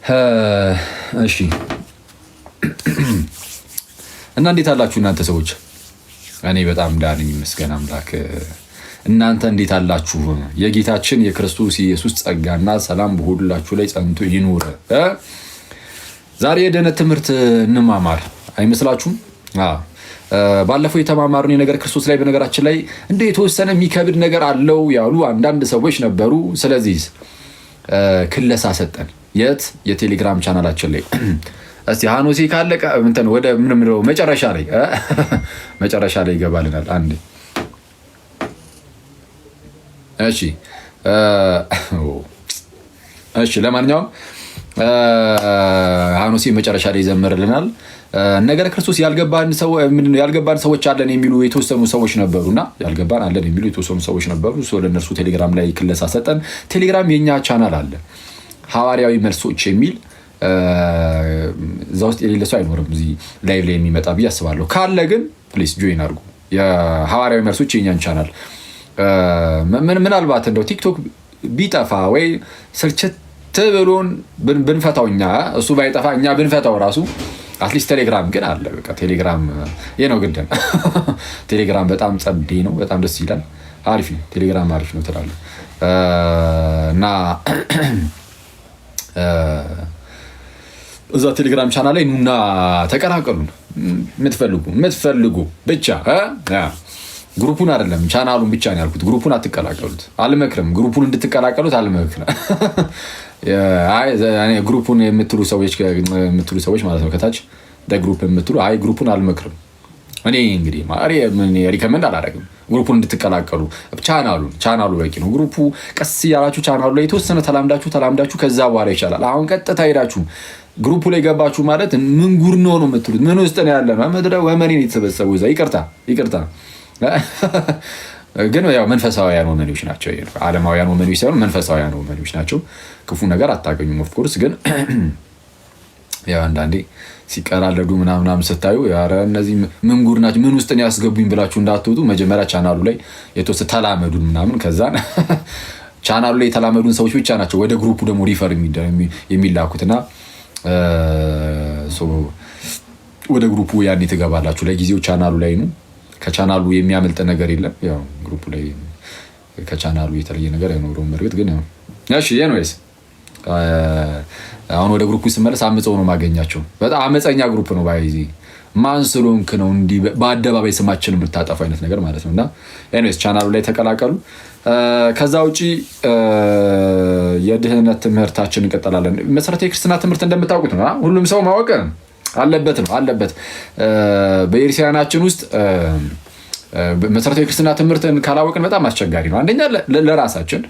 እሺ እና እንዴት አላችሁ እናንተ ሰዎች? እኔ በጣም ዳን ይመስገን አምላክ። እናንተ እንዴት አላችሁ? የጌታችን የክርስቶስ ኢየሱስ ጸጋና ሰላም በሁላችሁ ላይ ጸንቶ ይኑር። ዛሬ የድህነት ትምህርት እንማማር አይመስላችሁም? ባለፈው የተማማሩን ነገር ክርስቶስ ላይ በነገራችን ላይ እንደ የተወሰነ የሚከብድ ነገር አለው ያሉ አንዳንድ ሰዎች ነበሩ። ስለዚህ ክለሳ ሰጠን። የት? የቴሌግራም ቻናላችን ላይ እስቲ ሃኖሲ ካለቀ እንትን ወደ ምንምረው መጨረሻ ላይ ይገባልናል አንዴ። እሺ ለማንኛውም ሃኖሲ መጨረሻ ላይ ይዘምርልናል። ነገር ክርስቶስ ያልገባን ሰዎች አለን የሚሉ የተወሰኑ ሰዎች ነበሩና ያልገባን አለን የሚሉ የተወሰኑ ሰዎች ነበሩ። ወደ እነርሱ ቴሌግራም ላይ ክለሳ ሰጠን። ቴሌግራም የኛ ቻናል አለ ሐዋርያዊ መልሶች የሚል እዛ ውስጥ የሌለ ሰው አይኖርም እዚህ ላይቭ ላይ የሚመጣ ብዬ አስባለሁ። ካለ ግን ፕሊስ ጆይን አድርጉ። የሐዋርያዊ መልሶች የኛን ቻናል ምናልባት እንደው ቲክቶክ ቢጠፋ ወይ ስልችት ብሎን ብንፈታው እሱ ባይጠፋ እኛ ብንፈታው ራሱ አትሊስት ቴሌግራም ግን አለ። በቃ ቴሌግራም ይሄ ነው ግድ። ቴሌግራም በጣም ጸዴ ነው፣ በጣም ደስ ይላል። አሪፍ ነው ቴሌግራም፣ አሪፍ ነው ትላለህ እና እዛ ቴሌግራም ቻናል ላይ ኑና ተቀላቀሉን። የምትፈልጉ ብቻ ግሩፑን አይደለም ቻናሉን ብቻ ነው ያልኩት። ግሩፑን አትቀላቀሉት፣ አልመክርም። ግሩፑን እንድትቀላቀሉት አልመክርም። ግሩፑን የምትሉ ሰዎች ማለት ነው ከታች ግሩፕ የምትሉ ግሩፑን አልመክርም። እኔ እንግዲህ ሪከመንድ አላደርግም ግሩፑን እንድትቀላቀሉ። ቻናሉ በቂ ነው። ግሩፑ ቀስ እያላችሁ ቻናሉ ላይ የተወሰነ ተላምዳችሁ ከዛ በኋላ ይቻላል። አሁን ቀጥታ ሄዳችሁ ግሩፑ ላይ ገባችሁ ማለት ምን ጉር ነው የምትሉት? ምን ውስጥ ነው ያለ ነው? ምድረ ወመኔን የተሰበሰቡ እዛ ይቅርታ ግን ያው መንፈሳውያን ወመኔዎች ናቸው። ዓለማውያን ወመኔዎች ሳይሆን መንፈሳውያን ወመኔዎች ናቸው። ክፉ ነገር አታገኙም። ኦፍኮርስ ግን ያው አንዳንዴ ሲቀራለዱ ምናምን ስታዩ ኧረ እነዚህ ምን ጉር ናቸው ምን ውስጥ ነው ያስገቡኝ ብላችሁ እንዳትወጡ መጀመሪያ ቻናሉ ላይ የተወሰነ ተላመዱን ምናምን። ከዛ ቻናሉ ላይ የተላመዱን ሰዎች ብቻ ናቸው ወደ ግሩፑ ደግሞ ሪፈር የሚላኩትና ወደ ግሩፑ ያኔ ትገባላችሁ። ለጊዜው ቻናሉ ላይ ነው። ከቻናሉ የሚያመልጥ ነገር የለም። ያው ግሩፑ ላይ ከቻናሉ የተለየ ነገር አይኖረውም። እርግጥ ግን እሺ ኤኒዌይስ አሁን ወደ ግሩፑ ስመለስ አመፀው ነው ማገኛቸው። በጣም አመፀኛ ግሩፕ ነው። ባይዚ ማን ስለሆንክ ነው እንዲህ በአደባባይ ስማችን የምታጠፋው አይነት ነገር ማለት ነውና ኤኒዌይስ ቻናሉ ላይ ተቀላቀሉ። ከዛ ውጪ የድህነት ትምህርታችን እንቀጥላለን። መሰረታዊ ክርስትና ትምህርት እንደምታውቁት ነው። ሁሉም ሰው ማወቅ አለበት። በኤርሲያናችን ውስጥ መሰረታዊ ክርስትና ትምህርትን ካላወቅን በጣም አስቸጋሪ ነው። አንደኛ ለራሳችን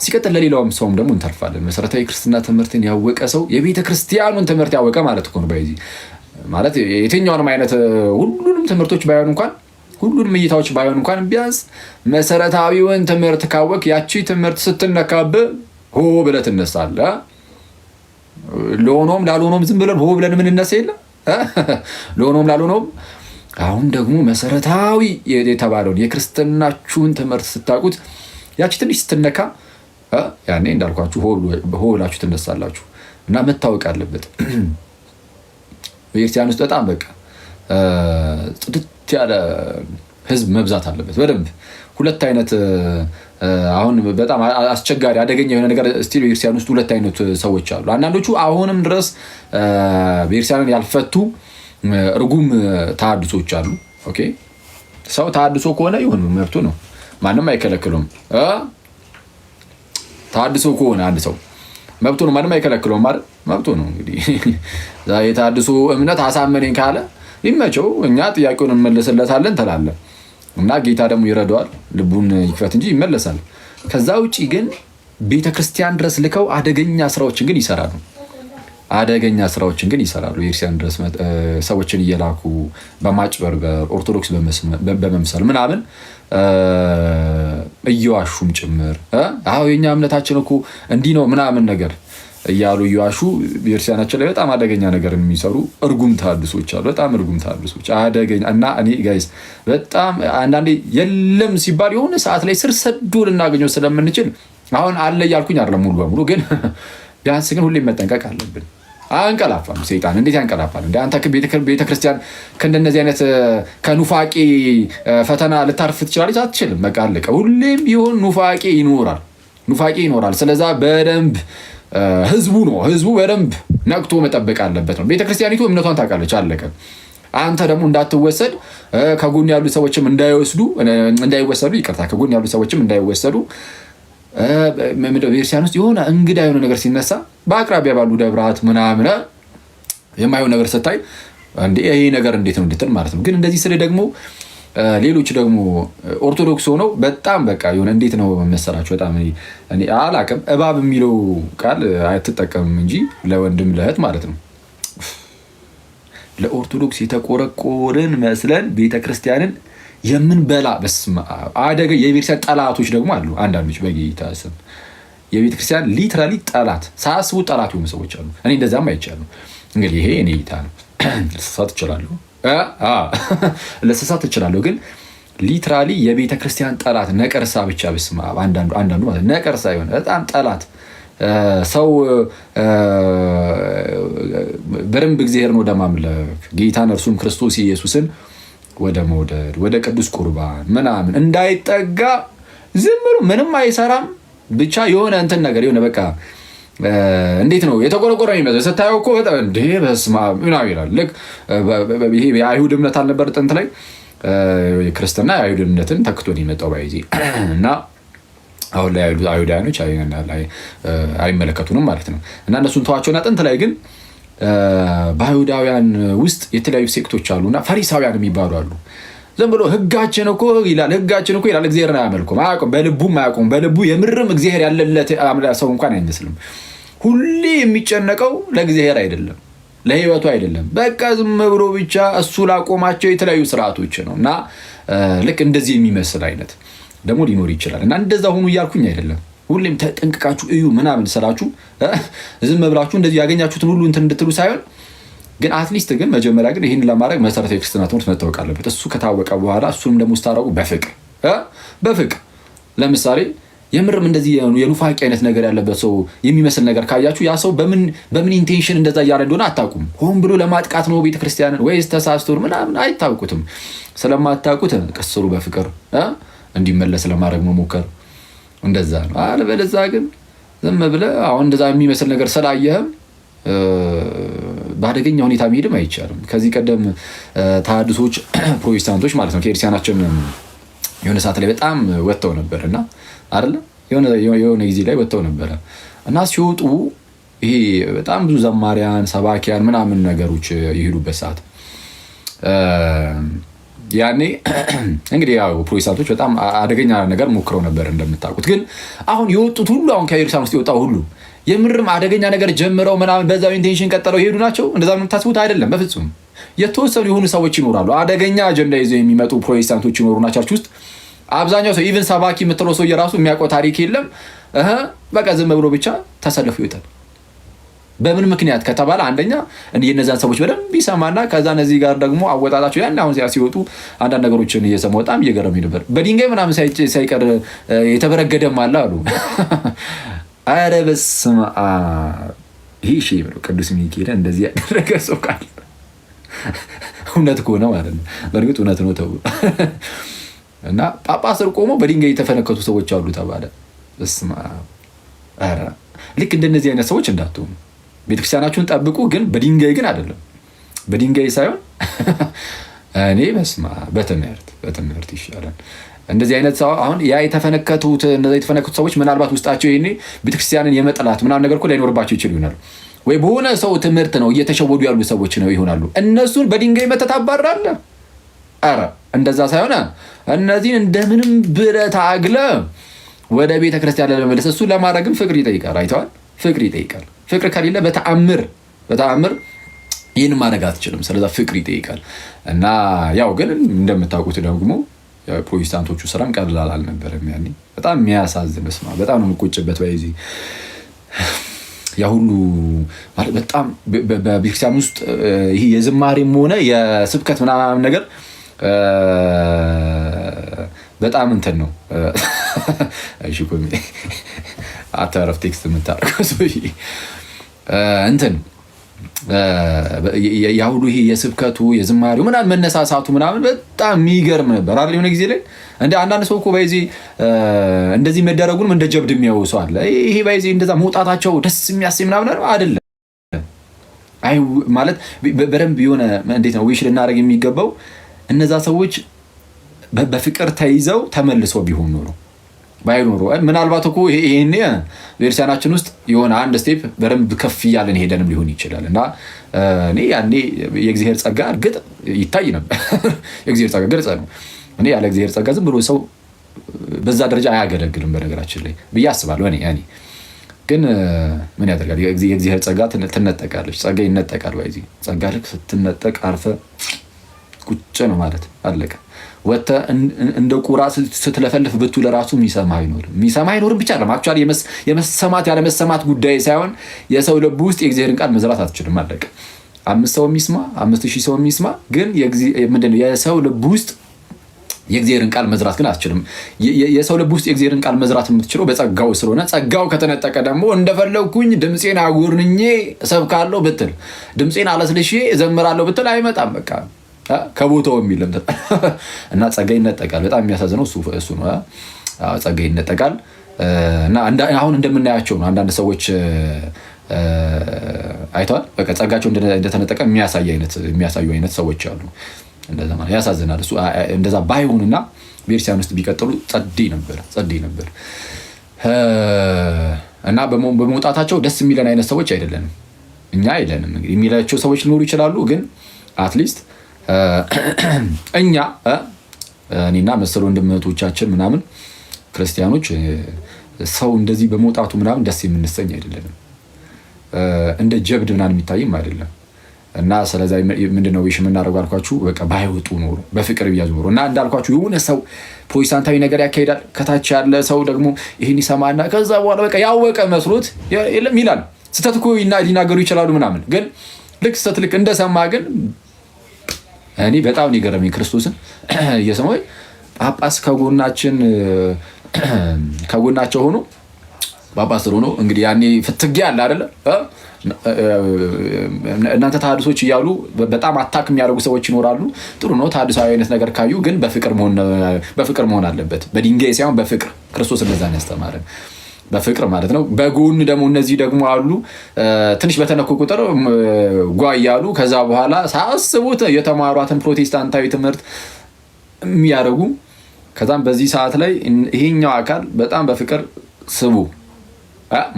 ሲቀጥል ለሌላውም ሰውም ደግሞ እንተርፋለን። መሰረታዊ ክርስትና ትምህርትን ያወቀ ሰው የቤተ ክርስቲያኑን ትምህርት ያወቀ ማለት እኮ ነው። በዚህ ማለት የትኛውንም አይነት ሁሉንም ትምህርቶች ባይሆን እንኳን ሁሉንም እይታዎች ባይሆን እንኳን ቢያንስ መሰረታዊውን ትምህርት ካወቅ ያቺ ትምህርት ስትነካብህ ሆ ብለህ ትነሳለህ። ለሆኖም ላልሆኖም ዝም ብለን ሆ ብለን የምንነሳ የለ ለሆኖም ላልሆኖም። አሁን ደግሞ መሰረታዊ የተባለውን የክርስትናችሁን ትምህርት ስታውቁት ያቺ ትንሽ ስትነካ ያኔ እንዳልኳችሁ ሆ ብላችሁ ትነሳላችሁ። እና መታወቅ አለበት። በክርስቲያን ውስጥ በጣም በቃ ጽድት ያለ ህዝብ መብዛት አለበት በደንብ። ሁለት አይነት አሁን በጣም አስቸጋሪ አደገኛ የሆነ ነገር ስቲል በክርስቲያን ውስጥ ሁለት አይነት ሰዎች አሉ። አንዳንዶቹ አሁንም ድረስ በክርስቲያንን ያልፈቱ እርጉም ተሐድሶች አሉ። ኦኬ ሰው ተሐድሶ ከሆነ ይሁን መብቱ ነው፣ ማንም አይከለክለውም። ተሐድሶ ከሆነ አንድ ሰው መብቱ ነው፣ ማንም አይከለክለውም ማለት መብቱ ነው። እንግዲህ የተሐድሶ እምነት አሳመነኝ ካለ ይመቸው፣ እኛ ጥያቄውን እንመለስለታለን ትላለህ እና ጌታ ደግሞ ይረዳዋል፣ ልቡን ይክፈት እንጂ ይመለሳል። ከዛ ውጪ ግን ቤተክርስቲያን ድረስ ልከው አደገኛ ስራዎችን ግን ይሰራሉ። የክርስቲያን ድረስ ሰዎችን እየላኩ በማጭበርበር ኦርቶዶክስ በመምሰል ምናምን እየዋሹም ጭምር የኛ እምነታችን እኮ እንዲህ ነው ምናምን ነገር እያሉ እየዋሹ ቤተክርስቲያናችን ላይ በጣም አደገኛ ነገር የሚሰሩ እርጉም ተሐድሶች አሉ። በጣም እርጉም ተሐድሶች አደገኛ እና እኔ ጋይስ በጣም አንዳንዴ የለም ሲባል የሆነ ሰዓት ላይ ስር ሰዶ ልናገኘው ስለምንችል አሁን አለ እያልኩኝ አይደለም ሙሉ በሙሉ ግን ቢያንስ ግን ሁሌም መጠንቀቅ አለብን። አንቀላፋም ሰይጣን እንዴት ያንቀላፋል እንዴ? አንተ ቤተክርስቲያን ከእንደነዚህ አይነት ከኑፋቄ ፈተና ልታርፍ ትችላለች? አትችልም። በቃ አለቀ። ሁሌም ቢሆን ኑፋቄ ይኖራል። ስለዛ በደንብ ህዝቡ በደንብ ነቅቶ መጠበቅ አለበት ነው። ቤተክርስቲያኒቱ እምነቷን ታውቃለች። አለቀ። አንተ ደግሞ እንዳትወሰድ ከጎን ያሉ ሰዎችም እንዳይወሰዱ ከጎን ያሉ ሰዎችም እንዳይወሰዱ ቤተክርስቲያን ውስጥ የሆነ እንግዳ የሆነ ነገር ሲነሳ በአቅራቢያ ባሉ ደብራት ምናምን የማይሆን ነገር ስታይ ይሄ ነገር እንዴት ነው እንድትል ማለት ነው። ግን እንደዚህ ስለ ደግሞ ሌሎች ደግሞ ኦርቶዶክስ ሆነው በጣም በቃ የሆነ እንዴት ነው መሰላችሁ በጣም እኔ አላቅም እባብ የሚለው ቃል አትጠቀምም እንጂ ለወንድም ለእህት ማለት ነው። ለኦርቶዶክስ የተቆረቆርን መስለን ቤተክርስቲያንን የምንበላ በስመ አብ አደገ። የቤተክርስቲያን ጠላቶች ደግሞ አሉ አንዳንዶች በጌታ ስም የቤተክርስቲያን ሊትራሊ ጠላት ሳያስቡ ጠላት የሆኑ ሰዎች አሉ። እኔ እንደዛም አይቻለሁ። እንግዲህ ይሄ እኔ እይታ ነው። ልሳሳት እችላለሁ ግን ሊትራሊ የቤተክርስቲያን ጠላት ነቀርሳ ብቻ በስመ አብ አንዳንዱ ማለት ነቀርሳ የሆነ በጣም ጠላት ሰው በደንብ እግዚአብሔርን ወደ ማምለክ ጌታን እርሱም ክርስቶስ ኢየሱስን ወደ መውደድ ወደ ቅዱስ ቁርባን ምናምን እንዳይጠጋ ዝም ብሎ ምንም አይሰራም ብቻ የሆነ እንትን ነገር የሆነ በቃ እንዴት ነው የተቆረቆረ የሚመስለው ስታየው እኮ በጣም እንዴ በስመ አብ ምናምን ይላል። ልክ ይሄ የአይሁድ እምነት አልነበር ጥንት ላይ ክርስትና የአይሁድ እምነትን ተክቶ ነው የመጣው ባይዚ እና አሁን ላይ አይሁዳውያኖች አይመለከቱንም ማለት ነው። እና እነሱን ተዋቸውና ጥንት ላይ ግን በአይሁዳውያን ውስጥ የተለያዩ ሴክቶች አሉና ፈሪሳውያን የሚባሉ አሉ። ዝም ብሎ ህጋችን እኮ ይላል እግዚአብሔርን አያመልኩም፣ በልቡ የምርም እግዚአብሔር ያለለት ሰው እንኳን አይመስልም። ሁሌ የሚጨነቀው ለእግዚአብሔር አይደለም፣ ለህይወቱ አይደለም። በቃ ዝም ብሎ ብቻ እሱ ላቆማቸው የተለያዩ ስርዓቶች ነው። እና ልክ እንደዚህ የሚመስል አይነት ደግሞ ሊኖር ይችላል። እና እንደዛ ሆኑ እያልኩኝ አይደለም። ሁሌም ተጠንቅቃችሁ እዩ ምናምን ስላችሁ ዝም ብላችሁ እንደዚህ ያገኛችሁትን ሁሉ እንትን እንድትሉ ሳይሆን ግን አትሊስት ግን መጀመሪያ ግን ይህን ለማድረግ መሰረታዊ የክርስትና ትምህርት መታወቅ አለበት። እሱ ከታወቀ በኋላ እሱንም ደግሞ ስታረጉ በፍቅር ለምሳሌ የምርም እንደዚህ የኑፋቂ አይነት ነገር ያለበት ሰው የሚመስል ነገር ካያችሁ ያ ሰው በምን ኢንቴንሽን እንደዛ እያለ እንደሆነ አታውቁም። ሆን ብሎ ለማጥቃት ነው ቤተክርስቲያንን ወይስ ተሳስቶ ምናምን አይታውቁትም። ስለማታውቁት ቀስሩ በፍቅር እንዲመለስ ለማድረግ መሞከር እንደዛ ነው። አለበለዚያ ግን ዝም ብለህ አሁን እንደዛ የሚመስል ነገር ስላየህም በአደገኛ ሁኔታ መሄድም አይቻልም። ከዚህ ቀደም ተሐድሶች ፕሮቴስታንቶች ማለት ነው ከኤርሲያናችን የሆነ ሰዓት ላይ በጣም ወጥተው ነበር እና አይደለ የሆነ ጊዜ ላይ ወጥተው ነበረ እና ሲወጡ ይሄ በጣም ብዙ ዘማሪያን ሰባኪያን ምናምን ነገሮች ይሄዱበት ሰዓት ያኔ እንግዲህ ያው ፕሮቴስታንቶች በጣም አደገኛ ነገር ሞክረው ነበር እንደምታውቁት። ግን አሁን የወጡት ሁሉ አሁን ከኤርሲያን ውስጥ የወጣው ሁሉ የምርም አደገኛ ነገር ጀምረው ምናምን በዛው ኢንቴንሽን ቀጠለው ይሄዱ ናቸው? እንደዛ ነው የምታስቡት? አይደለም በፍጹም። የተወሰኑ የሆኑ ሰዎች ይኖራሉ፣ አደገኛ አጀንዳ ይዘው የሚመጡ ፕሮቴስታንቶች ይኖሩና ቸርች ውስጥ አብዛኛው ሰው ኢቭን ሰባኪ የምትለው ሰው የራሱ የሚያውቀው ታሪክ የለም። በቃ ዝም ብሎ ብቻ ተሰልፎ ይወጣል። በምን ምክንያት ከተባለ አንደኛ የነዛን ሰዎች በደንብ ይሰማና ከዛ እነዚህ ጋር ደግሞ አወጣጣቸው ያን አሁን ሲወጡ አንዳንድ ነገሮችን እየሰማሁ በጣም እየገረመኝ ነበር። በድንጋይ ምናምን ሳይቀር የተበረገደም አለ አሉ። አረ በስመ አብ! ይሄ ሺህ ብሎ ቅዱስ ሚካኤል እንደዚህ ያደረገ ሰው ካለ እውነት ከሆነ ማለት ነው። በእርግጥ እውነት ነው ተብሎ እና ጳጳስ ስር ቆሞ በድንጋይ የተፈነከቱ ሰዎች አሉ ተባለ። በስመ አብ! አረ ልክ እንደነዚህ አይነት ሰዎች እንዳትሆኑ ቤተክርስቲያናችሁን ጠብቁ። ግን በድንጋይ ግን አይደለም፣ በድንጋይ ሳይሆን እኔ በስመ አብ በትምህርት ይሻላል። እንደዚህ አይነት ሰው አሁን ያ የተፈነከቱት ሰዎች ምናልባት ውስጣቸው ይሄኔ ቤተክርስቲያንን የመጠላት ምናምን ነገር እኮ ላይኖርባቸው ይችሉ ይሆናል። ወይ በሆነ ሰው ትምህርት ነው እየተሸወዱ ያሉ ሰዎች ነው ይሆናሉ። እነሱን በድንጋይ መተት አባራለህ። ኧረ እንደዛ ሳይሆን እነዚህን እንደምንም ብለህ ታግለህ ወደ ቤተክርስቲያን ለመመለስ እሱ ለማድረግም ፍቅር ይጠይቃል። አይተዋል? ፍቅር ይጠይቃል። ፍቅር ከሌለ በተአምር ይህን ማድረግ አትችልም። ስለዛ ፍቅር ይጠይቃል። እና ያው ግን እንደምታውቁት ደግሞ ፕሮቴስታንቶቹ ስራም ቀላል አልነበረም። ያኔ በጣም የሚያሳዝን መስማ በጣም ነው የምቆጭበት። በይዚ ያ ሁሉ ማለት በጣም በቤተክርስቲያን ውስጥ ይሄ የዝማሬም ሆነ የስብከት ምናምን ነገር በጣም እንትን ነው። እሺ ኮሚ አተረፍ ቴክስት የምታደርገው እንትን ያሁሉ ይሄ የስብከቱ የዝማሬው ምናምን መነሳሳቱ ምናምን በጣም የሚገርም ነበር አይደል? የሆነ ጊዜ ላይ እንደ አንዳንድ ሰው እኮ ባይዚ እንደዚህ መደረጉንም እንደ ጀብድ የሚያው ሰው አለ። ይሄ ባይዚ እንደዛ መውጣታቸው ደስ የሚያሰኝ ምናምን አይደለም። አይ ማለት በደንብ የሆነ እንዴት ነው ዊሽ ልናደርግ የሚገባው እነዛ ሰዎች በፍቅር ተይዘው ተመልሰው ቢሆን ኖሮ ባይኖሩ ምናልባት እኮ ይሄኔ ቤተክርስቲያናችን ውስጥ የሆነ አንድ ስቴፕ በደንብ ከፍ እያለን ሄደንም ሊሆን ይችላል። እና እኔ ያኔ የእግዚአብሔር ጸጋ እርግጥ ይታይ ነበር። የእግዚአብሔር ጸጋ ግልጽ ነው። እኔ ያለ እግዚአብሔር ጸጋ ዝም ብሎ ሰው በዛ ደረጃ አያገለግልም በነገራችን ላይ ብዬ አስባለሁ። እኔ ግን ምን ያደርጋል የእግዚአብሔር ጸጋ ትነጠቃለች። ጸጋ ይነጠቃል። ወይ ጸጋ ልክ ስትነጠቅ አርፈ ቁጭ ነው ማለት አለቀ። ወተ እንደ ቁራ ስትለፈልፍ ብቱ ለራሱ የሚሰማ አይኖርም ብቻ አይደለም። አክቹአሊ የመሰማት ያለ መሰማት ጉዳይ ሳይሆን የሰው ልብ ውስጥ የእግዚአብሔርን ቃል መዝራት አትችልም። አለቀ። 5 ሰው የሚስማ 5000 ሰው የሚስማ ግን ምንድነው የሰው ልብ ውስጥ የእግዚአብሔርን ቃል መዝራት ግን አትችልም። የሰው ልብ ውስጥ የእግዚአብሔርን ቃል መዝራት የምትችለው በጸጋው ስለሆነ ጸጋው ከተነጠቀ ደግሞ እንደፈለኩኝ ድምጼን አጉርንኜ እሰብካለሁ ብትል ድምጼን አለስልሼ እዘምራለሁ ብትል አይመጣም። በቃ ከቦታው የሚልም እና ጸጋ ይነጠቃል። በጣም የሚያሳዝነው እሱ ነው። ጸጋ ይነጠቃል እና አሁን እንደምናያቸው ነው። አንዳንድ ሰዎች አይተዋል። በቃ ጸጋቸው እንደተነጠቀ የሚያሳዩ አይነት ሰዎች አሉ። እንደዛ ማለት ያሳዝናል። እሱ እንደዛ ባይሆንና ቤተክርስቲያን ውስጥ ቢቀጥሉ ጸዴ ነበር እና በመውጣታቸው ደስ የሚለን አይነት ሰዎች አይደለንም። እኛ አይደለንም እንግዲህ የሚላቸው ሰዎች ሊኖሩ ይችላሉ። ግን አትሊስት እኛ እኔና መሰል ወንድሞቻችን ምናምን ክርስቲያኖች ሰው እንደዚህ በመውጣቱ ምናምን ደስ የምንሰኝ አይደለንም። እንደ ጀብድ ምናምን የሚታይም አይደለም። እና ስለዛ ምንድነው ይሽ የምናደርገው አልኳችሁ። በቃ ባይወጡ ኖሮ በፍቅር ቢያዙ ኖሮ እና እንዳልኳችሁ የሆነ ሰው ፕሮቴስታንታዊ ነገር ያካሂዳል። ከታች ያለ ሰው ደግሞ ይህን ይሰማና ከዛ በኋላ በቃ ያወቀ መስሎት ይላል። ስተት እኮ ሊናገሩ ይችላሉ ምናምን። ግን ልክ ስተት ልክ እንደሰማ ግን እኔ በጣም የገረመኝ ክርስቶስን እየሰማሁ ጳጳስ ከጎናቸው ሆኖ ጳጳስ ሆኖ እንግዲህ ያኔ ፍትጌ አለ አይደለ? እናንተ ተሐድሶች እያሉ በጣም አታክ የሚያደርጉ ሰዎች ይኖራሉ። ጥሩ ነው ተሐድሳዊ አይነት ነገር ካዩ፣ ግን በፍቅር መሆን አለበት። በድንጋይ ሳይሆን በፍቅር። ክርስቶስ እንደዛ ነው ያስተማረን፣ በፍቅር ማለት ነው። በጎን ደግሞ እነዚህ ደግሞ አሉ ትንሽ በተነኩ ቁጥር ጓ እያሉ ከዛ በኋላ ሳያስቡት የተማሯትን ፕሮቴስታንታዊ ትምህርት የሚያደርጉ ከዛም በዚህ ሰዓት ላይ ይሄኛው አካል በጣም በፍቅር ስቡ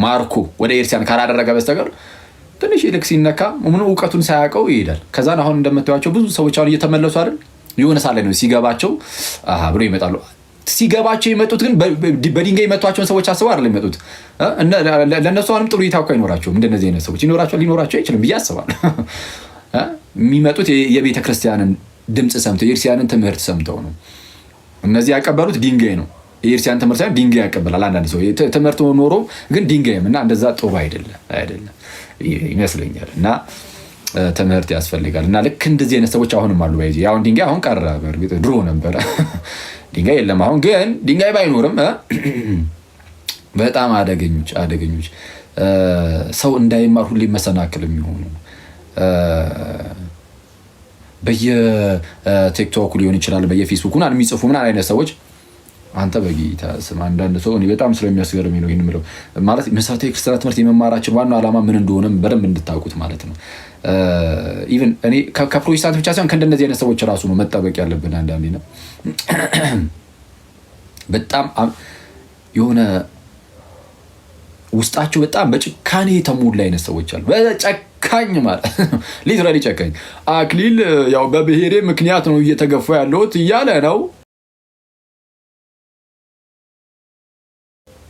ማርኮ ወደ ኤርሲያን ካላደረገ በስተቀር ትንሽ ልክ ሲነካ ምኑ እውቀቱን ሳያውቀው ይሄዳል። ከዛን አሁን እንደምታዩቸው ብዙ ሰዎች አሁን እየተመለሱ አይደል? የሆነ ሳለ ነው ሲገባቸው ብሎ ይመጣሉ። ሲገባቸው የመጡት ግን በድንጋይ የመቷቸውን ሰዎች አስበው አይደል የመጡት። ለእነሱ አሁንም ጥሩ እይታ እኮ አይኖራቸውም። እንደነዚህ አይነት ሰዎች ሊኖራቸው አይችልም ብዬ አስባለሁ። የሚመጡት የቤተ ክርስቲያንን ድምፅ ሰምተው የኤርሲያንን ትምህርት ሰምተው ነው። እነዚህ ያቀበሉት ድንጋይ ነው። የኤርሲያን ትምህርት ሳይሆን ድንጋይ ያቀበላል። አንዳንድ ሰው ትምህርት ኖሮ ግን ድንጋይም እና እንደዛ ጥሩ አይደለም ይመስለኛል። እና ትምህርት ያስፈልጋል። እና ልክ እንደዚህ አይነት ሰዎች አሁንም አሉ። ባይዚ አሁን ድንጋይ አሁን ቀረ። በእርግጥ ድሮ ነበረ ድንጋይ የለም አሁን። ግን ድንጋይ ባይኖርም በጣም አደገኞች ሰው እንዳይማር ሁሌ መሰናክል የሚሆኑ በየቲክቶክ ሊሆን ይችላል በየፌስቡክ ምናምን የሚጽፉ ምናምን አይነት ሰዎች አንተ በጌታ ስም አንዳንድ ሰው እኔ በጣም ስለሚያስገርመኝ ነው ይሄን የምለው። ማለት መሰረታዊ ክርስትና ትምህርት የመማራችን ዋናው ዓላማ ምን እንደሆነ በደንብ እንድታውቁት ማለት ነው። ኢቭን እኔ ከፕሮቴስታንት ብቻ ሳይሆን ከእንደነዚህ አይነት ሰዎች ራሱ ነው መጠበቅ ያለብን። አንዳንዴ ነው በጣም የሆነ ውስጣቸው በጣም በጭካኔ የተሞላ አይነት ሰዎች አሉ። በጨካኝ ማለት ሊትራሊ ጨካኝ። አክሊል ያው በብሔሬ ምክንያት ነው እየተገፋ ያለሁት እያለ ነው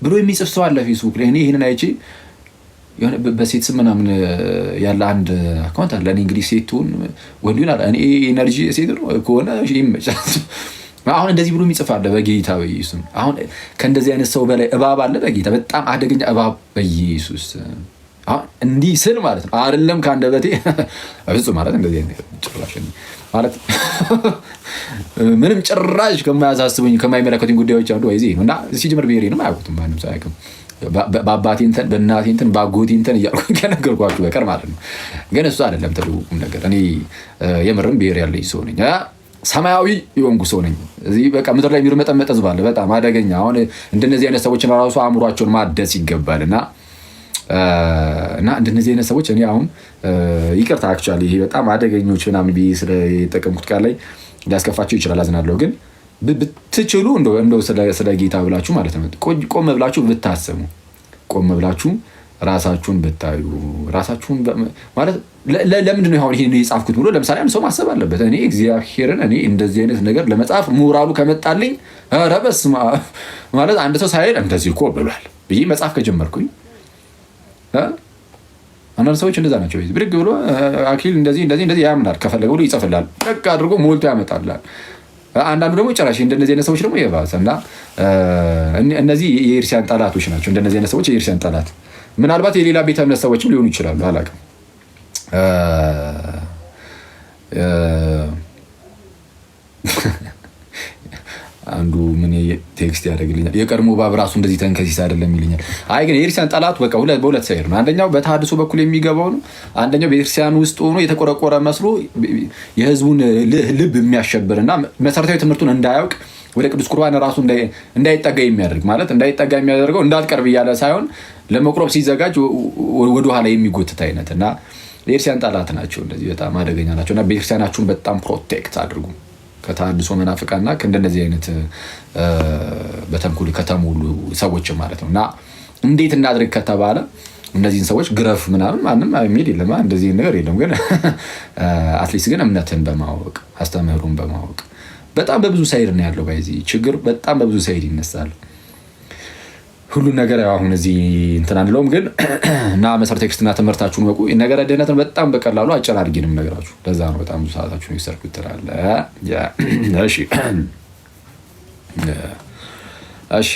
ብሎ የሚጽፍ ሰው አለ ፌስቡክ ላይ። እኔ ይሄንን አይቼ የሆነ በሴት ስም ምናምን ያለ አንድ አካውንት አለ። እኔ እንግዲህ ሴቱን ወንዱን አለ እኔ ኤነርጂ ሴት ነው ከሆነ ይመቻል። አሁን እንደዚህ ብሎ የሚጽፍ አለ። በጌታ በኢየሱስ አሁን ከእንደዚህ አይነት ሰው በላይ እባብ አለ። በጌታ በጣም አደገኛ እባብ በኢየሱስ አሁን እንዲህ ስል ማለት ነው አይደለም ከአንደበቴ ፍጹም ማለት እንደዚህ አይነት ጭራሽ ማለት ምንም ጭራሽ ከማያሳስቡኝ ከማይመለከቱኝ ጉዳዮች አንዱ አይዚ ነው። እና ሲጀምር ብሔሬንም አያውቁትም ማንም ሰው አያውቅም። በአባቴ እንትን በእናቴ እንትን በአጎቴ እንትን እያልኩ ከነገርኳችሁ በቀር ማለት ነው። ግን እሱ አይደለም ትልቁም ነገር። እኔ የምርም ብሔር ያለኝ ሰው ነኝ፣ ሰማያዊ የሆንኩ ሰው ነኝ። እዚህ በቃ ምድር ላይ የሚርመጠመጥ ህዝብ አለ፣ በጣም አደገኛ። አሁን እንደነዚህ አይነት ሰዎችን ራሱ አእምሯቸውን ማደስ ይገባል። እና እንደነዚህ አይነት ሰዎች እኔ አሁን ይቅርታ አክቹዋሊ ይሄ በጣም አደገኞች ምናምን ብዬ ስለጠቀምኩት ቃል ላይ ሊያስከፋቸው ይችላል፣ አዝናለሁ። ግን ብትችሉ እንደው ስለ ጌታ ብላችሁ ማለት ነው ቆም ብላችሁ ብታስቡ፣ ቆም ብላችሁ ራሳችሁን ብታዩ፣ ራሳችሁን ማለት ለምንድን ነው አሁን ይሄን የጻፍኩት ብሎ ለምሳሌ አንድ ሰው ማሰብ አለበት። እኔ እግዚአብሔርን እኔ እንደዚህ አይነት ነገር ለመጻፍ ሞራሉ ከመጣልኝ ኧረ በስመ አብ ማለት አንድ ሰው ሳይሄድ እንደዚህ እኮ ብሏል ብዬ መጻፍ ከጀመርኩኝ አንዳንድ ሰዎች እንደዛ ናቸው። ብድግ ብሎ አኪል እንደዚህ ያምናል፣ ከፈለገ ብሎ ይጽፍላል፣ በቃ አድርጎ ሞልቶ ያመጣላል። አንዳንዱ ደግሞ ጭራሽ እንደነዚህ አይነት ሰዎች ደግሞ የባሰ እና እነዚህ የኤርሲያን ጠላቶች ናቸው። እንደነዚህ አይነት ሰዎች የኤርሲያን ጠላት፣ ምናልባት የሌላ ቤተ እምነት ሰዎችም ሊሆኑ ይችላሉ፣ አላውቅም። አንዱ ምን ቴክስት ያደርግልኛል፣ የቀድሞ ባብ ራሱ እንደዚህ ተንከሲስ አይደለም ይልኛል። አይ ግን የኤርሲያን ጠላት በቃ በሁለት ሳይድ ነው። አንደኛው በተሐድሶ በኩል የሚገባው ነው። አንደኛው በኤርሲያን ውስጥ ሆኖ የተቆረቆረ መስሎ የህዝቡን ልብ የሚያሸብርና መሰረታዊ ትምህርቱን እንዳያውቅ ወደ ቅዱስ ቁርባን ራሱ እንዳይጠጋ የሚያደርግ ማለት እንዳይጠጋ የሚያደርገው እንዳትቀርብ እያለ ሳይሆን ለመቁረብ ሲዘጋጅ ወደኋላ የሚጎትት አይነት እና የኤርሲያን ጠላት ናቸው። እንደዚህ በጣም አደገኛ ናቸው እና ቤተክርስቲያናችሁን በጣም ፕሮቴክት አድርጉ ከተሐድሶ መናፍቃና ከእንደነዚህ አይነት በተንኩል ከተሞሉ ሰዎች ማለት ነው። እና እንዴት እናድርግ ከተባለ እነዚህን ሰዎች ግረፍ ምናምን ማንም የሚል የለም፣ እንደዚህ ነገር የለም። ግን አትሊስት ግን እምነትን በማወቅ አስተምህሩን በማወቅ በጣም በብዙ ሳይድ ነው ያለው። በዚህ ችግር በጣም በብዙ ሳይድ ይነሳል ሁሉን ነገር። አሁን እዚህ እንትን አንለውም፣ ግን እና መሰረተ ክርስትና ትምህርታችሁን ወቁ። ነገረ ድህነትን በጣም በቀላሉ አጭር አድርጌ ነው የምነግራችሁ። ለዛ ነው በጣም ብዙ ሰዓታችሁን ይሰርኩት ትላለ። እሺ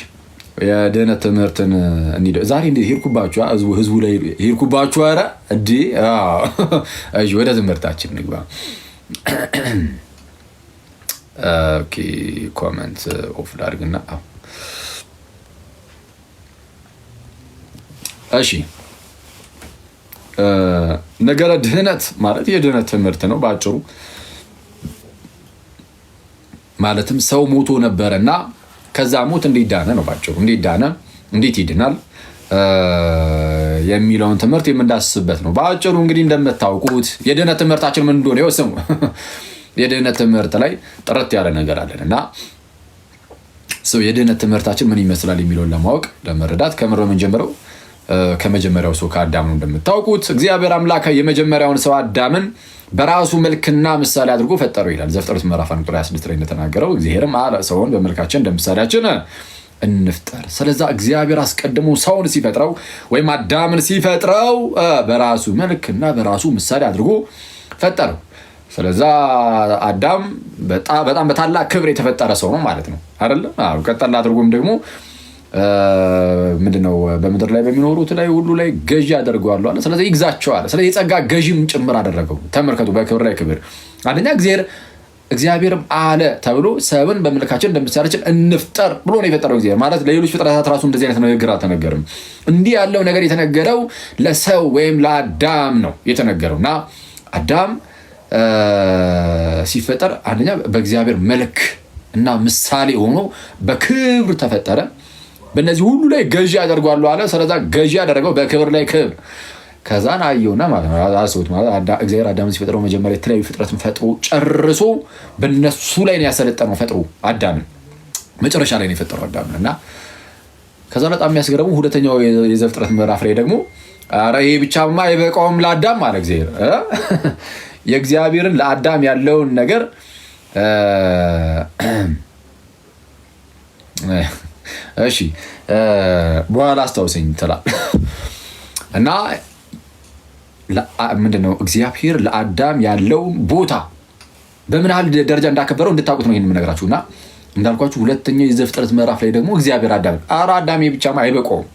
የድህነት ትምህርትን እንሂድ ዛሬ። እንዴት ሄድኩባችሁ? ህዝቡ ላይ ሄድኩባችሁ። ኧረ እንዴ! እሺ ወደ ትምህርታችን እንግባ። ኦኬ ኮሜንት ኦፍ ላድርግና እሺ ነገረ ድህነት ማለት የድህነት ትምህርት ነው በአጭሩ። ማለትም ሰው ሞቶ ነበረና ከዛ ሞት እንዴት ዳነ ነው በአጭሩ። እንዴት ዳነ፣ እንዴት ይድናል የሚለውን ትምህርት የምንዳስስበት ነው በአጭሩ። እንግዲህ እንደምታውቁት የድህነት ትምህርታችን ምን እንደሆነ ይወስኑ። የድህነት ትምህርት ላይ ጥርት ያለ ነገር አለን እና ሰው የድህነት ትምህርታችን ምን ይመስላል የሚለውን ለማወቅ ለመረዳት ከምር የምንጀምረው ከመጀመሪያው ሰው ከአዳም ነው። እንደምታውቁት እግዚአብሔር አምላክ የመጀመሪያውን ሰው አዳምን በራሱ መልክና ምሳሌ አድርጎ ፈጠረው ይላል ዘፍጥረት ምዕራፍ 1:26 ላይ እንደተናገረው እግዚአብሔርም አለ ሰውን በመልካችን እንደ ምሳሌያችን እንፍጠር። ስለዛ እግዚአብሔር አስቀድሞ ሰውን ሲፈጥረው ወይም አዳምን ሲፈጥረው በራሱ መልክና በራሱ ምሳሌ አድርጎ ፈጠረው። ስለዛ አዳም በጣም በታላቅ ክብር የተፈጠረ ሰው ነው ማለት ነው አይደል? አዎ። ቀጠላ አድርጎም ደግሞ ምንድነው በምድር ላይ በሚኖሩት ላይ ሁሉ ላይ ገዢ አደርገዋለሁ አለ። ስለዚህ ይግዛቸዋል። ስለዚህ የጸጋ ገዢም ጭምር አደረገው። ተመልከቱ፣ በክብር ላይ ክብር። አንደኛ እግዚአብሔርም አለ ተብሎ ሰውን በመልካችን እንደ ምሳሌያችን እንፍጠር ብሎ ነው የፈጠረው እግዚአብሔር። ማለት ለሌሎች ፍጥረታት ራሱ እንደዚህ አይነት ንግግር አልተነገርም። እንዲህ ያለው ነገር የተነገረው ለሰው ወይም ለአዳም ነው የተነገረው እና አዳም ሲፈጠር አንደኛ በእግዚአብሔር መልክ እና ምሳሌ ሆኖ በክብር ተፈጠረ። በእነዚህ ሁሉ ላይ ገዢ አደርገዋለሁ አለ። ስለዛ ገዢ ያደረገው በክብር ላይ ክብር። ከዛን አየውና ማለት ነው አሰውት ማለት እግዚአብሔር አዳምን ሲፈጥረው መጀመሪያ የተለያዩ ፍጥረትን ፈጥሮ ጨርሶ በእነሱ ላይ ነው ያሰለጠነው ፈጥሮ አዳምን መጨረሻ ላይ ነው የፈጠረው አዳምን እና ከዛ በጣም የሚያስገርመው ሁለተኛው የዘፍጥረት ምዕራፍ ላይ ደግሞ ኧረ ይሄ ብቻማ አይበቃውም ለአዳም ማለት እግዚአብሔር የእግዚአብሔርን ለአዳም ያለውን ነገር እሺ በኋላ አስታውሰኝ ትላል እና ምንድነው እግዚአብሔር ለአዳም ያለውን ቦታ በምን ያህል ደረጃ እንዳከበረው እንድታውቁት ነው ይሄን የምነግራችሁና እንዳልኳችሁ ሁለተኛው የዘፍጥረት ምዕራፍ ላይ ደግሞ እግዚአብሔር አዳም ብቻማ አይበቃውም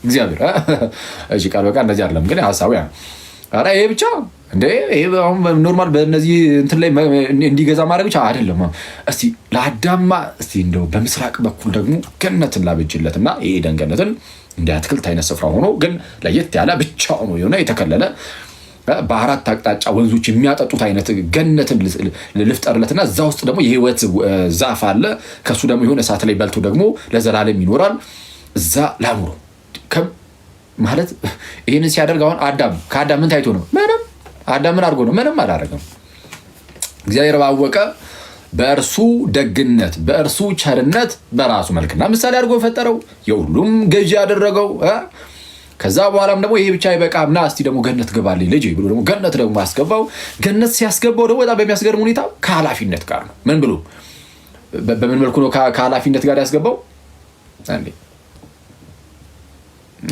እግዚአብሔር እሺ ቃል በቃ እንደዚህ አይደለም ግን ሐሳቡ ያ ኧረ ይሄ ብቻ እንዴ ይሄ አሁን ኖርማል በእነዚህ እንትን ላይ እንዲገዛ ማድረግ ብቻ አይደለም። እስቲ ለአዳምማ እስቲ እንደው በምስራቅ በኩል ደግሞ ገነትን ላበጅለትና ይሄ ደንገነትን እንደ አትክልት አይነት ስፍራ ሆኖ ግን ለየት ያለ ብቻውን የሆነ የተከለለ በአራት አቅጣጫ ወንዞች የሚያጠጡት አይነት ገነትን ልፍጠርለትና እዛ ውስጥ ደግሞ የህይወት ዛፍ አለ። ከሱ ደግሞ የሆነ እሳት ላይ በልቶ ደግሞ ለዘላለም ይኖራል። እዛ ላኑሮ ማለት ይህንን ሲያደርግ አሁን ከአዳም ምን ታይቶ ነው? ምንም። አዳም ምን አድርጎ ነው? ምንም አላደረገም። እግዚአብሔር ባወቀ በእርሱ ደግነት በእርሱ ቸርነት በራሱ መልክና ምሳሌ አድርጎ ፈጠረው፣ የሁሉም ገዢ ያደረገው። ከዛ በኋላም ደግሞ ይሄ ብቻ አይበቃም፣ ና እስቲ ደግሞ ገነት ገባልኝ ልጅ ብሎ ደግሞ ገነት ደግሞ ያስገባው። ገነት ሲያስገባው ደግሞ በጣም በሚያስገርም ሁኔታ ከኃላፊነት ጋር ነው። ምን ብሎ በምን መልኩ ነው ከኃላፊነት ጋር ያስገባው?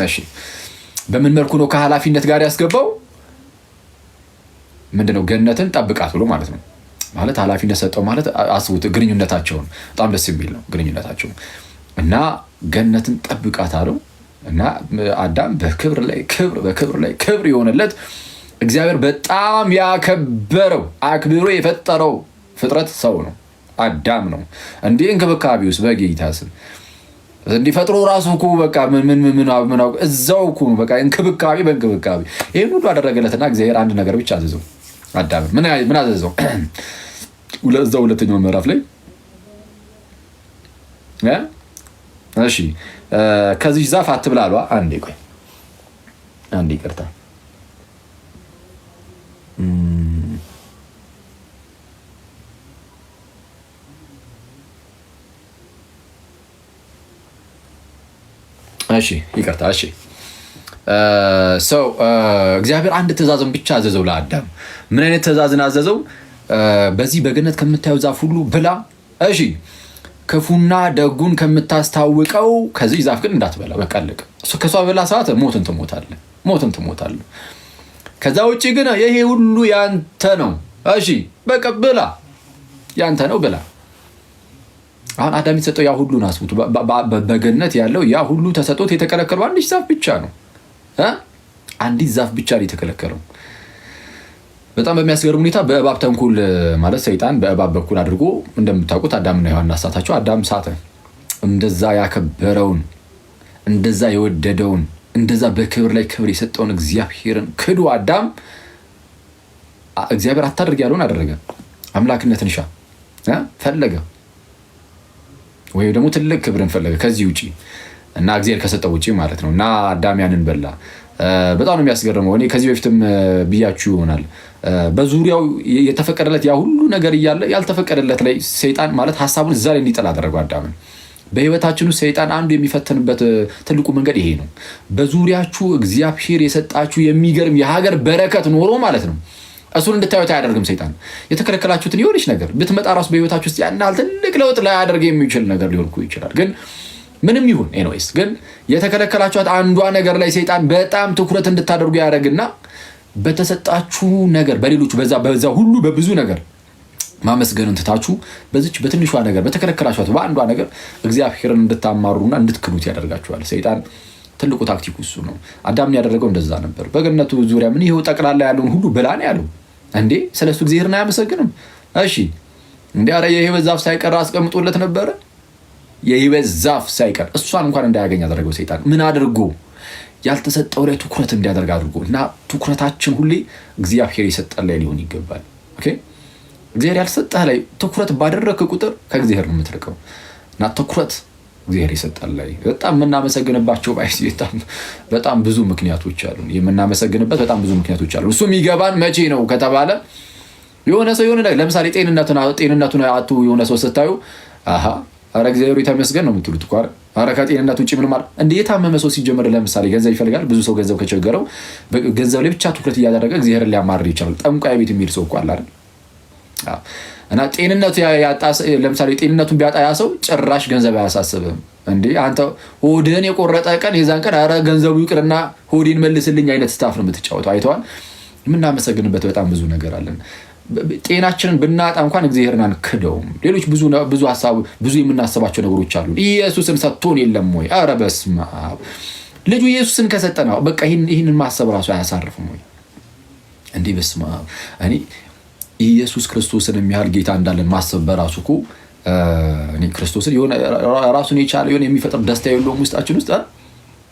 እሺ በምን መልኩ ነው ከኃላፊነት ጋር ያስገባው? ምንድነው? ገነትን ጠብቃት ብሎ ማለት ነው። ማለት ኃላፊነት ሰጠው ማለት አስቡት፣ ግንኙነታቸውን በጣም ደስ የሚል ነው ግንኙነታቸው። እና ገነትን ጠብቃት አለው እና አዳም በክብር ላይ ክብር በክብር ላይ ክብር የሆነለት እግዚአብሔር በጣም ያከበረው አክብሮ የፈጠረው ፍጥረት ሰው ነው፣ አዳም ነው። እንዲህ እንክብካቤ ውስጥ በጌታ ስም እንዲፈጥሮ ራሱ እኮ በቃ ምን እዛው እኮ ነው በቃ እንክብካቤ በእንክብካቤ ይሄን ሁሉ አደረገለትና እግዚአብሔር አንድ ነገር ብቻ አዘዘው። አዳም ምን አዘዘው? እዛው ሁለተኛው ምዕራፍ ላይ እሺ ከዚህ ዛፍ አትብላ አሏ። አንዴ ይቅርታ። እሺ ይቅርታ። እሺ ሰው እግዚአብሔር አንድ ትእዛዝን ብቻ አዘዘው ለአዳም። ምን አይነት ትእዛዝን አዘዘው? በዚህ በገነት ከምታየው ዛፍ ሁሉ ብላ፣ እሺ ክፉና ደጉን ከምታስታውቀው ከዚህ ዛፍ ግን እንዳትበላ፣ በቃ አለቀ። ከሷ በላ ሰዓት ሞትን ትሞታለህ። ከዛ ውጭ ግን ይሄ ሁሉ ያንተ ነው፣ እሺ በቃ ብላ፣ ያንተ ነው ብላ። አሁን አዳም የተሰጠው ያ ሁሉ ናስቡት፣ በገነት ያለው ያ ሁሉ ተሰጥቶት የተከለከለው አንዲት ዛፍ ብቻ ነው። አንዲት ዛፍ ብቻ ነው የተከለከለው። በጣም በሚያስገርም ሁኔታ በእባብ ተንኮል ማለት ሰይጣን በእባብ በኩል አድርጎ እንደምታውቁት አዳምና ሔዋን አሳታቸው። አዳም ሳተ። እንደዛ ያከበረውን እንደዛ የወደደውን እንደዛ በክብር ላይ ክብር የሰጠውን እግዚአብሔርን ክዶ አዳም እግዚአብሔር አታድርግ ያለውን አደረገ። አምላክነትን ፈለገ፣ ወይ ደግሞ ትልቅ ክብርን ፈለገ ከዚህ ውጪ እና እግዚአብሔር ከሰጠው ውጪ ማለት ነው። እና አዳም ያንን በላ። በጣም ነው የሚያስገርመው። እኔ ከዚህ በፊትም ብያችሁ ይሆናል በዙሪያው የተፈቀደለት ያ ሁሉ ነገር እያለ ያልተፈቀደለት ላይ ሰይጣን ማለት ሀሳቡን እዛ ላይ እንዲጠላ አደረገው አዳምን። በህይወታችን ውስጥ ሰይጣን አንዱ የሚፈተንበት ትልቁ መንገድ ይሄ ነው። በዙሪያችሁ እግዚአብሔር የሰጣችሁ የሚገርም የሀገር በረከት ኖሮ ማለት ነው እሱን እንድታዩት አያደርግም ሰይጣን። የተከለከላችሁትን የሆነች ነገር ብትመጣ ራሱ በህይወታችሁ ውስጥ ያን ያህል ትልቅ ለውጥ ላያደርግ የሚችል ነገር ሊሆን ይችላል። ግን ምንም ይሁን ኤኒዌይስ ግን የተከለከላችኋት አንዷ ነገር ላይ ሰይጣን በጣም ትኩረት እንድታደርጉ ያደርግና በተሰጣችሁ ነገር በሌሎቹ በዛ ሁሉ በብዙ ነገር ማመስገንን ትታችሁ በዚች በትንሿ ነገር በተከለከላችኋት በአንዷ ነገር እግዚአብሔርን እንድታማሩና እንድትክዱት ያደርጋችኋል ሰይጣን። ትልቁ ታክቲኩ እሱ ነው። አዳምን ያደረገው እንደዛ ነበር። በገነቱ ዙሪያ ምን ይሄው ጠቅላላ ያለውን ሁሉ ብላ ነው ያለው። እንዴ ስለሱ እግዚአብሔርን አያመሰግንም? እሺ እንዴ አረ የህይወት ዛፍ ሳይቀር አስቀምጦለት ነበረ። የህይወት ዛፍ ሳይቀር እሷን እንኳን እንዳያገኝ ያደረገው ሰይጣን ምን አድርጎ? ያልተሰጠው ላይ ትኩረት እንዲያደርግ አድርጎ። እና ትኩረታችን ሁሌ እግዚአብሔር የሰጠን ላይ ሊሆን ይገባል። ኦኬ እግዚአብሔር ያልሰጠህ ላይ ትኩረት ባደረክ ቁጥር ከእግዚአብሔር ነው የምትርቀው። እና ትኩረት እግዚአብሔር የሰጠን ላይ በጣም የምናመሰግንባቸው በጣም ብዙ ምክንያቶች አሉ። የምናመሰግንበት በጣም ብዙ ምክንያቶች አሉ። እሱ የሚገባን መቼ ነው ከተባለ የሆነ ሰው የሆነ ለምሳሌ ጤንነቱን አጡ የሆነ ሰው ስታዩ አሃ አረ እግዚአብሔር የተመስገን ነው የምትሉት እኮ። አረ ከጤንነት ውጭ ምንም ማለት እንደ የታመመ ሰው ሲጀመር ለምሳሌ ገንዘብ ይፈልጋል። ብዙ ሰው ገንዘብ ከቸገረው ገንዘብ ላይ ብቻ ትኩረት እያደረገ እግዚአብሔርን ሊያማርር ይችላል። ጠንቋይ ቤት የሚሄድ ሰው እኮ አለ አይደል? እና ጤንነቱ ያጣ ለምሳሌ ጤንነቱን ቢያጣ ያ ሰው ጭራሽ ገንዘብ አያሳስብም። እንዴ አንተ ሆድህን የቆረጠ ቀን የዛን ቀን አረ ገንዘቡ ይቅርና ሆዴን መልስልኝ አይነት ስታፍ ነው የምትጫወተው። አይተዋል። የምናመሰግንበት በጣም ብዙ ነገር አለን። ጤናችንን ብናጣ እንኳን እግዚአብሔርን አንክደውም። ሌሎች ብዙ ሀሳብ ብዙ የምናስባቸው ነገሮች አሉ። ኢየሱስን ሰጥቶን የለም ወይ? አረ በስመ አብ ልጁ ኢየሱስን ከሰጠን በቃ ይህንን ማሰብ ራሱ አያሳርፍም ወይ? እንዲህ በስመ አብ እኔ ኢየሱስ ክርስቶስን የሚያህል ጌታ እንዳለን ማሰብ በራሱ እኮ እኔ ክርስቶስን የሆነ ራሱን የቻለ የሆነ የሚፈጥር ደስታ የለውም ውስጣችን ውስጥ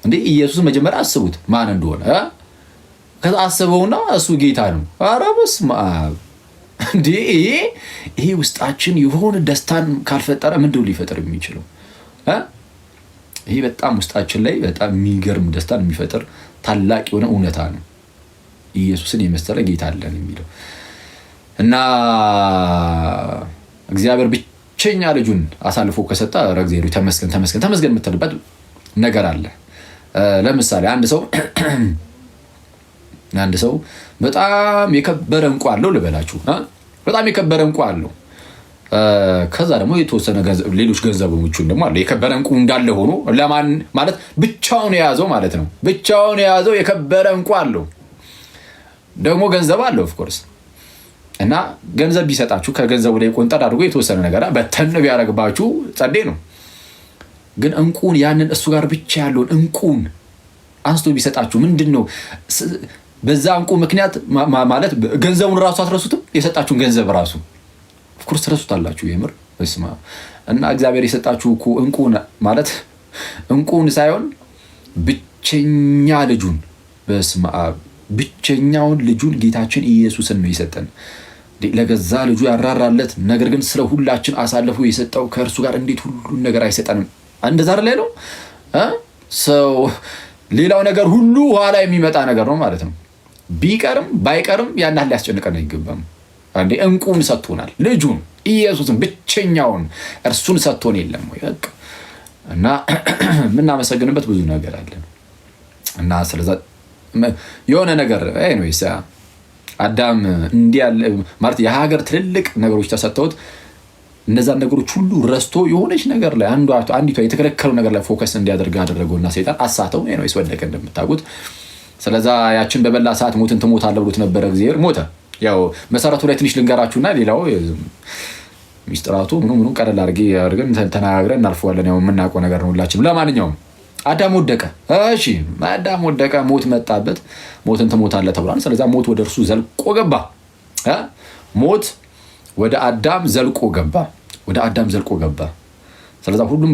እንዴ ኢየሱስ መጀመሪያ አስቡት ማን እንደሆነ ከዛ አስበውና እሱ ጌታ ነው። ኧረ በስመ አብ እንዴ ይሄ ውስጣችን የሆነ ደስታን ካልፈጠረ ምንድነው ሊፈጠር የሚችለው? ይሄ በጣም ውስጣችን ላይ በጣም የሚገርም ደስታን የሚፈጥር ታላቅ የሆነ እውነታ ነው። ኢየሱስን የመሰለ ጌታ አለን የሚለው እና እግዚአብሔር ብቸኛ ልጁን አሳልፎ ከሰጠ እግዚአብሔር ተመስገን የምትልበት ነገር አለ። ለምሳሌ አንድ ሰው በጣም የከበረ እንቁ አለው ልበላችሁ፣ በጣም የከበረ እንቁ አለው። ከዛ ደግሞ የተወሰነ ሌሎች ገንዘቦቹን ደግሞ አለ። የከበረ እንቁ እንዳለ ሆኖ ለማን ማለት ብቻውን የያዘው ማለት ነው። ብቻውን የያዘው የከበረ እንቁ አለው፣ ደግሞ ገንዘብ አለው ኦፍ ኮርስ። እና ገንዘብ ቢሰጣችሁ ከገንዘቡ ላይ ቆንጠር አድርጎ የተወሰነ ነገር በተን ቢያደርግባችሁ ጸዴ ነው። ግን እንቁን ያንን እሱ ጋር ብቻ ያለውን እንቁን አንስቶ ቢሰጣችሁ ምንድነው? በዛ እንቁ ምክንያት ማለት ገንዘቡን ራሱ አትረሱትም። የሰጣችሁን ገንዘብ ራሱ ኦፍ ኮርስ ትረሱታላችሁ የምር በስማ። እና እግዚአብሔር የሰጣችሁ እኮ እንቁን ማለት እንቁን ሳይሆን ብቸኛ ልጁን በስማ ብቸኛውን ልጁን ጌታችን ኢየሱስን ነው የሰጠን። ለገዛ ልጁ ያራራለት ነገር ግን ስለ ሁላችን አሳልፎ የሰጠው ከእርሱ ጋር እንዴት ሁሉን ነገር አይሰጠንም? እንደዛ ላይ ነው ሰው ሌላው ነገር ሁሉ ኋላ የሚመጣ ነገር ነው ማለት ነው። ቢቀርም ባይቀርም ያን ያህል ሊያስጨንቀን አይገባም። አንዴ እንቁን ሰጥቶናል፣ ልጁን ኢየሱስን ብቸኛውን እርሱን ሰጥቶን የለም ወይ በቃ። እና የምናመሰግንበት ብዙ ነገር አለ። እና ስለዛ የሆነ ነገር ኤኒዌይስ አዳም እንዲህ ያለ ማለት የሀገር ትልልቅ ነገሮች ተሰጥተውት እነዛን ነገሮች ሁሉ ረስቶ የሆነች ነገር ላይ አንዲቷ የተከለከለው ነገር ላይ ፎከስ እንዲያደርግ አደረገውና ሰይጣን አሳተው። ኤኒዌይስ ወደቀ እንደምታውቁት። ስለዛ ያችን በበላ ሰዓት ሞትን ትሞታለህ ብሎት ነበረ። እግዚአብሔር ሞተ። ያው መሰረቱ ላይ ትንሽ ልንገራችሁና ሌላው ሚስጥራቱ ምኑ ቀለል አድርገን ተናግረን እናልፈዋለን። ያው የምናውቀው ነገር ነው ሁላችንም። ለማንኛውም አዳም ወደቀ። እሺ አዳም ወደቀ፣ ሞት መጣበት። ሞትን ትሞታለህ ተብሏል። ስለዛ ሞት ወደ እርሱ ዘልቆ ገባ። ሞት ወደ አዳም ዘልቆ ገባ። ስለዛ ሁሉም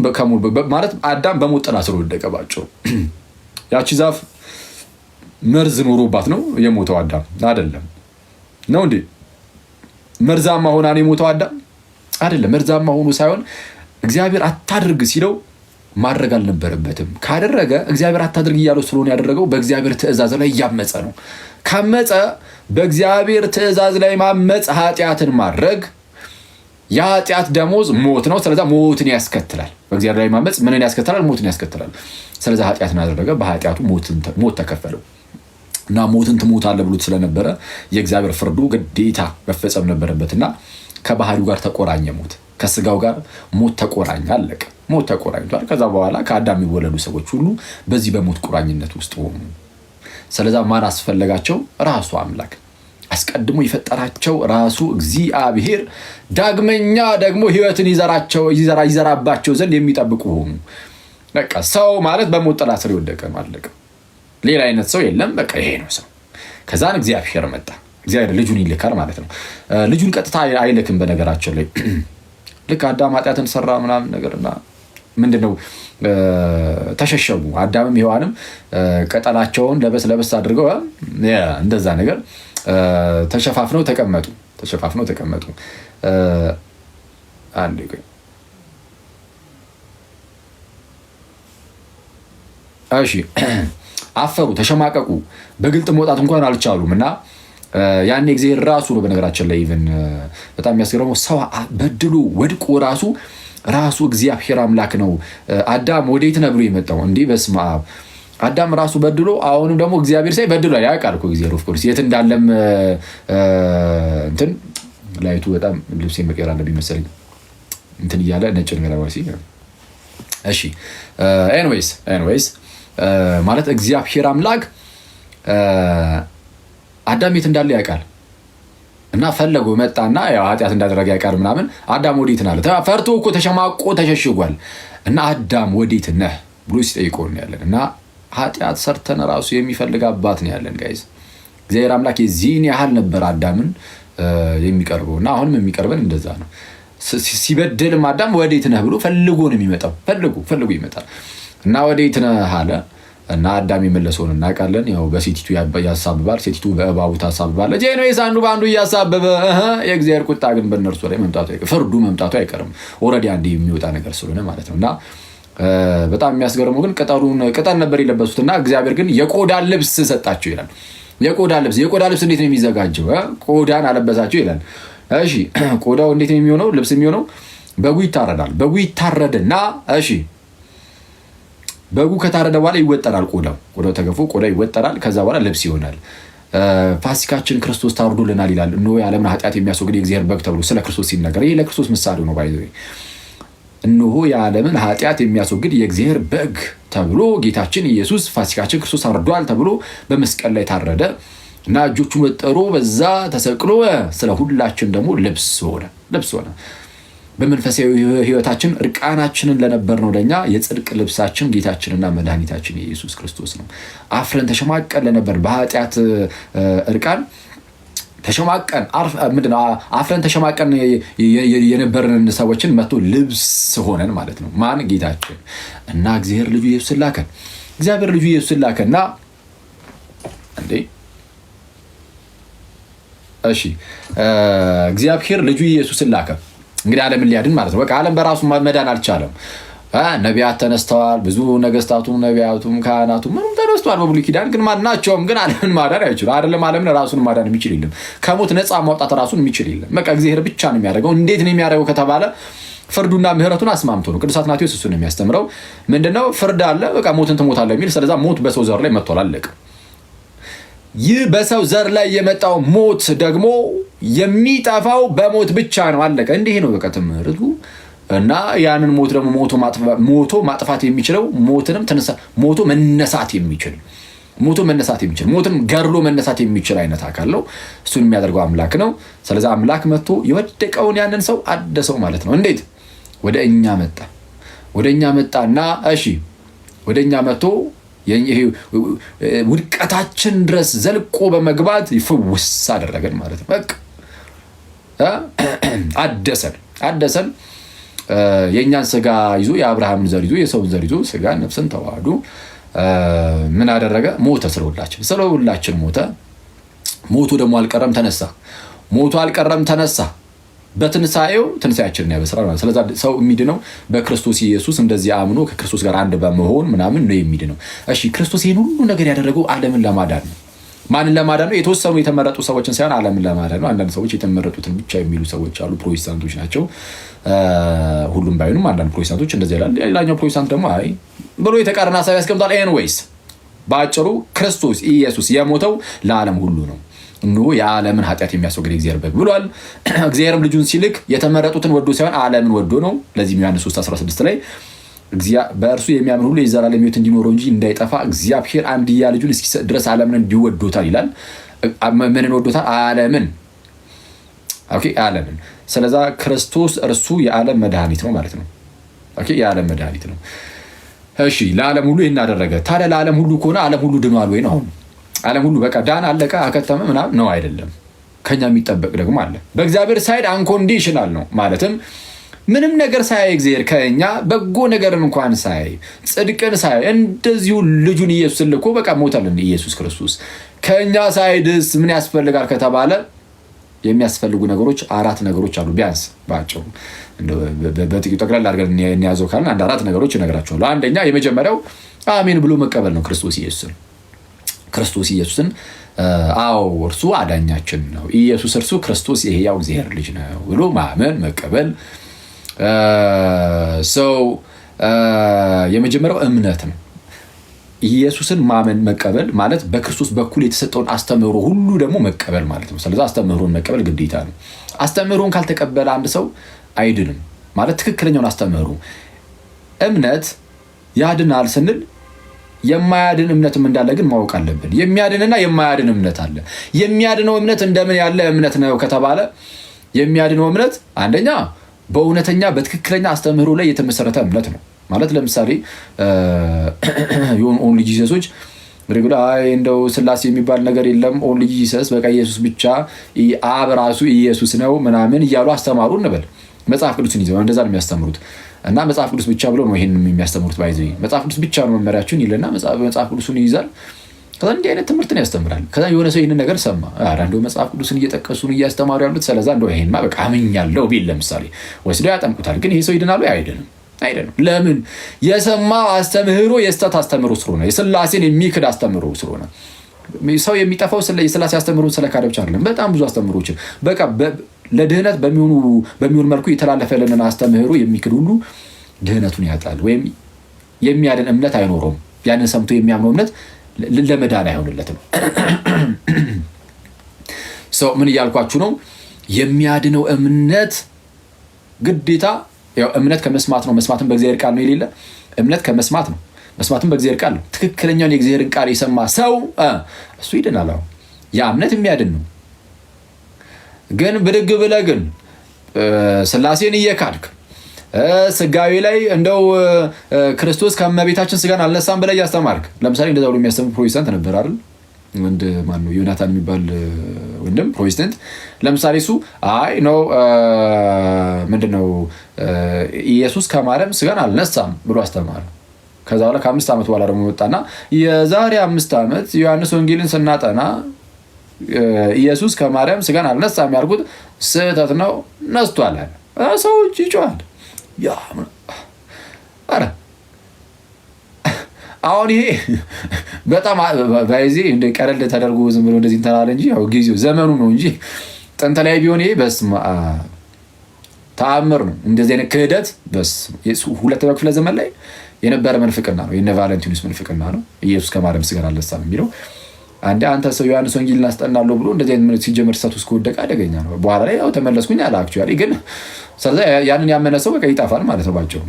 ማለት አዳም በሞት ጥላ ስር ወደቀ ባጭሩ። ያቺ ዛፍ መርዝ ኖሮባት ነው የሞተው አዳም አይደለም ነው እንዴ? መርዛማ ሆና ነው የሞተው አዳም አይደለም። መርዛማ ሆኖ ሳይሆን እግዚአብሔር አታድርግ ሲለው ማድረግ አልነበረበትም። ካደረገ እግዚአብሔር አታድርግ እያለው ስለሆነ ያደረገው በእግዚአብሔር ትእዛዝ ላይ እያመፀ ነው። ካመፀ በእግዚአብሔር ትእዛዝ ላይ ማመፅ ኃጢአትን ማድረግ፣ የኃጢአት ደሞዝ ሞት ነው። ስለዛ ሞትን ያስከትላል። በእግዚአብሔር ላይ ማመፅ ምንን ያስከትላል? ሞትን ያስከትላል። ስለዛ ኃጢአትን አደረገ፣ በኃጢአቱ ሞት ተከፈለው እና ሞትን ትሞታለህ ብሎት ስለነበረ የእግዚአብሔር ፍርዱ ግዴታ መፈጸም ነበረበትና ከባህሪው ጋር ተቆራኘ። ሞት ከስጋው ጋር ሞት ተቆራኘ። አለቀ። ሞት ተቆራኝቷል። ከዛ በኋላ ከአዳም የሚወለዱ ሰዎች ሁሉ በዚህ በሞት ቁራኝነት ውስጥ ሆኑ። ስለዛ ማን አስፈለጋቸው? ራሱ አምላክ አስቀድሞ የፈጠራቸው ራሱ እግዚአብሔር ዳግመኛ ደግሞ ሕይወትን ይዘራባቸው ዘንድ የሚጠብቁ ሆኑ። በቃ ሰው ማለት በሞት ጥላ ስር የወደቀ ነው። አለቀ። ሌላ አይነት ሰው የለም። በቃ ይሄ ነው ሰው። ከዛን እግዚአብሔር መጣ። እግዚአብሔር ልጁን ይልካል ማለት ነው። ልጁን ቀጥታ አይልክም። በነገራችን ላይ ልክ አዳም ኃጢአትን ሰራ ምናምን ነገርና ምንድነው ተሸሸጉ። አዳምም ሔዋንም ቀጠላቸውን ለበስ አድርገው እንደዛ ነገር ተሸፋፍነው ተቀመጡ። አንዴ እሺ አፈሩ፣ ተሸማቀቁ፣ በግልጥ መውጣት እንኳን አልቻሉም። እና ያኔ እግዚአብሔር ራሱ ነው በነገራችን ላይ ኢቭን በጣም የሚያስገርመው ሰው በድሎ ወድቆ ራሱ እግዚአብሔር አምላክ ነው አዳም ወዴት ነህ ብሎ የመጣው እንዲህ በስመ አብ። አዳም ራሱ በድሎ አሁንም ደግሞ እግዚአብሔር ሳይ በድሎ ያውቃል እኮ እግዚአብሔር ኦፍ ኮርስ የት እንዳለም እንትን ላይቱ በጣም ልብስ መቀየር አለብኝ መሰለኝ እንትን እያለ ነጭ ነገር አዋሲ። እሺ ኤኒዌይስ ማለት እግዚአብሔር አምላክ አዳም የት እንዳለ ያውቃል እና ፈለገው መጣና ያው ኃጢአት እንዳደረገ ያውቃል ምናምን። አዳም ወዴት ነህ አለ። ፈርቶ እኮ ተሸማቆ ተሸሽጓል። እና አዳም ወዴት ነህ ብሎ ሲጠይቀው ነው ያለን። እና ኃጢአት ሰርተን ራሱ የሚፈልግ አባት ነው ያለን ጋይዝ። እግዚአብሔር አምላክ የዚህን ያህል ነበር አዳምን የሚቀርበው እና አሁንም የሚቀርበን እንደዛ ነው። ሲበደልም አዳም ወዴት ነህ ብሎ ፈልጎ ነው የሚመጣው። ፈልጎ ይመጣል። እና ወዴት ነህ አለ። እና አዳም የመለሰውን እናውቃለን። ያው በሴቲቱ ያሳብባል፣ ሴቲቱ በእባቡ ታሳብባለች። ጄኖስ አንዱ በአንዱ እያሳበበ የእግዚአብሔር ቁጣ ግን በእነርሱ ላይ መምጣቱ አይቀርም፣ ፍርዱ መምጣቱ አይቀርም። ኦልሬዲ አንዴ የሚወጣ ነገር ስለሆነ ማለት ነው። እና በጣም የሚያስገርመው ግን ቅጠል ነበር የለበሱትና እግዚአብሔር ግን የቆዳ ልብስ ሰጣቸው ይላል። የቆዳ ልብስ እንዴት ነው የሚዘጋጀው? ቆዳን አለበሳቸው ይላል። እሺ ቆዳው እንዴት ነው የሚሆነው? ልብስ የሚሆነው በጉ ይታረዳል። በጉ ይታረድና እሺ በጉ ከታረደ በኋላ ይወጠራል። ቆዳው ተገፎ ቆዳ ይወጠራል። ከዛ በኋላ ልብስ ይሆናል። ፋሲካችን ክርስቶስ ታርዶልናል ይላል። እነሆ የዓለምን ኃጢአት የሚያስወግድ የእግዚአብሔር በግ ተብሎ ስለ ክርስቶስ ሲናገር ይሄ ለክርስቶስ ምሳሌ ነው። ባይዘ እነሆ የዓለምን ኃጢአት የሚያስወግድ የእግዚአብሔር በግ ተብሎ ጌታችን ኢየሱስ ፋሲካችን ክርስቶስ ታርዷል ተብሎ በመስቀል ላይ ታረደ እና እጆቹን ወጠሮ በዛ ተሰቅሎ ስለ ሁላችን ደግሞ ልብስ ሆነ። በመንፈሳዊ ሕይወታችን እርቃናችንን ለነበርነው ለኛ የጽድቅ ልብሳችን ጌታችንና መድኃኒታችን ኢየሱስ ክርስቶስ ነው። አፍረን ተሸማቀን ለነበር በኃጢአት እርቃን ተሸማቀን አፍረን ተሸማቀን የነበርን ሰዎችን መጥቶ ልብስ ሆነን ማለት ነው። ማን? ጌታችን እና እግዚአብሔር ልጁ ኢየሱስ ላከና እንዴ እሺ እግዚአብሔር ልጁ ኢየሱስን ላከ። እንግዲህ ዓለምን ሊያድን ማለት ነው። በቃ ዓለም በራሱ መዳን አልቻለም። ነቢያት ተነስተዋል። ብዙ ነገስታቱም ነቢያቱም ካህናቱም ምንም ተነስተዋል በብሉይ ኪዳን። ግን ማናቸውም ግን ዓለምን ማዳን አይችሉም። አይደለም ዓለምን ራሱን ማዳን የሚችል የለም። ከሞት ነፃ ማውጣት ራሱን የሚችል የለም። በቃ እግዚአብሔር ብቻ ነው የሚያደርገው። እንዴት ነው የሚያደርገው ከተባለ ፍርዱና ምህረቱን አስማምቶ ነው። ቅዱስ አትናቴዎስ እሱን የሚያስተምረው ምንድነው? ፍርድ አለ፣ በቃ ሞትን ትሞታለህ የሚል። ስለዛ ሞት በሰው ዘር ላይ መጥቷል፣ አለቀ። ይህ በሰው ዘር ላይ የመጣው ሞት ደግሞ የሚጠፋው በሞት ብቻ ነው፣ አለቀ። እንዲህ ነው በቃ ትምህርቱ። እና ያንን ሞት ደግሞ ሞቶ ማጥፋት የሚችለው ሞቶ መነሳት የሚችል ሞትን ገድሎ መነሳት የሚችል አይነት አካል ነው። እሱን የሚያደርገው አምላክ ነው። ስለዚህ አምላክ መጥቶ የወደቀውን ያንን ሰው አደሰው ማለት ነው። እንዴት? ወደ እኛ መጣና እሺ ወደ እኛ መጥቶ ውድቀታችን ድረስ ዘልቆ በመግባት ይፈውስ አደረገን ማለት ነው። በቃ አደሰን። የእኛን ስጋ ይዞ የአብርሃምን ዘር ይዞ የሰውን ዘር ይዞ ስጋ ነፍስን ተዋህዶ ምን አደረገ? ሞተ። ስለሁላችን ሞተ። ሞቱ ደግሞ አልቀረም ተነሳ። በትንሳኤው ትንሳኤያችንን ያበስራል ማለት። ስለዚህ ሰው የሚድነው በክርስቶስ ኢየሱስ እንደዚህ አምኖ ከክርስቶስ ጋር አንድ በመሆን ምናምን ነው የሚድነው። እሺ ክርስቶስ ይሄን ሁሉ ነገር ያደረገው ዓለምን ለማዳን ነው። ማንን ለማዳን ነው? የተወሰኑ የተመረጡ ሰዎችን ሳይሆን ዓለምን ለማዳን ነው። አንዳንድ ሰዎች የተመረጡትን ብቻ የሚሉ ሰዎች አሉ፣ ፕሮቴስታንቶች ናቸው። ሁሉም ባይሆኑም አንዳንድ ፕሮቴስታንቶች እንደዚህ ይላል። ሌላኛው ፕሮቴስታንት ደግሞ አይ ብሎ የተቃረነ ሐሳብ ያስቀምጣል። ኤንዌይስ በአጭሩ ክርስቶስ ኢየሱስ የሞተው ለዓለም ሁሉ ነው። እነሆ የዓለምን ኃጢአት የሚያስወግድ እግዚአብሔር በግ ብሏል። እግዚአብሔርም ልጁን ሲልክ የተመረጡትን ወዶ ሳይሆን ዓለምን ወዶ ነው። ለዚህ ዮሐንስ 3:16 ላይ በእርሱ የሚያምን ሁሉ የዘላለም ሕይወት እንዲኖረው እንጂ እንዳይጠፋ እግዚአብሔር አንድያ ልጁን እስኪሰጥ ድረስ ዓለምን እንዲወዶታል ይላል። ምንን ወዶታል? ዓለምን። ኦኬ ዓለምን። ስለዛ ክርስቶስ እርሱ የዓለም መድኃኒት ነው ማለት ነው። ኦኬ የዓለም መድኃኒት ነው። እሺ ለዓለም ሁሉ ይህን አደረገ። ታዲያ ለዓለም ሁሉ ከሆነ ዓለም ሁሉ ድኗል ወይ ነው? አሁን ዓለም ሁሉ በቃ ዳን አለቀ አከተመ ምናምን ነው አይደለም። ከኛ የሚጠበቅ ደግሞ አለ። በእግዚአብሔር ሳይድ አንኮንዲሽናል ነው ማለትም ምንም ነገር ሳያይ እግዚአብሔር ከኛ በጎ ነገርን እንኳን ሳያይ ጽድቅን ሳያይ እንደዚሁ ልጁን ኢየሱስን ልኮ በቃ ሞተልን። ኢየሱስ ክርስቶስ ከኛ ሳይድስ ምን ያስፈልጋል ከተባለ የሚያስፈልጉ ነገሮች 4 ነገሮች አሉ። ቢያንስ ባጭሩ በጥቂቱ ጠቅላላ አድርገን እንያዘው ካልን 4 ነገሮች እነግራችኋለሁ። አንደኛ የመጀመሪያው አሜን ብሎ መቀበል ነው። ክርስቶስ ኢየሱስን አዎ እርሱ አዳኛችን ነው፣ ኢየሱስ እርሱ ክርስቶስ የሕያው እግዚአብሔር ልጅ ነው ብሎ ማመን መቀበል። የመጀመሪያው እምነት ነው። ኢየሱስን ማመን መቀበል ማለት በክርስቶስ በኩል የተሰጠውን አስተምህሮ ሁሉ ደግሞ መቀበል ማለት ነው። ስለዚህ አስተምህሮን መቀበል ግዴታ ነው። አስተምህሮን ካልተቀበለ አንድ ሰው አይድንም ማለት ትክክለኛውን አስተምህሮ። እምነት ያድናል ስንል የማያድን እምነትም እንዳለ ግን ማወቅ አለብን። የሚያድንና የማያድን እምነት አለ። የሚያድነው እምነት እንደምን ያለ እምነት ነው ከተባለ የሚያድነው እምነት አንደኛ በእውነተኛ በትክክለኛ አስተምህሮ ላይ የተመሰረተ እምነት ነው። ማለት ለምሳሌ ኦንሊ ጂሰሶች ሬጉላር እንደው ስላሴ የሚባል ነገር የለም፣ ኦንሊ ጂሰስ በቃ ኢየሱስ ብቻ አብ ራሱ ኢየሱስ ነው ምናምን እያሉ አስተማሩ እንበል። መጽሐፍ ቅዱስን ይዘው እንደዛ ነው የሚያስተምሩት። እና መጽሐፍ ቅዱስ ብቻ ብሎ ነው ይሄንን የሚያስተምሩት። ባይዘ መጽሐፍ ቅዱስ ብቻ ነው መመሪያችን ይልና መጽሐፍ ቅዱሱን ይይዛል። ከዛ እንዲህ አይነት ትምህርትን ያስተምራል። ከዛ የሆነ ሰው ይህንን ነገር ሰማ፣ እንደው መጽሐፍ ቅዱስን እየጠቀሱን እያስተማሩ ያሉት ስለዛ እንደው ይሄንማ በቃ አምኛለሁ ቢል ለምሳሌ ወስደው ያጠምቁታል። ግን ይሄ ሰው ይድናሉ? አይድንም። ለምን? የሰማው አስተምህሮ የስተት አስተምህሮ ስለሆነ፣ የሥላሴን የሚክድ አስተምህሮ ስለሆነ። ሰው የሚጠፋው የሥላሴ አስተምህሮ ስለካደ ብቻ አይደለም። በጣም ብዙ አስተምህሮችን በቃ ለድህነት በሚሆን መልኩ የተላለፈልንን አስተምህሮ የሚክድ ሁሉ ድህነቱን ያጣል፣ ወይም የሚያድን እምነት አይኖረውም። ያንን ሰምቶ የሚያምነው እምነት ለመዳን አይሆንለትም። ሰው ምን እያልኳችሁ ነው? የሚያድነው እምነት ግዴታ ያው እምነት ከመስማት ነው፣ መስማትም በእግዚአብሔር ቃል ነው የሌለ እምነት ከመስማት ነው፣ መስማትም በእግዚአብሔር ቃል ነው። ትክክለኛውን የእግዚአብሔርን ቃል የሰማ ሰው እሱ ይድናል። አሁን ያ እምነት የሚያድን ነው። ግን ብድግ ብለህ ግን ሥላሴን እየካድክ ስጋዊ ላይ እንደው ክርስቶስ ከእመቤታችን ስጋን አልነሳም ብለህ እያስተማርክ፣ ለምሳሌ እንደዛ ብሎ የሚያስተምር ፕሮቴስታንት ነበር አይደል? ወንድ ማን ነው? ዮናታን የሚባል ወንድም ፕሮቴስታንት። ለምሳሌ እሱ አይ ነው ምንድነው ኢየሱስ ከማርያም ስጋን አልነሳም ብሎ አስተማረ። ከዛ በኋላ ከ5 ዓመት በኋላ ደግሞ መጣና የዛሬ 5 ዓመት ዮሐንስ ወንጌልን ስናጠና ኢየሱስ ከማርያም ስጋን አልነሳም ያልኩት ስህተት ነው፣ ነስቷል አለ። ሰዎች ይጮሃል። ኧረ አሁን ይሄ በጣም ባይዜ እንደ ቀለል ተደርጎ ዝም ብሎ እንደዚህ እንተናለ እንጂ ያው ጊዜው ዘመኑ ነው እንጂ ጥንት ላይ ቢሆን ይሄ በስመ አብ ተአምር ነው። እንደዚህ አይነት ክህደት ሁለተኛው ክፍለ ዘመን ላይ የነበረ መንፍቅና ነው። የነ ቫለንቲኑስ መንፍቅና ነው። ኢየሱስ ከማርያም ስጋን አልነሳም የሚለው አንዴ አንተ ሰው ዮሐንስ ወንጌልን አስጠናለሁ ብሎ እንደዚህ አይነት ሲጀመር ሰቱ እስከወደቀ አደገኛ ነው። በኋላ ላይ ያው ተመለስኩኝ አለ። አክቹአሊ ግን ስለዚህ ያንን ያመነ ሰው በቃ ይጠፋል ማለት ነው ባጭሩ።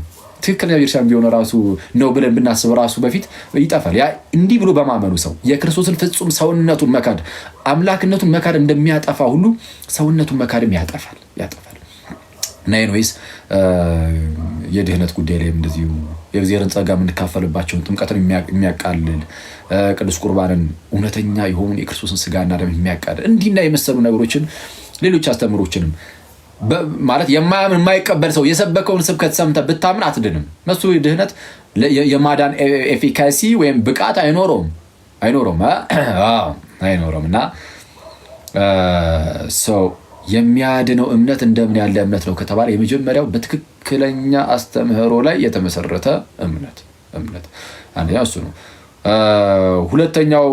ትክክለኛ ቤተክርስቲያን ቢሆን ራሱ ነው ብለን ብናስብ ራሱ በፊት ይጠፋል። ያ እንዲህ ብሎ በማመኑ ሰው የክርስቶስን ፍጹም ሰውነቱን መካድ አምላክነቱን መካድ እንደሚያጠፋ ሁሉ ሰውነቱን መካድም ያጠፋል። እና ኤኒዌይስ የድህነት ጉዳይ ላይ እንደዚሁ የእግዚአብሔርን ጸጋ የምንካፈልባቸውን ጥምቀትን የሚያቃልል ቅዱስ ቁርባንን እውነተኛ የሆኑ የክርስቶስን ስጋና ደም የሚያቃልል እንዲህና የመሰሉ ነገሮችን ሌሎች አስተምሮችንም ማለት የማያምን የማይቀበል ሰው የሰበከውን ስብከት ሰምተህ ብታምን አትድንም። እሱ ድህነት የማዳን ኤፊካሲ ወይም ብቃት አይኖረውም። እና ሰው የሚያድነው እምነት እንደምን ያለ እምነት ነው ከተባለ የመጀመሪያው በትክክለኛ አስተምህሮ ላይ የተመሰረተ እምነት አንደኛው እሱ ነው። ሁለተኛው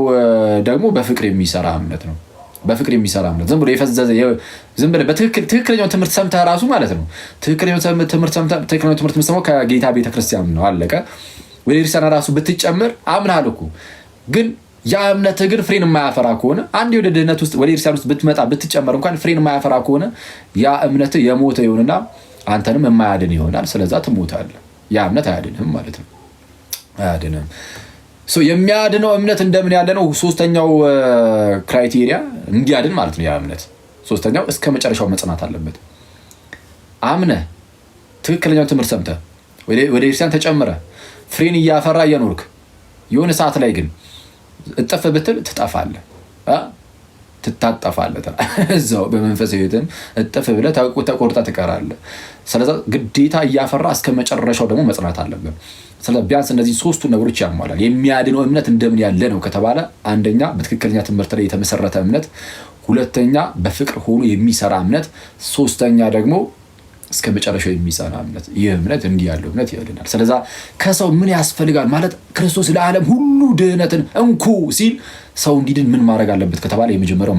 ደግሞ በፍቅር የሚሰራ እምነት ነው። ዝም ብሎ የፈዘዘ ዝም ብለህ ትክክለኛው ትምህርት ሰምተህ ራሱ ማለት ነው። ትክክለኛው ትምህርት የምትሰማው ከጌታ ቤተክርስቲያን ነው። አለቀ። ወደ ክርስቲያን ራሱ ብትጨምር አምናል እኮ ግን ያ እምነት ግን ፍሬን የማያፈራ ከሆነ አንዴ ወደ ድህነት ውስጥ ወደ ክርስቲያን ውስጥ ብትመጣ ብትጨመር እንኳን ፍሬን የማያፈራ ከሆነ ያ እምነት የሞተ ይሆንና አንተንም የማያድን ይሆናል። ስለዛ ትሞታለህ። ያ እምነት አያድንህም ማለት ነው። አያድንህም። የሚያድነው እምነት እንደምን ያለ ነው? ሶስተኛው ክራይቴሪያ እንዲያድን ማለት ነው ያ እምነት። ሶስተኛው እስከ መጨረሻው መጽናት አለበት። አምነህ ትክክለኛው ትምህርት ሰምተህ ወደ ክርስቲያን ተጨምረህ ፍሬን እያፈራ እየኖርክ የሆነ ሰዓት ላይ ግን እጥፍ ብትል ትጠፋለህ፣ ትታጠፋለህ። እዛው በመንፈሳዊ ሕይወትም እጥፍ ብለህ ተቆርጠህ ትቀራለህ። ስለዚህ ግዴታ እያፈራ እስከ መጨረሻው ደግሞ መጽናት አለብን። ስለዚህ ቢያንስ እነዚህ ሶስቱ ነገሮች ያሟላል። የሚያድነው እምነት እንደምን ያለ ነው ከተባለ አንደኛ በትክክለኛ ትምህርት ላይ የተመሰረተ እምነት፣ ሁለተኛ በፍቅር ሆኖ የሚሰራ እምነት፣ ሶስተኛ ደግሞ እስከ መጨረሻው የሚጸና እምነት። ይህ እምነት እንዲህ ያለው እምነት ያድናል። ስለዚህ ከሰው ምን ያስፈልጋል ማለት ክርስቶስ ለዓለም ሁሉ ድህነትን እንኩ ሲል ሰው እንዲድን ምን ማድረግ አለበት ከተባለ የመጀመሪያው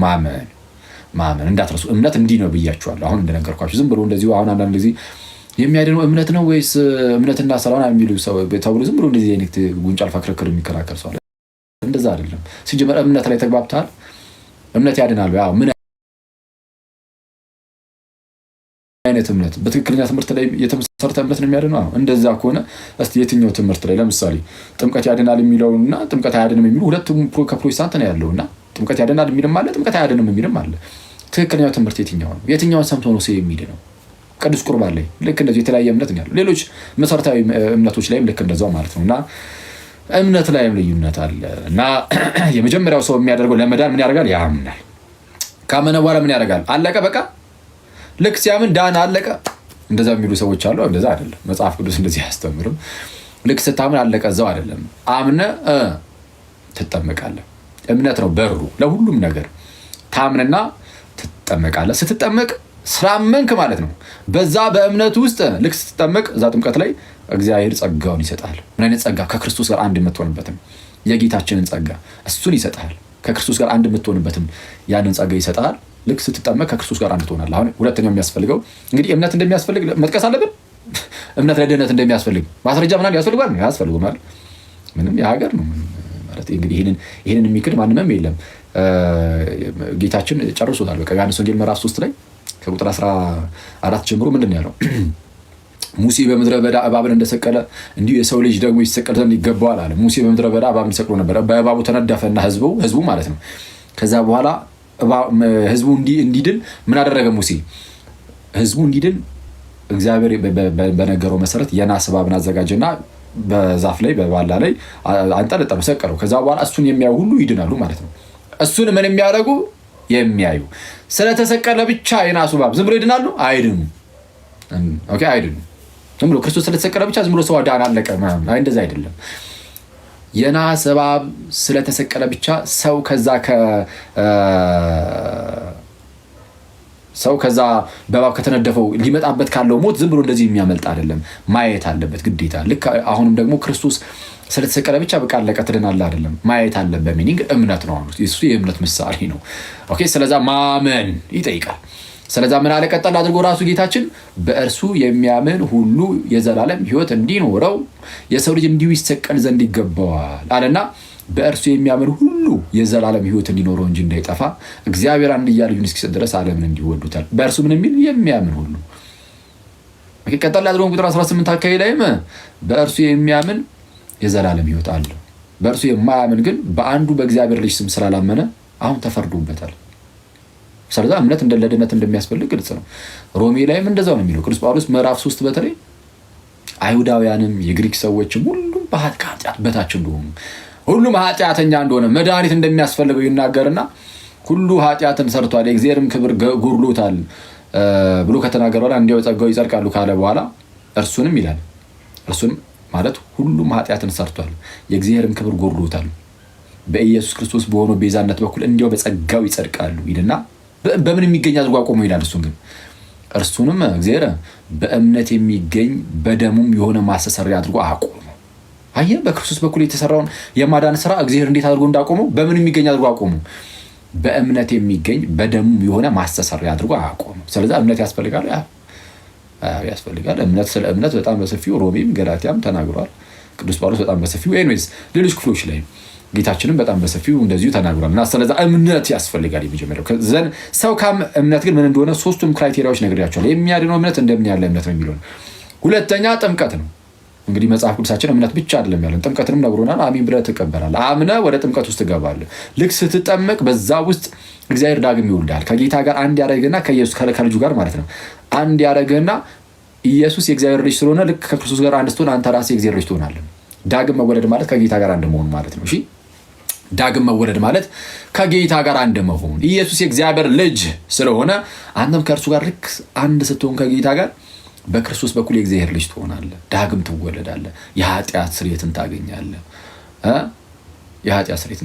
ማመን እንዳትረሱ። እምነት እንዲህ ነው ብያችኋለሁ። አሁን እንደነገርኳችሁ ዝም ብሎ እንደዚሁ አሁን አንዳንድ ጊዜ የሚያድነው እምነት ነው ወይስ እምነትና ሰላም የሚሉ ሰው ተብሎ ዝም ብሎ እንደዚህ አይነት ጉንጫ አልፋ ክርክር የሚከራከር ሰው አለ። እንደዛ አይደለም። ሲጀመር እምነት ላይ ተግባብተሃል። እምነት ያድናል። ያው ምን አይነት እምነት? በትክክለኛ ትምህርት ላይ የተመሰረተ እምነት ነው የሚያድነው። እንደዛ ከሆነ እስቲ የትኛው ትምህርት ላይ ለምሳሌ ጥምቀት ያድናል የሚለውና ጥምቀት አያድንም የሚሉ ሁለቱም ከፕሮቴስታንት ነው ያለውና ጥምቀት ያድናል የሚልም አለ፣ ጥምቀት አያድንም የሚልም አለ። ትክክለኛው ትምህርት የትኛው ነው? የትኛውን ሰምቶ ነው ሰው የሚድነው? ቅዱስ ቁርባን ላይ ልክ እንደዚህ የተለያየ እምነት ነው ያለው። ሌሎች መሰረታዊ እምነቶች ላይም ልክ እንደዛው ማለት ነው። እና እምነት ላይም ልዩነት አለ። እና የመጀመሪያው ሰው የሚያደርገው ለመዳን ምን ያደርጋል? ያምናል። ካመነ በኋላ ምን ያደርጋል? አለቀ በቃ። ልክ ሲያምን ዳን፣ አለቀ። እንደዛ የሚሉ ሰዎች አሉ። እንደዛ አይደለም። መጽሐፍ ቅዱስ እንደዚህ አያስተምርም። ልክ ስታምን አለቀ እዛው አይደለም። አምነ ትጠመቃለህ። እምነት ነው በሩ ለሁሉም ነገር። ታምንና ትጠመቃለህ። ስትጠመቅ ስላመንክ ማለት ነው። በዛ በእምነት ውስጥ ልክ ስትጠመቅ እዛ ጥምቀት ላይ እግዚአብሔር ጸጋውን ይሰጣል። ምን አይነት ጸጋ? ከክርስቶስ ጋር አንድ የምትሆንበትም የጌታችንን ጸጋ እሱን ይሰጣል። ከክርስቶስ ጋር አንድ የምትሆንበትም ያንን ጸጋ ይሰጣል። ልክ ስትጠመቅ ከክርስቶስ ጋር አንድ ትሆናለህ። አሁን ሁለተኛው የሚያስፈልገው እንግዲህ እምነት እንደሚያስፈልግ መጥቀስ አለብን። እምነት ለድህነት እንደሚያስፈልግ ማስረጃ ምናምን ያስፈልጋል? ያስፈልጉም አይደል? ምንም የሀገር ነው ማለት እንግዲህ ይህንን የሚክድ ማንንም የለም። ጌታችን ጨርሶታል። በቃ ዮሐንስ ወንጌል ምዕራፍ 3 ላይ ከቁጥር 14 ጀምሮ ምንድን ነው ያለው? ሙሴ በምድረ በዳ እባብን እንደሰቀለ እንዲሁ የሰው ልጅ ደግሞ ይሰቀል ዘንድ ይገባዋል አለ። ሙሴ በምድረ በዳ እባብን ሰቅሎ ነበር። በእባቡ ተነደፈና ህዝቡ ማለት ነው። ከዛ በኋላ ህዝቡ እንዲድን ምን አደረገ ሙሴ? ህዝቡ እንዲድን እግዚአብሔር በነገረው መሰረት የናስ እባብን አዘጋጀና በዛፍ ላይ በባላ ላይ አንጠለጠለው፣ ሰቀለው። ከዛ በኋላ እሱን የሚያዩ ሁሉ ይድናሉ ማለት ነው። እሱን ምን የሚያደርጉ? የሚያዩ። ስለተሰቀለ ብቻ የናሱ እባብ ዝም ብሎ ይድናሉ? አይድኑም። ኦኬ፣ አይድኑም። ዝም ብሎ ክርስቶስ ስለተሰቀለ ብቻ ዝም ብሎ ሰው ዳን አለቀ ምናምን፣ አይ እንደዛ አይደለም። የናስ እባብ ስለተሰቀለ ብቻ ሰው ከዛ በእባብ ከተነደፈው ሊመጣበት ካለው ሞት ዝም ብሎ እንደዚህ የሚያመልጥ አይደለም፣ ማየት አለበት ግዴታ። ልክ አሁንም ደግሞ ክርስቶስ ስለተሰቀለ ብቻ በቃ አለቀ ትድናለህ አይደለም፣ ማየት አለበት። ሚኒንግ እምነት ነው። እሱ የእምነት ምሳሌ ነው። ኦኬ፣ ስለዛ ማመን ይጠይቃል። ስለዛ ምን አለ ቀጠል አድርጎ ራሱ ጌታችን በእርሱ የሚያምን ሁሉ የዘላለም ሕይወት እንዲኖረው የሰው ልጅ እንዲሁ ይሰቀል ዘንድ ይገባዋል አለና በእርሱ የሚያምን ሁሉ የዘላለም ሕይወት እንዲኖረው እንጂ እንዳይጠፋ እግዚአብሔር አንድያ ልጁን እስኪሰጥ ድረስ ዓለምን እንዲሁ ወዶታል። በእርሱ ምን የሚል የሚያምን ሁሉ። ቀጠል አድርጎ ቁጥር 18 አካባቢ ላይም በእርሱ የሚያምን የዘላለም ሕይወት አለው፣ በእርሱ የማያምን ግን በአንዱ በእግዚአብሔር ልጅ ስም ስላላመነ አሁን ተፈርዶበታል። ስለዚህ እምነት ለድነት እንደሚያስፈልግ ግልጽ ነው። ሮሜ ላይም እንደዛው ነው የሚለው ቅዱስ ጳውሎስ ምዕራፍ 3 በተለይ አይሁዳውያንም የግሪክ ሰዎችም ሁሉም በኃጢአት በታች እንደሆኑ ሁሉም ኃጢአተኛ እንደሆነ መድኃኒት እንደሚያስፈልገው ይናገርና ሁሉ ኃጢአትን ሰርቷል የእግዚአብሔርም ክብር ጎድሎታል ብሎ ከተናገረ በኋላ እንዲያው ጸጋው ይጸድቃሉ ካለ በኋላ እርሱንም ይላል። እርሱንም ማለት ሁሉም ኃጢአትን ሰርቷል የእግዚአብሔርም ክብር ጎድሎታል በኢየሱስ ክርስቶስ በሆነው ቤዛነት በኩል እንዲያው በጸጋው ይጸድቃሉ ይልና በምን የሚገኝ አድርጎ አቆመው ይላል። እርሱንም እግዚአብሔር በእምነት የሚገኝ በደሙም የሆነ ማስተሰሪያ አድርጎ አቆመው። አየህ፣ በክርስቶስ በኩል የተሰራውን የማዳን ስራ እግዚአብሔር እንዴት አድርጎ እንዳቆመው በምን የሚገኝ አድርጎ አቆመው? በእምነት የሚገኝ በደሙም የሆነ ማስተሰሪያ አድርጎ አቆመው። ስለዚህ እምነት ያስፈልጋል፣ ያስፈልጋል። ስለ እምነት በጣም በሰፊው ሮሜም ገላትያም ተናግሯል ቅዱስ ጳውሎስ በጣም በሰፊው። ኤኒዌይስ ሌሎች ክፍሎች ላይ ጌታችንም በጣም በሰፊው እንደዚሁ ተናግሯል። እና ስለዚህ እምነት ያስፈልጋል። የመጀመሪያው ሰው እምነት ግን ምን እንደሆነ ሶስቱም ክራይቴሪያዎች ነግሬያቸዋለሁ። የሚያድነው እምነት እንደምን ያለ እምነት ነው የሚለው። ሁለተኛ ጥምቀት ነው። እንግዲህ መጽሐፍ ቅዱሳችን እምነት ብቻ አይደለም ያለን፣ ጥምቀትንም ነግሮናል። አሚን ብለህ ትቀበላለህ፣ አምነህ ወደ ጥምቀት ውስጥ ትገባለህ። ልክ ስትጠመቅ በዛ ውስጥ እግዚአብሔር ዳግም ይወልዳል። ከጌታ ጋር አንድ ያደረግህና ከኢየሱስ ከልጁ ጋር ማለት ነው አንድ ያደረግህና ኢየሱስ የእግዚአብሔር ልጅ ስለሆነ ልክ ከክርስቶስ ጋር አንድ ስትሆን አንተ ራስህ የእግዚአብሔር ልጅ ትሆናለህ። ዳግም መወለድ ማለት ከጌታ ጋር አንድ መሆን ማለት ነው። እሺ፣ ዳግም መወለድ ማለት ከጌታ ጋር አንድ መሆን። ኢየሱስ የእግዚአብሔር ልጅ ስለሆነ አንተም ከእርሱ ጋር ልክ አንድ ስትሆን ከጌታ ጋር በክርስቶስ በኩል የእግዚአብሔር ልጅ ትሆናለህ። ዳግም ትወለዳለህ። የኃጢአት ስርየትን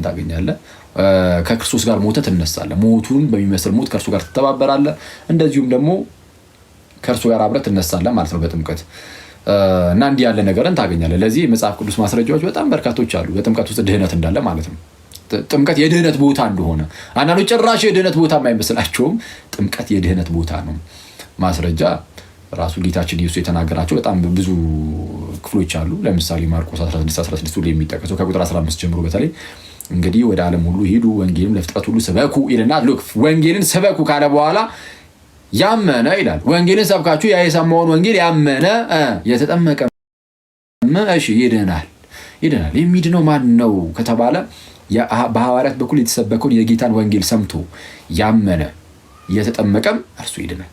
ታገኛለህ። ከክርስቶስ ጋር ሞተህ ትነሳለህ። ሞቱን በሚመስል ሞት ከእርሱ ጋር ትተባበራለህ። እንደዚሁም ደግሞ ከእርሱ ጋር አብረህ ትነሳለህ ማለት ነው በጥምቀት እና እንዲህ ያለ ነገርን ታገኛለህ። ለዚህ የመጽሐፍ ቅዱስ ማስረጃዎች በጣም በርካቶች አሉ። በጥምቀት ውስጥ ድህነት እንዳለ ማለት ነው። ጥምቀት የድህነት ቦታ እንደሆነ አንዳንዶች ጭራሽ የድህነት ቦታ የማይመስላቸውም ጥምቀት የድህነት ቦታ ነው። ማስረጃ ራሱ ጌታችን ኢየሱስ የተናገራቸው በጣም ብዙ ክፍሎች አሉ። ለምሳሌ ማርቆስ 16 ላይ የሚጠቀሰው ከቁጥር 15 ጀምሮ በተለይ እንግዲህ ወደ ዓለም ሁሉ ሂዱ ወንጌልን ለፍጥረት ሁሉ ስበኩ ይልና ወንጌልን ስበኩ ካለ በኋላ ያመነ ይላል። ወንጌልን ሰብካችሁ ያ የሰማውን ወንጌል ያመነ የተጠመቀ እሺ ይድናል። የሚድነው ማን ነው ከተባለ በሐዋርያት በኩል የተሰበከውን የጌታን ወንጌል ሰምቶ ያመነ የተጠመቀም እርሱ ይድናል።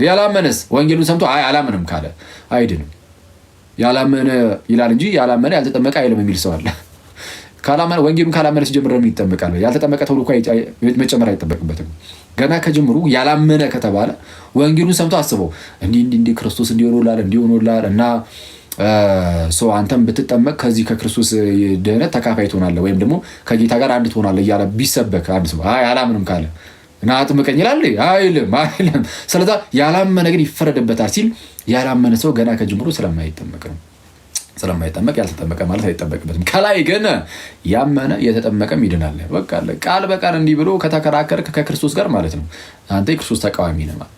ያላመነስ ወንጌሉን ሰምቶ አላምንም ካለ አይድንም። ያላመነ ይላል እንጂ ያላመነ ያልተጠመቀ አይልም የሚል ሰው አለ። ካላመነ ወንጌሉን ካላመነ ሲጀምር ምን ይጠመቃል? ያልተጠመቀ ተብሎ እኮ መጨመር አይጠበቅበትም። ገና ከጅምሩ ያላመነ ከተባለ ወንጌሉን ሰምቶ አስበው እንዲህ ክርስቶስ እንዲሆኑላል እና ሰው አንተም ብትጠመቅ ከዚህ ከክርስቶስ ድህነት ተካፋይ ትሆናለህ ወይም ደግሞ ከጌታ ጋር አንድ ትሆናለህ እያለ ቢሰበክ አንድ ሰው አላምንም ካለ እና አጥምቀኝ ይላል አይልም። ስለዚህ ያላመነ ግን ይፈረድበታል ሲል ያላመነ ሰው ገና ከጅምሩ ስለማይጠመቅ ነው። ስለማይጠመቅ ያልተጠመቀ ማለት አይጠበቅበትም። ከላይ ግን ያመነ የተጠመቀም ይድናል። በቃ ቃል በቃል እንዲህ ብሎ ከተከራከርክ ከክርስቶስ ጋር ማለት ነው አንተ የክርስቶስ ተቃዋሚ ነህ ማለት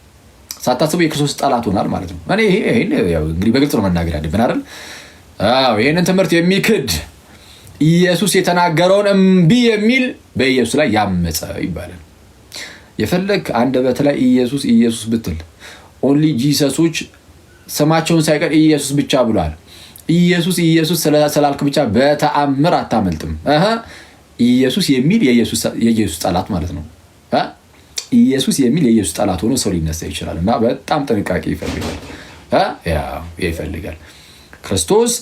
ሳታስበው የክርስቶስ ጠላት ሆናል ማለት ነው። እኔ ይሄን ያው እንግዲህ በግልጽ ነው መናገር ያለብን አይደል? አዎ ይሄንን ትምህርት የሚክድ ኢየሱስ የተናገረውን እምቢ የሚል በኢየሱስ ላይ ያመፀ ይባላል። የፈለግ አንደበት ላይ ኢየሱስ ብትል ኦንሊ ጂሰሶች ስማቸውን ሳይቀር ኢየሱስ ብቻ ብሏል። ኢየሱስ ስላልክ ብቻ በተአምር አታመልጥም። ኢየሱስ የሚል የኢየሱስ ጠላት ማለት ነው። ኢየሱስ የሚል የኢየሱስ ጠላት ሆኖ ሰው ሊነሳ ይችላል እና በጣም ጥንቃቄ ይፈልጋል። ክርስቶስ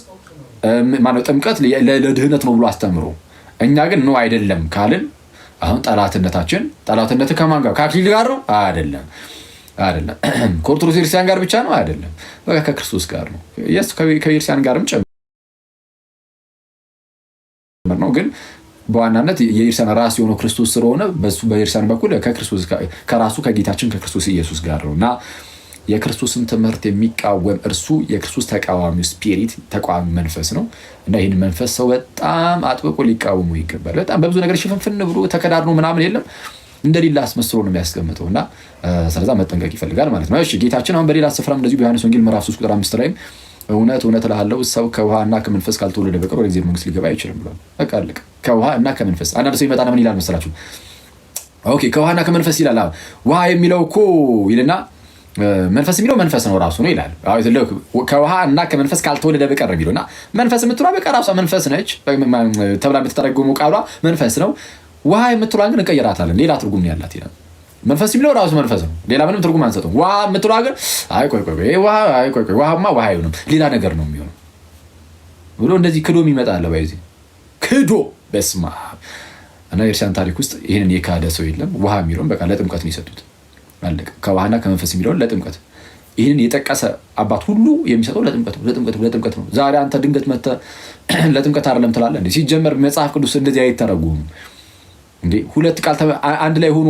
ማነው ጥምቀት ለድህነት ነው ብሎ አስተምሮ እኛ ግን ነው አይደለም ካልን አሁን ጠላትነት ከማን ጋር? ከአክሊል ጋር ነው አይደለም። ከኦርቶዶክስ ክርስቲያን ጋር ብቻ ነው አይደለም። በቃ ከክርስቶስ ጋር ነው። ከክርስቲያን ጋርም ጨምር ነው። ግን በዋናነት የክርስቲያን ራስ የሆነው ክርስቶስ ስለሆነ በሱ በክርስቲያን በኩል ከራሱ ከጌታችን ከክርስቶስ ኢየሱስ ጋር ነው እና የክርስቶስን ትምህርት የሚቃወም እርሱ የክርስቶስ ተቃዋሚ ስፒሪት ተቃዋሚ መንፈስ ነው እና ይህን መንፈስ ሰው በጣም አጥብቆ ሊቃወሙ ይገባል። በጣም በብዙ ነገር ሽፍንፍን ብሎ ተከዳድኖ ምናምን የለም እንደሌላ አስመስሎ ነው የሚያስቀምጠው እና ስለዛ መጠንቀቅ ይፈልጋል ማለት ነው። እሺ ጌታችን አሁን በሌላ ስፍራም እንደዚሁ በዮሐንስ ወንጌል ምዕራፍ 3 ቁጥር 5 ላይ እውነት እልሃለሁ ሰው ከውሃና ከመንፈስ ካልተወለደ በቀር ወደ እግዚአብሔር መንግስት ሊገባ አይችልም ብሏል። በቃ አለቀ። ከውሃና ከመንፈስ አንዳንድ ሰው ይመጣና ምን ይላል መሰላችሁ? ኦኬ ከውሃና ከመንፈስ ይላል። ውሃ የሚለው እኮ ይልና መንፈስ የሚለው መንፈስ ነው ራሱ ነው ይላል። ከውሃ እና ከመንፈስ ካልተወለደ በቀር ነው የሚለውና መንፈስ የምትሏ በቃ ራሷ መንፈስ ነች ተብላ የምትተረጎመው ቃሏ መንፈስ ነው። ውሃ የምትሏን ግን እንቀይራታለን፣ ሌላ ትርጉም ያላት ይላል። መንፈስ የሚለው ራሱ መንፈስ ነው፣ ሌላ ምንም ትርጉም አንሰጠው። ውሃ የምትሏ ግን ውሃማ ውሃ አይሆንም ሌላ ነገር ነው የሚሆነው ብሎ እንደዚህ ክዶ ይመጣል። ባይዚ ክዶ በስማ እና የእርሻን ታሪክ ውስጥ ይህንን የካደ ሰው የለም። ውሃ የሚለውን በቃ ለጥምቀት ነው የሰጡት። አለቀ። ከውሃና ከመንፈስ የሚለውን ለጥምቀት ይህንን የጠቀሰ አባት ሁሉ የሚሰጠው ለጥምቀት ነው። ዛሬ አንተ ድንገት መተህ ለጥምቀት አይደለም ትላለህ እንዴ? ሲጀመር መጽሐፍ ቅዱስ እንደዚህ አይተረጉምም እንዴ? ሁለት ቃል አንድ ላይ ሆኖ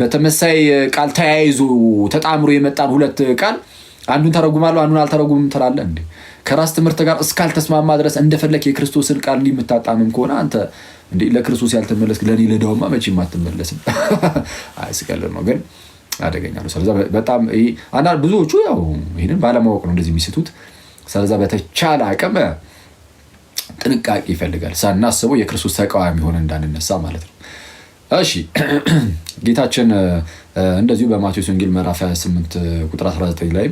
በተመሳይ ቃል ተያይዞ ተጣምሮ የመጣን ሁለት ቃል አንዱን ተረጉማለሁ አንዱን አልተረጉምም ትላለህ እንዴ? ከራስ ትምህርት ጋር እስካልተስማማ ድረስ እንደፈለክ የክርስቶስን ቃል እንዲምታጣምም ከሆነ አንተ እንዴ ለክርስቶስ ያልተመለስክ ለኔ ለዳውማ መቼም አትመለስም። አይስቀል ነው ግን አደገኛ ነው። ስለዚህ በጣም አንዳንድ ብዙዎቹ ያው ይሄንን ባለማወቅ ነው እንደዚህ የሚስቱት። ስለዚህ በተቻለ አቅም ጥንቃቄ ይፈልጋል። ሳናስበው የክርስቶስ ተቃዋሚ ሆነ እንዳንነሳ ማለት ነው። እሺ ጌታችን እንደዚሁ በማቴዎስ ወንጌል ምዕራፍ 28 ቁጥር 19 ላይ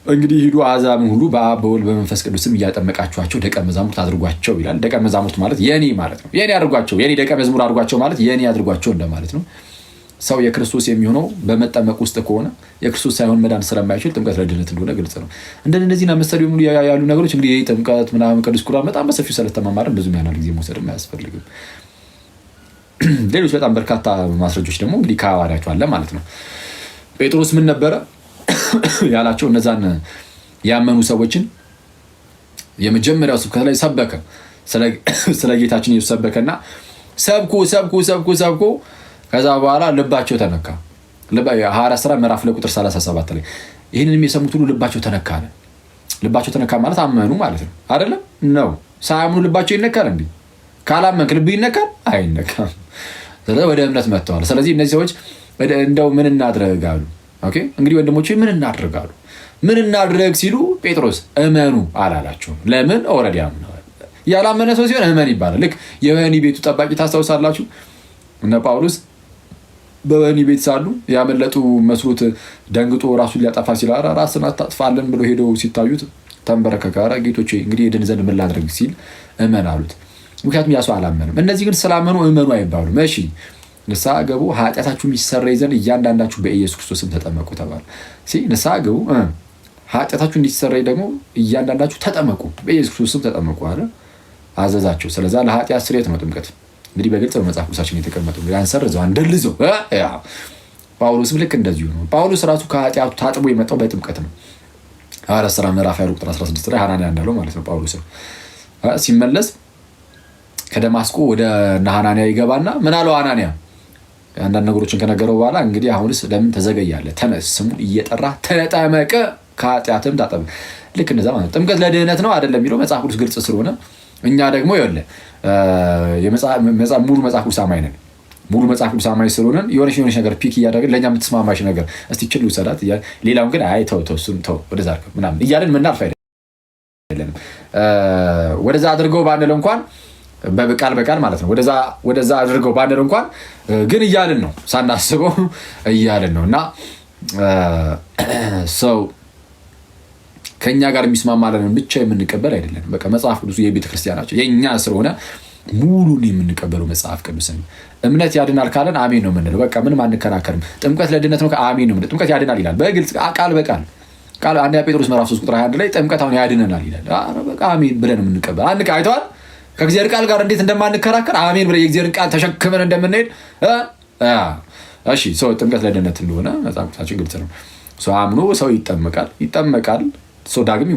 እንግዲህ ሂዱ አሕዛብን ሁሉ በአብ በወልድ በመንፈስ ቅዱስም እያጠመቃችኋቸው ደቀ መዛሙርት አድርጓቸው ይላል። ደቀ መዛሙርት ማለት የኔ ማለት ነው። የኔ አድርጓቸው፣ የኔ ደቀ መዝሙር አድርጓቸው ማለት የኔ አድርጓቸው እንደማለት ነው። ሰው የክርስቶስ የሚሆነው በመጠመቅ ውስጥ ከሆነ የክርስቶስ ሳይሆን መዳን ስለማይችል ጥምቀት ለድነት እንደሆነ ግልጽ ነው። እንደነዚህና መሰል ያሉ ነገሮች እንግዲህ ጥምቀት ምናምን ቅዱስ ቁርባን በጣም በሰፊው ስለተማማርን ብዙም ያናል ጊዜ መውሰድም አያስፈልግም። ሌሎች በጣም በርካታ ማስረጃዎች ደግሞ እንግዲህ ከሐዋርያቱ አለ ማለት ነው። ጴጥሮስ ምን ነበረ ያላቸው? እነዛን ያመኑ ሰዎችን የመጀመሪያው ስብከት ላይ ሰበከ። ስለ ጌታችን ኢየሱስ ሰበከና ሰብኩ ከዛ በኋላ ልባቸው ተነካ። ሐዋርያት ሥራ ምዕራፍ 2 ቁጥር 37 ላይ ይህንን የሰሙት ሁሉ ልባቸው ተነካ አለ። ልባቸው ተነካ ማለት አመኑ ማለት ነው አይደለም? ነው። ሳያምኑ ልባቸው ይነካል እንዴ? ካላመንክ ልብ ይነካል? አይነካም። ስለዚህ ወደ እምነት መጥተዋል። ስለዚህ እነዚህ ሰዎች እንደው ምን እናድርጋሉ? ኦኬ እንግዲህ ወንድሞቼ ምን እናድርጋሉ? ምን እናድርግ ሲሉ ጴጥሮስ እመኑ አላላቸውም። ለምን? ኦልሬዲ አምነዋል። ያላመነ ሰው ሲሆን እመን ይባላል። ልክ የወህኒ ቤቱ ጠባቂ ታስታውሳላችሁ? እነ ጳውሎስ በወህኒ ቤት ሳሉ ያመለጡ መስሎት ደንግጦ ራሱን ሊያጠፋ ሲል ራስን አታጥፋለን ብሎ ሄደው ሲታዩት ተንበረከከ። ጌቶቼ እንግዲህ የድን ዘንድ ምን ላድርግ ሲል እመን አሉት። ምክንያቱም ያ ሰው አላመንም። እነዚህ ግን ስላመኑ እመኑ አይባሉም። እሺ ንስሐ ገቡ፣ ኃጢአታችሁ የሚሰረይ ዘንድ እያንዳንዳችሁ በኢየሱስ ክርስቶስም ተጠመቁ ተባለ። ንስሐ ገቡ፣ ኃጢአታችሁ እንዲሰረይ ደግሞ እያንዳንዳችሁ ተጠመቁ፣ በኢየሱስ ክርስቶስም ተጠመቁ አለ። አዘዛቸው። ስለዛ ለኃጢአት ስርየት ነው ጥምቀት። እንግዲህ በግልጽ በመጽሐፍ ቅዱሳችን የተቀመጠው ያንሰርዘው አንደልዘው። ጳውሎስም ልክ እንደዚሁ ነው። ጳውሎስ ራሱ ከኃጢአቱ ታጥቦ የመጣው በጥምቀት ነው። ሐዋርያት ሥራ ምዕራፍ 20 ቁጥር 16 ላይ ሐናንያ እንዳለው ማለት ነው። ጳውሎስ ሲመለስ ከደማስቆ ወደ ሐናንያ ይገባና ምን አለው ሐናንያ አንዳንድ ነገሮችን ከነገረው በኋላ እንግዲህ አሁንስ ለምን ተዘገያለህ? ተነስ፣ ስሙን እየጠራ ተጠመቀ፣ ከኃጢአትም ታጠበ። ልክ እንደዛ ማለት ጥምቀት ለድህነት ነው አይደለም የሚለው መጽሐፍ ቅዱስ ግልጽ ስለሆነ እኛ ደግሞ ይኸውልህ ሙሉ መጽሐፍ ቅዱስ አማኝ ነን። ሙሉ መጽሐፍ ቅዱስ አማኝ ስለሆነን የሆነች ነገር ፒክ እያደረግን ለእኛ የምትስማማሽ ነገር እስቲ ችል ውሰዳት፣ ሌላውን ግን አይ ተው እሱን ተው ወደዛ ምናምን እያለን ምናልፍ አይደለንም። ወደዛ አድርገው ባንል እንኳን በቃል በቃል ማለት ነው ወደዛ አድርገው ባንል እንኳን ግን እያልን ነው፣ ሳናስበው እያልን ነው። እና ሰው ከኛ ጋር የሚስማማለን ብቻ የምንቀበል አይደለም። በቃ መጽሐፍ ቅዱስ የቤተ ክርስቲያናቸው የኛ ስለሆነ ሙሉን የምንቀበለው መጽሐፍ ቅዱስን እምነት ያድናል ካለን አሜን ነው የምንለው። በቃ ምንም አንከራከርም። ጥምቀት ለድነት ነው አሜን ነው የምንለው። ጥምቀት ያድናል ይላል በግልጽ ቃል በቃል አንደኛ ጴጥሮስ ምዕራፍ 3 ቁጥር 21 ላይ ጥምቀት አሁን ያድነናል ይላል። በቃ አሜን ብለን የምንቀበል አይተዋል። ከእግዚአብሔር ቃል ጋር እንዴት እንደማንከራከር አሜን ብለን የእግዚአብሔርን ቃል ተሸክመን እንደምንሄድ እሺ። ሰው ጥምቀት ለድነት እንደሆነ መጽሐፍ ቅዱሳችን ግልጽ ነው። ሰው አምኖ ሰው ይጠመቃል። ሰው ዳግም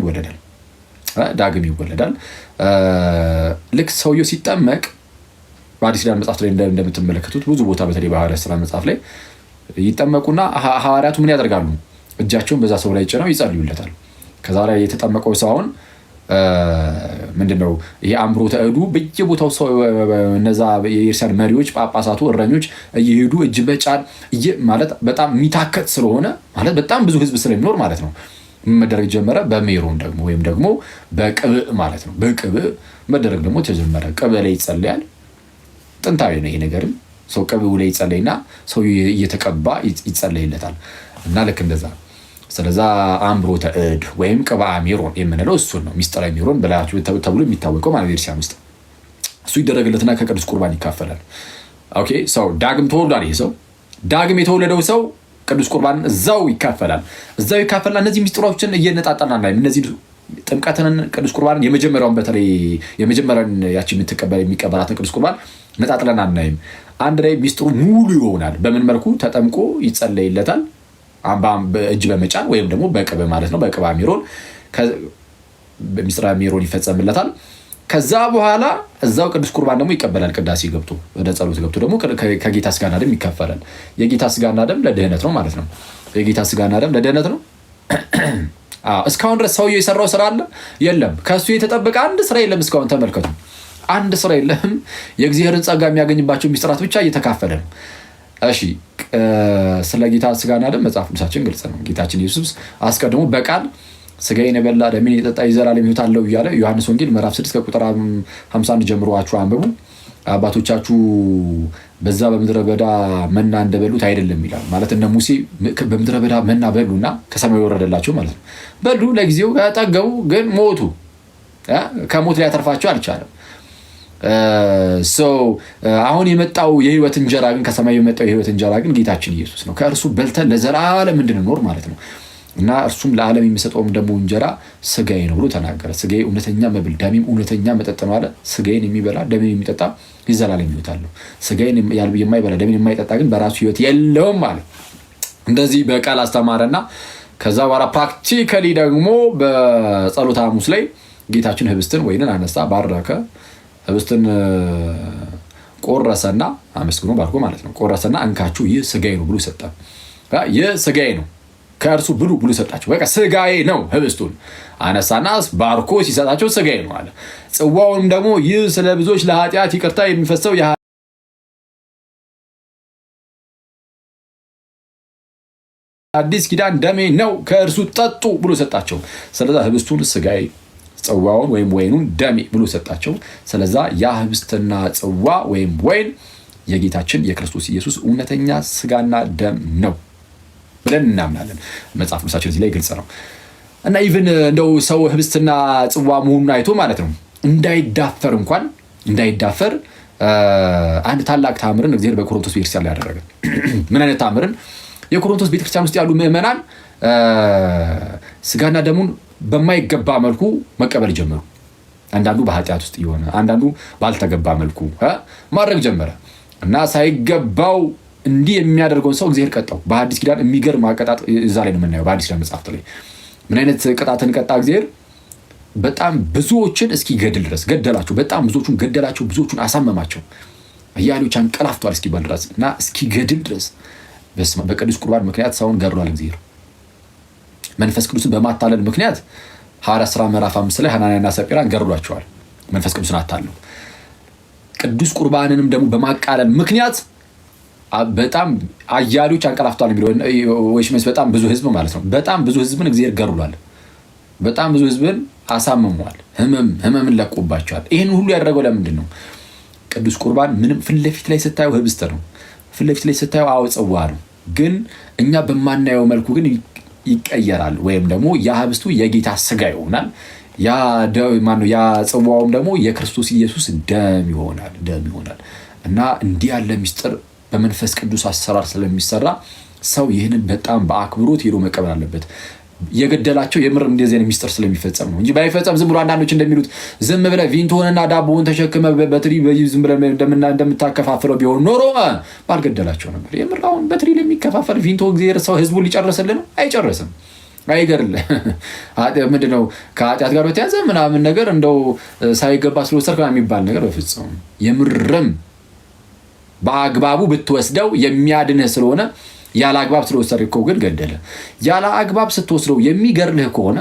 ይወለዳል። ልክ ሰውየው ሲጠመቅ በአዲስ ኪዳን መጽሐፍ ላይ እንደምትመለከቱት ብዙ ቦታ በተለይ በሐዋርያት ሥራ መጽሐፍ ላይ ይጠመቁና ሐዋርያቱ ምን ያደርጋሉ? እጃቸውን በዛ ሰው ላይ ጭነው ይጸልዩለታል። ከዛ ላይ የተጠመቀው ሰው አሁን ምንድነው ይሄ አምብሮተ እዱ በየቦታው ሰው እነዛ የኢየሩሳሌም መሪዎች፣ ጳጳሳቱ፣ እረኞች እየሄዱ እጅ በጫን ማለት በጣም የሚታከት ስለሆነ ማለት በጣም ብዙ ሕዝብ ስለሚኖር ማለት ነው መደረግ ጀመረ። በሜሮን ደግሞ ወይም ደግሞ በቅብእ ማለት ነው። በቅብእ መደረግ ደግሞ ተጀመረ። ቅብእ ላይ ይጸለያል። ጥንታዊ ነው ይሄ ነገርም። ሰው ቅብኡ ላይ ይጸለይና ሰው እየተቀባ ይጸለይለታል እና ልክ እንደዛ። ስለዛ አምብሮተ እድ ወይም ቅብአ ሜሮን የምንለው እሱን ነው። ሚስጥራዊ ሜሮን በላያችሁ ተብሎ የሚታወቀው ማለት ቤተክርስቲያን ውስጥ እሱ ይደረግለትና ከቅዱስ ቁርባን ይካፈላል። ኦኬ ሰው ዳግም ተወልዷል። ይሄ ሰው ዳግም የተወለደው ሰው ቅዱስ ቁርባን እዛው ይካፈላል። እነዚህ ሚስጥሮችን እየነጣጣና እነዚህ ጥምቀትን፣ ቅዱስ ቁርባንን የመጀመሪያውን በተለይ የመጀመሪያውን ያቺ የሚቀበላትን ቅዱስ ቁርባን ነጣጥለን አናይም። አንድ ላይ ሚስጥሩ ሙሉ ይሆናል። በምን መልኩ ተጠምቆ ይጸለይለታል? እጅ በመጫን ወይም ደግሞ በቅብ ማለት ነው። በቅባ ሜሮን ሚስጥራ ሜሮን ይፈጸምለታል። ከዛ በኋላ እዛው ቅዱስ ቁርባን ደግሞ ይቀበላል። ቅዳሴ ገብቶ ወደ ጸሎት ገብቶ ደግሞ ከጌታ ስጋና ደም ይካፈላል። የጌታ ስጋና ደም ለድህነት ነው ማለት ነው። የጌታ ስጋና ደም ለድህነት ነው። እስካሁን ድረስ ሰውየው የሰራው ስራ አለ የለም? ከሱ የተጠበቀ አንድ ስራ የለም። እስካሁን ተመልከቱ፣ አንድ ስራ የለም። የእግዚአብሔርን ጸጋ የሚያገኝባቸው ሚስጥራት ብቻ እየተካፈለ ነው። እሺ ስለ ጌታ ስጋና ደም መጽሐፍ ቅዱሳችን ግልጽ ነው። ጌታችን ኢየሱስ አስቀድሞ በቃል ስጋዬን የበላ ደሜን የጠጣ የዘላለም ሕይወት አለው እያለ ዮሐንስ ወንጌል ምዕራፍ 6 ከቁጥር 51 ጀምሯችሁ አንብቡ። አባቶቻችሁ በዛ በምድረ በዳ መና እንደበሉት አይደለም ይላል። ማለት እነ ሙሴ በምድረ በዳ መና በሉና ከሰማይ ወረደላቸው ማለት ነው። በሉ ለጊዜው ጠገቡ፣ ግን ሞቱ። ከሞት ሊያተርፋቸው አልቻለም። አሁን የመጣው የህይወት እንጀራ ግን ከሰማይ የመጣው የህይወት እንጀራ ግን ጌታችን ኢየሱስ ነው። ከእርሱ በልተን ለዘላለም እንድንኖር ማለት ነው። እና እርሱም ለዓለም የሚሰጠውም ደግሞ እንጀራ ስጋዬ ነው ብሎ ተናገረ። ስጋዬ እውነተኛ መብል ደሜም እውነተኛ መጠጥ ነው አለ። ስጋዬን የሚበላ ደሜን የሚጠጣ የዘላለም ሕይወት አለው። ስጋዬን የማይበላ ደሜን የማይጠጣ ግን በራሱ ሕይወት የለውም አለ። እንደዚህ በቃል አስተማረና ከዛ በኋላ ፕራክቲካሊ ደግሞ በጸሎተ ሐሙስ ላይ ጌታችን ህብስትን ወይንን አነሳ፣ ባረከ፣ ህብስትን ቆረሰና አመስግኖ ባርኮ ማለት ነው ቆረሰና እንካችሁ ይህ ስጋዬ ነው ብሎ ሰጠ። ይህ ስጋዬ ነው ከእርሱ ብሉ ብሎ ሰጣቸው። በቃ ስጋዬ ነው። ህብስቱን አነሳና ባርኮ ሲሰጣቸው ስጋዬ ነው አለ። ጽዋውንም ደግሞ ይህ ስለ ብዙዎች ለኃጢአት ይቅርታ የሚፈሰው አዲስ ኪዳን ደሜ ነው፣ ከእርሱ ጠጡ ብሎ ሰጣቸው። ስለዛ ህብስቱን ስጋዬ፣ ጽዋውን ወይም ወይኑን ደሜ ብሎ ሰጣቸው። ስለዛ ያ ህብስትና ጽዋ ወይም ወይን የጌታችን የክርስቶስ ኢየሱስ እውነተኛ ስጋና ደም ነው ብለን እናምናለን። መጽሐፍ ቅዱሳችን እዚህ ላይ ግልጽ ነው። እና ኢቭን እንደው ሰው ህብስትና ጽዋ መሆኑን አይቶ ማለት ነው እንዳይዳፈር አንድ ታላቅ ታምርን እግዚአብሔር በቆሮንቶስ ቤተክርስቲያን ላይ ያደረገ። ምን አይነት ታምርን? የቆሮንቶስ ቤተክርስቲያን ውስጥ ያሉ ምዕመናን ስጋና ደሙን በማይገባ መልኩ መቀበል ጀመሩ። አንዳንዱ በኃጢአት ውስጥ የሆነ አንዳንዱ ባልተገባ መልኩ ማድረግ ጀመረ እና ሳይገባው እንዲህ የሚያደርገውን ሰው እግዚአብሔር ቀጣው። በአዲስ ኪዳን የሚገርም አቀጣጥ እዛ ላይ ነው የምናየው። በአዲስ ኪዳን መጽሐፍት ላይ ምን አይነት ቅጣትን ቀጣ እግዚአብሔር? በጣም ብዙዎችን እስኪገድል ድረስ ገደላቸው። በጣም ብዙዎቹን ገደላቸው፣ ብዙዎቹን አሳመማቸው። አያሌዎች አንቀላፍተዋል እስኪባል ድረስ እና እስኪገድል ድረስ በቅዱስ ቁርባን ምክንያት ሰውን ገድሏል እግዚአብሔር። መንፈስ ቅዱስን በማታለል ምክንያት ሐዋርያት ሥራ ምዕራፍ 5 ላይ ሐናንያና ሰጲራን ገድሏቸዋል። መንፈስ ቅዱስን አታለው። ቅዱስ ቁርባንንም ደግሞ በማቃለል ምክንያት በጣም አያሌዎች አንቀላፍተዋል የሚለው ወይስ በጣም ብዙ ህዝብ ማለት ነው። በጣም ብዙ ህዝብን እግዚአብሔር ገድሏል። በጣም ብዙ ህዝብን አሳምሟል። ህመምን ለቆባቸዋል። ይህን ሁሉ ያደረገው ለምንድን ነው? ቅዱስ ቁርባን ምንም ፊት ለፊት ላይ ስታየው ህብስት ነው። ፊት ለፊት ላይ ስታየው ጽዋ ነው። ግን እኛ በማናየው መልኩ ግን ይቀየራል። ወይም ደግሞ ያ ህብስቱ የጌታ ስጋ ይሆናል። ያ ጽዋውም ደግሞ የክርስቶስ ኢየሱስ ደም ይሆናል። እና እንዲህ ያለ ሚስጥር በመንፈስ ቅዱስ አሰራር ስለሚሰራ ሰው ይህንን በጣም በአክብሮት ሄዶ መቀበል አለበት። የገደላቸው የምር እንደዚህ አይነት ሚስጥር ስለሚፈጸም ነው እንጂ ባይፈጸም ዝም ብሎ አንዳንዶች እንደሚሉት ዝም ብለህ ቪንቶንና ዳቦውን ተሸክመ በትሪ ዝም ብለህ እንደምታከፋፍለው ቢሆን ኖሮ ባልገደላቸው ነበር። የምር አሁን በትሪ ለሚከፋፈል ቪንቶ እግዚአብሔር ሰው ህዝቡን ሊጨርስልን አይጨርስም። አይገርልህ ምንድነው ከኃጢአት ጋር በተያዘ ምናምን ነገር እንደው ሳይገባ ስለወሰድክ የሚባል ነገር በፍጹም የምርም በአግባቡ ብትወስደው የሚያድንህ ስለሆነ ያለ አግባብ ስለወሰድከው ግን ገደለ። ያለ አግባብ ስትወስደው የሚገርልህ ከሆነ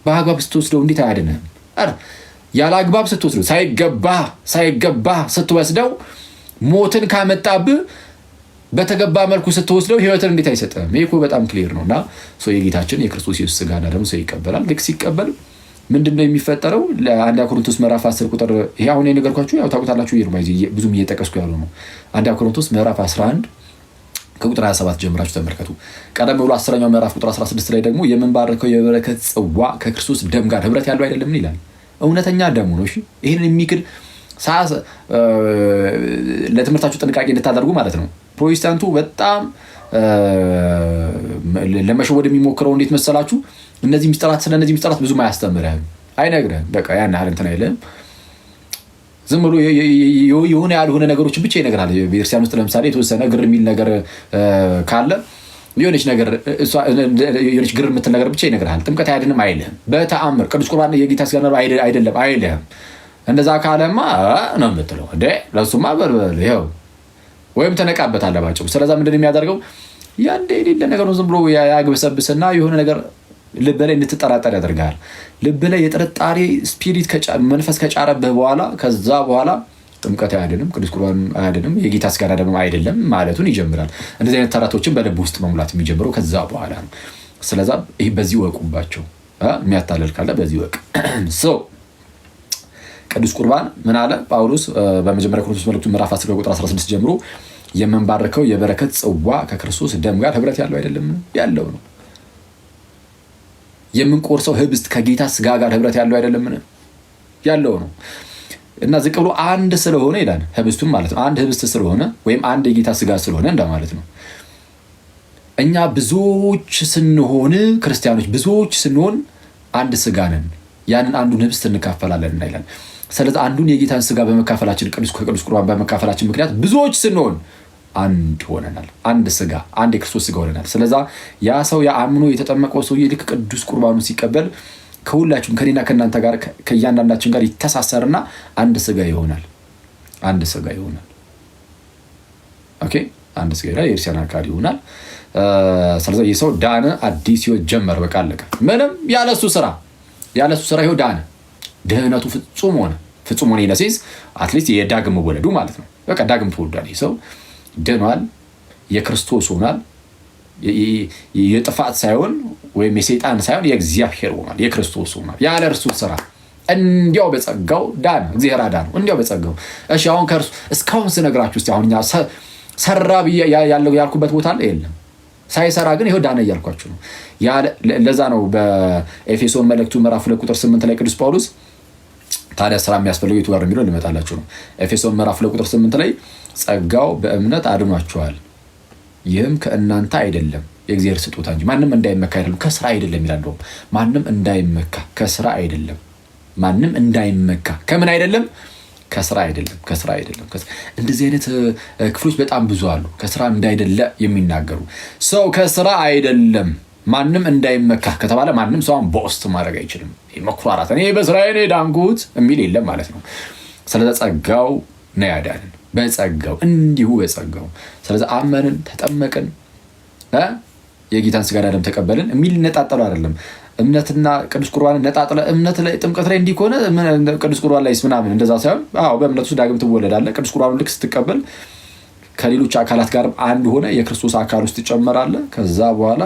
በአግባብ ስትወስደው እንዴት አያድንህም? ያለ አግባብ ስትወስደው ሳይገባ ስትወስደው ሞትን ካመጣብህ በተገባ መልኩ ስትወስደው ህይወትን እንዴት አይሰጥህም? ይሄ እኮ በጣም ክሊር ነውና ሰው የጌታችን የክርስቶስ ኢየሱስ ሥጋና ደሙ ሰው ይቀበላል። ልክ ሲቀበል ምንድነው የሚፈጠረው? ለአንደኛ ቆሮንቶስ ምዕራፍ 10 ቁጥር ይሄ አሁን የነገርኳችሁ ያው ታውቁታላችሁ። ብዙም እየጠቀስኩ ያለው ነው። አንደኛ ቆሮንቶስ ምዕራፍ 11 ከቁጥር 27 ጀምራችሁ ተመልከቱ። ቀደም ብሎ 10ኛው ምዕራፍ ቁጥር 16 ላይ ደግሞ የምንባርከው የበረከት ጽዋ ከክርስቶስ ደም ጋር ህብረት ያለው አይደለም ይላል። እውነተኛ ደሙ ነው። እሺ ይሄንን የሚክድ ለትምህርታችሁ ጥንቃቄ እንድታደርጉ ማለት ነው። ፕሮቴስታንቱ በጣም ለመሸወድ የሚሞክረው እንዴት መሰላችሁ? እነዚህ ሚስጥራት ብዙም አያስተምርህም፣ አይነግርህም። በቃ ያን ያህል እንትን አይልም። ዝም ብሎ የሆነ ያልሆነ ነገሮች ብቻ ይነግራል። ቤተክርስቲያን ውስጥ ለምሳሌ የተወሰነ ግር የሚል ነገር ካለ የሆነች ግር የምትል ነገር ብቻ ይነግራል። ጥምቀት አያድንም አይልህም። በተአምር ቅዱስ ቁርባን የጌታ ሥጋ አይደለም አይልህም። እንደዛ ካለማ ነው የምትለው እንዴ ለሱማ በልበል ይኸው ወይም ተነቃበታለህ ባጭሩ። ስለዛ ምንድን የሚያደርገው ያንዴ የሌለ ነገር ነው። ዝም ብሎ ያግበሰብስና የሆነ ነገር ልብ ላይ እንድትጠራጠር ያደርጋል። ልብ ላይ የጥርጣሬ ስፒሪት መንፈስ ከጫረብህ በኋላ ከዛ በኋላ ጥምቀት አያድንም፣ ቅዱስ ቁርባን አያድንም፣ የጌታ ሥጋና ደም አይደለም ማለቱን ይጀምራል። እንደዚህ አይነት ተረቶችን በልብ ውስጥ መሙላት የሚጀምረው ከዛ በኋላ ነው። ስለዛ ይህ በዚህ ወቁባቸው። የሚያታለል ካለ በዚህ ወቅ ቅዱስ ቁርባን ምን አለ ጳውሎስ በመጀመሪያ ቆሮንቶስ መልእክቱ ምዕራፍ 10 ቁጥር 16 ጀምሮ የምንባርከው የበረከት ጽዋ ከክርስቶስ ደም ጋር ህብረት ያለው አይደለም ያለው ነው። የምንቆርሰው ህብስት ከጌታ ሥጋ ጋር ህብረት ያለው አይደለም ያለው ነው። እና ዝቅ ብሎ አንድ ስለሆነ ይላል ህብስቱን ማለት ነው። አንድ ህብስት ስለሆነ ወይም አንድ የጌታ ሥጋ ስለሆነ እንደማለት ነው። እኛ ብዙዎች ስንሆን ክርስቲያኖች ብዙዎች ስንሆን አንድ ሥጋ ነን። ያንን አንዱን ህብስት እንካፈላለን ይላል። ስለዚህ አንዱን የጌታን ሥጋ በመካፈላችን ከቅዱስ ቁርባን በመካፈላችን ምክንያት ብዙዎች ስንሆን አንድ ሆነናል። አንድ ሥጋ አንድ የክርስቶስ ሥጋ ሆነናል። ስለዛ ያ ሰው የአምኖ የተጠመቀው ሰውዬ ልክ ቅዱስ ቁርባኑን ሲቀበል ከሁላችሁም ከኔና ከእናንተ ጋር ከእያንዳንዳችን ጋር ይተሳሰርና አንድ ሥጋ ይሆናል። አንድ ሥጋ ይሆናል። ኦኬ አንድ ሥጋ ይሆናል። የእርሲያን አካል ይሆናል። ስለዛ ይህ ሰው ዳነ፣ አዲስ ህይወት ጀመረ። በቃ አለቀ። ምንም ያለሱ ስራ ይኸው ዳነ። ድህነቱ ፍጹም ሆነ ይነሲዝ አትሊስት የዳግም መወለዱ ማለት ነው። በቃ ዳግም ተወልዷል። ይህ ሰው ድኗል፣ የክርስቶስ ሆኗል። የጥፋት ሳይሆን ወይም የሰይጣን ሳይሆን የእግዚአብሔር ሆኗል፣ የክርስቶስ ሆኗል። ያለ እርሱ ስራ እንዲያው በጸጋው ዳነ። እግዚአብሔር አዳነው እንዲያው በጸጋው። እሺ አሁን ከእርሱ እስካሁን ስነግራችሁ እስቲ አሁን እኛ ሰራ ብዬ ያልኩበት ቦታ አለ የለም። ሳይሰራ ግን ይኸው ዳነ እያልኳችሁ ነው። ለዛ ነው በኤፌሶን መልእክቱ ምዕራፍ 2 ቁጥር 8 ላይ ቅዱስ ጳውሎስ ታዲያ ስራ የሚያስፈልገው የቱ ጋር የሚለው ልመጣላችሁ ነው። ኤፌሶን ምዕራፍ 2 ቁጥር 8 ላይ ጸጋው በእምነት አድኗችኋል፣ ይህም ከእናንተ አይደለም የእግዚአብሔር ስጦታ እንጂ ማንም እንዳይመካ አይደለም። ከስራ አይደለም ይላል። ማንም እንዳይመካ ከስራ አይደለም ማንም እንዳይመካ ከምን አይደለም ከስራ አይደለም ከስራ አይደለም። እንደዚህ አይነት ክፍሎች በጣም ብዙ አሉ። ከስራ እንዳይደለ የሚናገሩ ሰው ከስራ አይደለም ማንም እንዳይመካ ከተባለ ማንም ሰውን ቦስት ማድረግ አይችልም። መኩራራት እኔ በስራዬ ነው ዳንኩት የሚል የለም ማለት ነው። ስለዚህ ጸጋው ነው ያዳነን በጸጋው እንዲሁ በጸጋው። ስለዚህ አመንን ተጠመቅን የጌታን ስጋ ደም ተቀበልን የሚል ነጣጠሉ አይደለም። እምነትና ቅዱስ ቁርባን ነጣጥለ እምነት ላይ ጥምቀት ላይ እንዲኮነ ቅዱስ ቁርባን ላይ ምናምን እንደዛ ሳይሆን በእምነቱ ዳግም ትወለዳለህ። ቅዱስ ቁርባን ልክ ስትቀበል ከሌሎች አካላት ጋር አንድ ሆነ የክርስቶስ አካል ውስጥ ትጨመራለህ። ከዛ በኋላ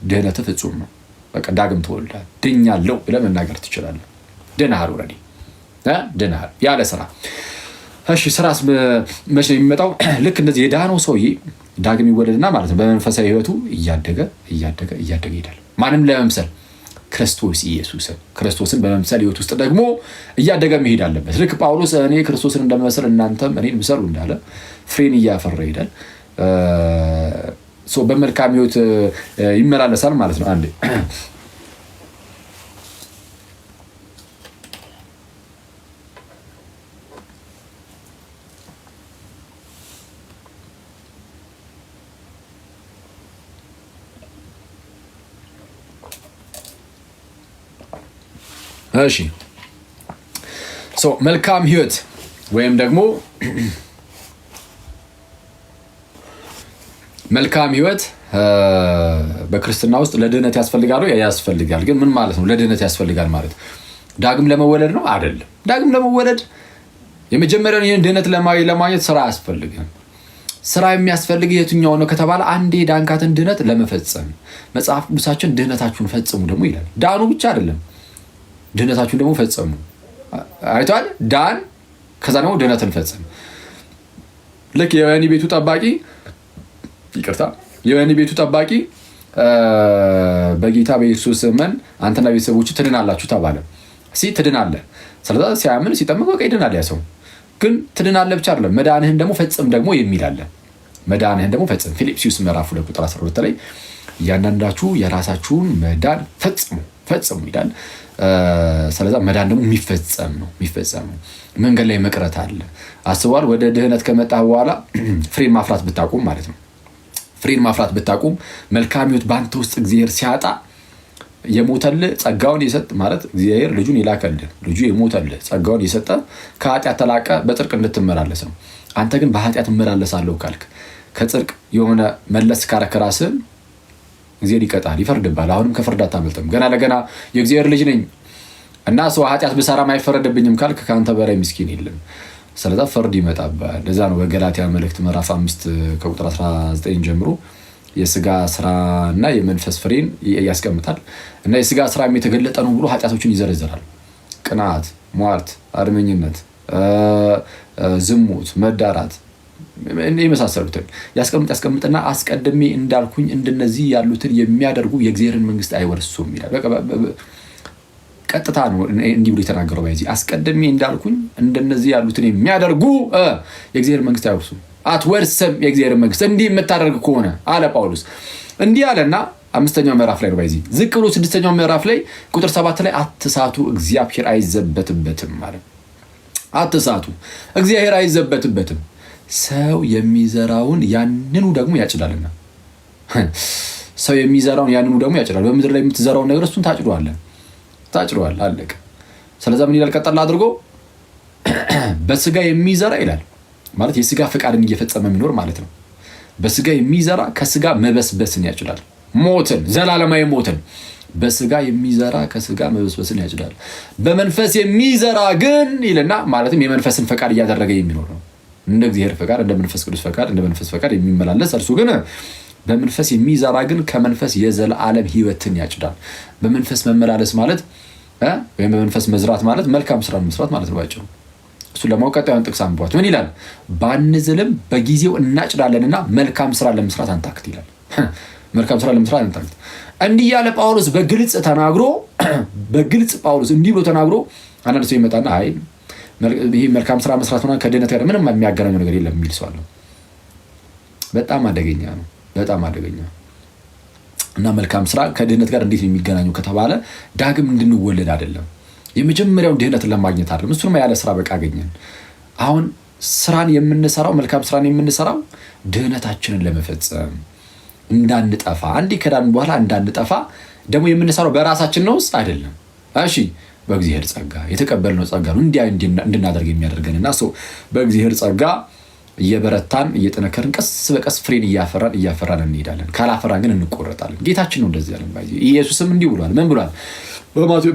ድህነት ፍጹም ነው። በቃ ዳግም ትወልዳለህ። ድኛለሁ ብለህ መናገር ትችላለህ። ድነሃል፣ ኦልሬዲ ድነሃል ያለ ስራ። እሺ ስራስ መቼ ነው የሚመጣው? ልክ እንደዚህ የዳነው ሰውዬ ዳግም ይወለድና ማለት ነው በመንፈሳዊ ህይወቱ እያደገ ይሄዳል። ማንም ለመምሰል ክርስቶስ ኢየሱስን ክርስቶስን በመምሰል ህይወት ውስጥ ደግሞ እያደገ መሄድ አለበት። ልክ ጳውሎስ እኔ ክርስቶስን እንደምመስል እናንተም እኔን ምሰሉ እንዳለ ፍሬን እያፈራ ይሄዳል። በመልካም ህይወት ይመላለሳል ማለት ነው። አንዴ እሺ መልካም ህይወት ወይም ደግሞ መልካም ህይወት በክርስትና ውስጥ ለድህነት ያስፈልጋል ወይ? ያስፈልጋል። ግን ምን ማለት ነው ለድህነት ያስፈልጋል ማለት? ዳግም ለመወለድ ነው አይደለም። ዳግም ለመወለድ የመጀመሪያውን ይህን ድህነት ለማግኘት ስራ አያስፈልግም። ስራ የሚያስፈልግ የትኛው ነው ከተባለ አንዴ ዳንካትን ድህነት ለመፈጸም መጽሐፍ ቅዱሳችን ድህነታችሁን ፈጽሙ ደግሞ ይላል። ዳኑ ብቻ አይደለም ድህነታችሁን ደግሞ ፈጸሙ። አይቷል ዳን ከዛ ደግሞ ድህነትን ፈጸም። ልክ የወህኒ ቤቱ ጠባቂ በጌታ በኢየሱስ እመን አንተና ቤተሰቦች ትድናላችሁ ተባለ። ትድናለህ። ስለዚህ ሲያምን ሲጠመቅ በቃ ይድናል ያ ሰው። ግን ትድናለህ ብቻ አይደለም መዳንህን ደግሞ ፈጽም ደግሞ የሚል አለ። መዳንህን ደግሞ ፈጽም ፊልጵስዩስ ምዕራፍ 2 ቁጥር 12 ላይ እያንዳንዳችሁ የራሳችሁን መዳን ፈጽሙ ይላል። ስለዚህ መዳን ደግሞ የሚፈጸም ነው። መንገድ ላይ መቅረት አለ። አስቧል። ወደ ድህነት ከመጣ በኋላ ፍሬን ማፍራት ብታቁም ማለት ነው። ፍሬን ማፍራት ብታቁም መልካም ህይወት በአንተ ውስጥ እግዚአብሔር ሲያጣ የሞተልህ ጸጋውን የሰጠ ማለት እግዚአብሔር ልጁን ይላከልህ ልጁ የሞተልህ ጸጋውን የሰጠ ከኃጢአት ተላቀ በጽድቅ እንድትመላለስ ነው። አንተ ግን በኃጢአት እመላለሳለሁ ካልክ ከጽድቅ የሆነ መለስ ካረክ ራስህን እግዚአብሔር ይቀጣል፣ ይፈርድብሃል። አሁንም ከፍርድ አታመልጥም። ገና ለገና የእግዚአብሔር ልጅ ነኝ እና ሰው ኃጢአት ብሰራም አይፈረድብኝም ካልክ ከአንተ በላይ ምስኪን የለም። ስለዛ ፍርድ ይመጣብሃል። ለዛ ነው በገላትያ መልእክት ምዕራፍ 5 ከቁጥር 19 ጀምሮ የስጋ ስራና የመንፈስ ፍሬን ያስቀምጣል። እና የስጋ ስራ የተገለጠ ነው ብሎ ኃጢአቶችን ይዘረዝራል። ቅናት፣ ሟርት፣ አድመኝነት፣ ዝሙት፣ መዳራት የመሳሰሉትን ያስቀምጥና አስቀድሜ እንዳልኩኝ እንደነዚህ ያሉትን የሚያደርጉ የእግዚአብሔርን መንግስት አይወርሱም ይላል። ቀጥታ ነው እንዲህ ብሎ የተናገረው። በዚህ አስቀድሜ እንዳልኩኝ እንደነዚህ ያሉትን የሚያደርጉ የእግዚአብሔር መንግስት አይወርሱም፣ አትወርስም የእግዚአብሔር መንግስት እንዲህ የምታደርግ ከሆነ አለ ጳውሎስ። እንዲህ አለና 5ኛው ምዕራፍ ላይ ነው። በዚህ ዝቅ ብሎ 6ኛው ምዕራፍ ላይ ቁጥር 7 ላይ አትሳቱ እግዚአብሔር አይዘበትበትም ማለት አትሳቱ እግዚአብሔር አይዘበትበትም። ሰው የሚዘራውን ያንኑ ደግሞ ያጭዳልና ሰው የሚዘራውን ያንኑ ደግሞ ያጭዳል። በምድር ላይ የምትዘራውን ነገር እሱን ታጭደዋል አለቀ። ስለዚህ ምን ይላል ቀጠል አድርጎ በስጋ የሚዘራ ይላል ማለት የስጋ ፈቃድን እየፈጸመ የሚኖር ማለት ነው። በስጋ የሚዘራ ከስጋ መበስበስን ያጭዳል፣ ሞትን፣ ዘላለማዊ ሞትን። በስጋ የሚዘራ ከስጋ መበስበስን ያጭዳል። በመንፈስ የሚዘራ ግን ይልና ማለትም የመንፈስን ፈቃድ እያደረገ የሚኖር ነው። እንደ እግዚአብሔር ፈቃድ እንደ መንፈስ ቅዱስ ፈቃድ እንደ መንፈስ ፈቃድ የሚመላለስ እርሱ ግን በመንፈስ የሚዘራ ግን ከመንፈስ የዘላለም ሕይወትን ያጭዳል። በመንፈስ መመላለስ ማለት ወይም በመንፈስ መዝራት ማለት መልካም ስራ መስራት ማለት ነው ባጭሩ። እሱን ለማወቅ ቀጣዩን ጥቅስ አንብቧት። ምን ይላል? ባንዝልም በጊዜው እናጭዳለንና መልካም ስራ ለመስራት አንታክት ይላል። መልካም ስራ ለመስራት አንታክት እንዲህ ያለ ጳውሎስ በግልጽ ተናግሮ ጳውሎስ እንዲህ ብሎ ተናግሮ አንዳንድ ሰው ይመጣና አይ ይሄ መልካም ስራ መስራት ሆነ ከድህነት ጋር ምንም የሚያገናኘው ነገር የለም የሚል ሰው አለ። በጣም አደገኛ ነው። እና መልካም ስራ ከድህነት ጋር እንዴት ነው የሚገናኘው ከተባለ ዳግም እንድንወለድ አይደለም። የመጀመሪያውን ድህነትን ለማግኘት አይደለም። እሱንም ያለ ስራ በቃ አገኘን። አሁን ስራን የምንሰራው መልካም ስራን የምንሰራው ድህነታችንን ለመፈጸም እንዳንጠፋ፣ አንዴ ከዳን በኋላ እንዳንጠፋ ደግሞ የምንሰራው በራሳችን ነው አይደለም። እሺ በእግዚአብሔር ጸጋ የተቀበልነው ጸጋ ነው እንድናደርግ የሚያደርገንና በእግዚአብሔር ጸጋ እየበረታን እየጠነከርን ቀስ በቀስ ፍሬን እያፈራን እንሄዳለን። ካላፈራን ግን እንቆረጣለን። ጌታችን ነው እንደዚህ ያለን። ኢየሱስም እንዲህ ብሏል። ምን ብሏል?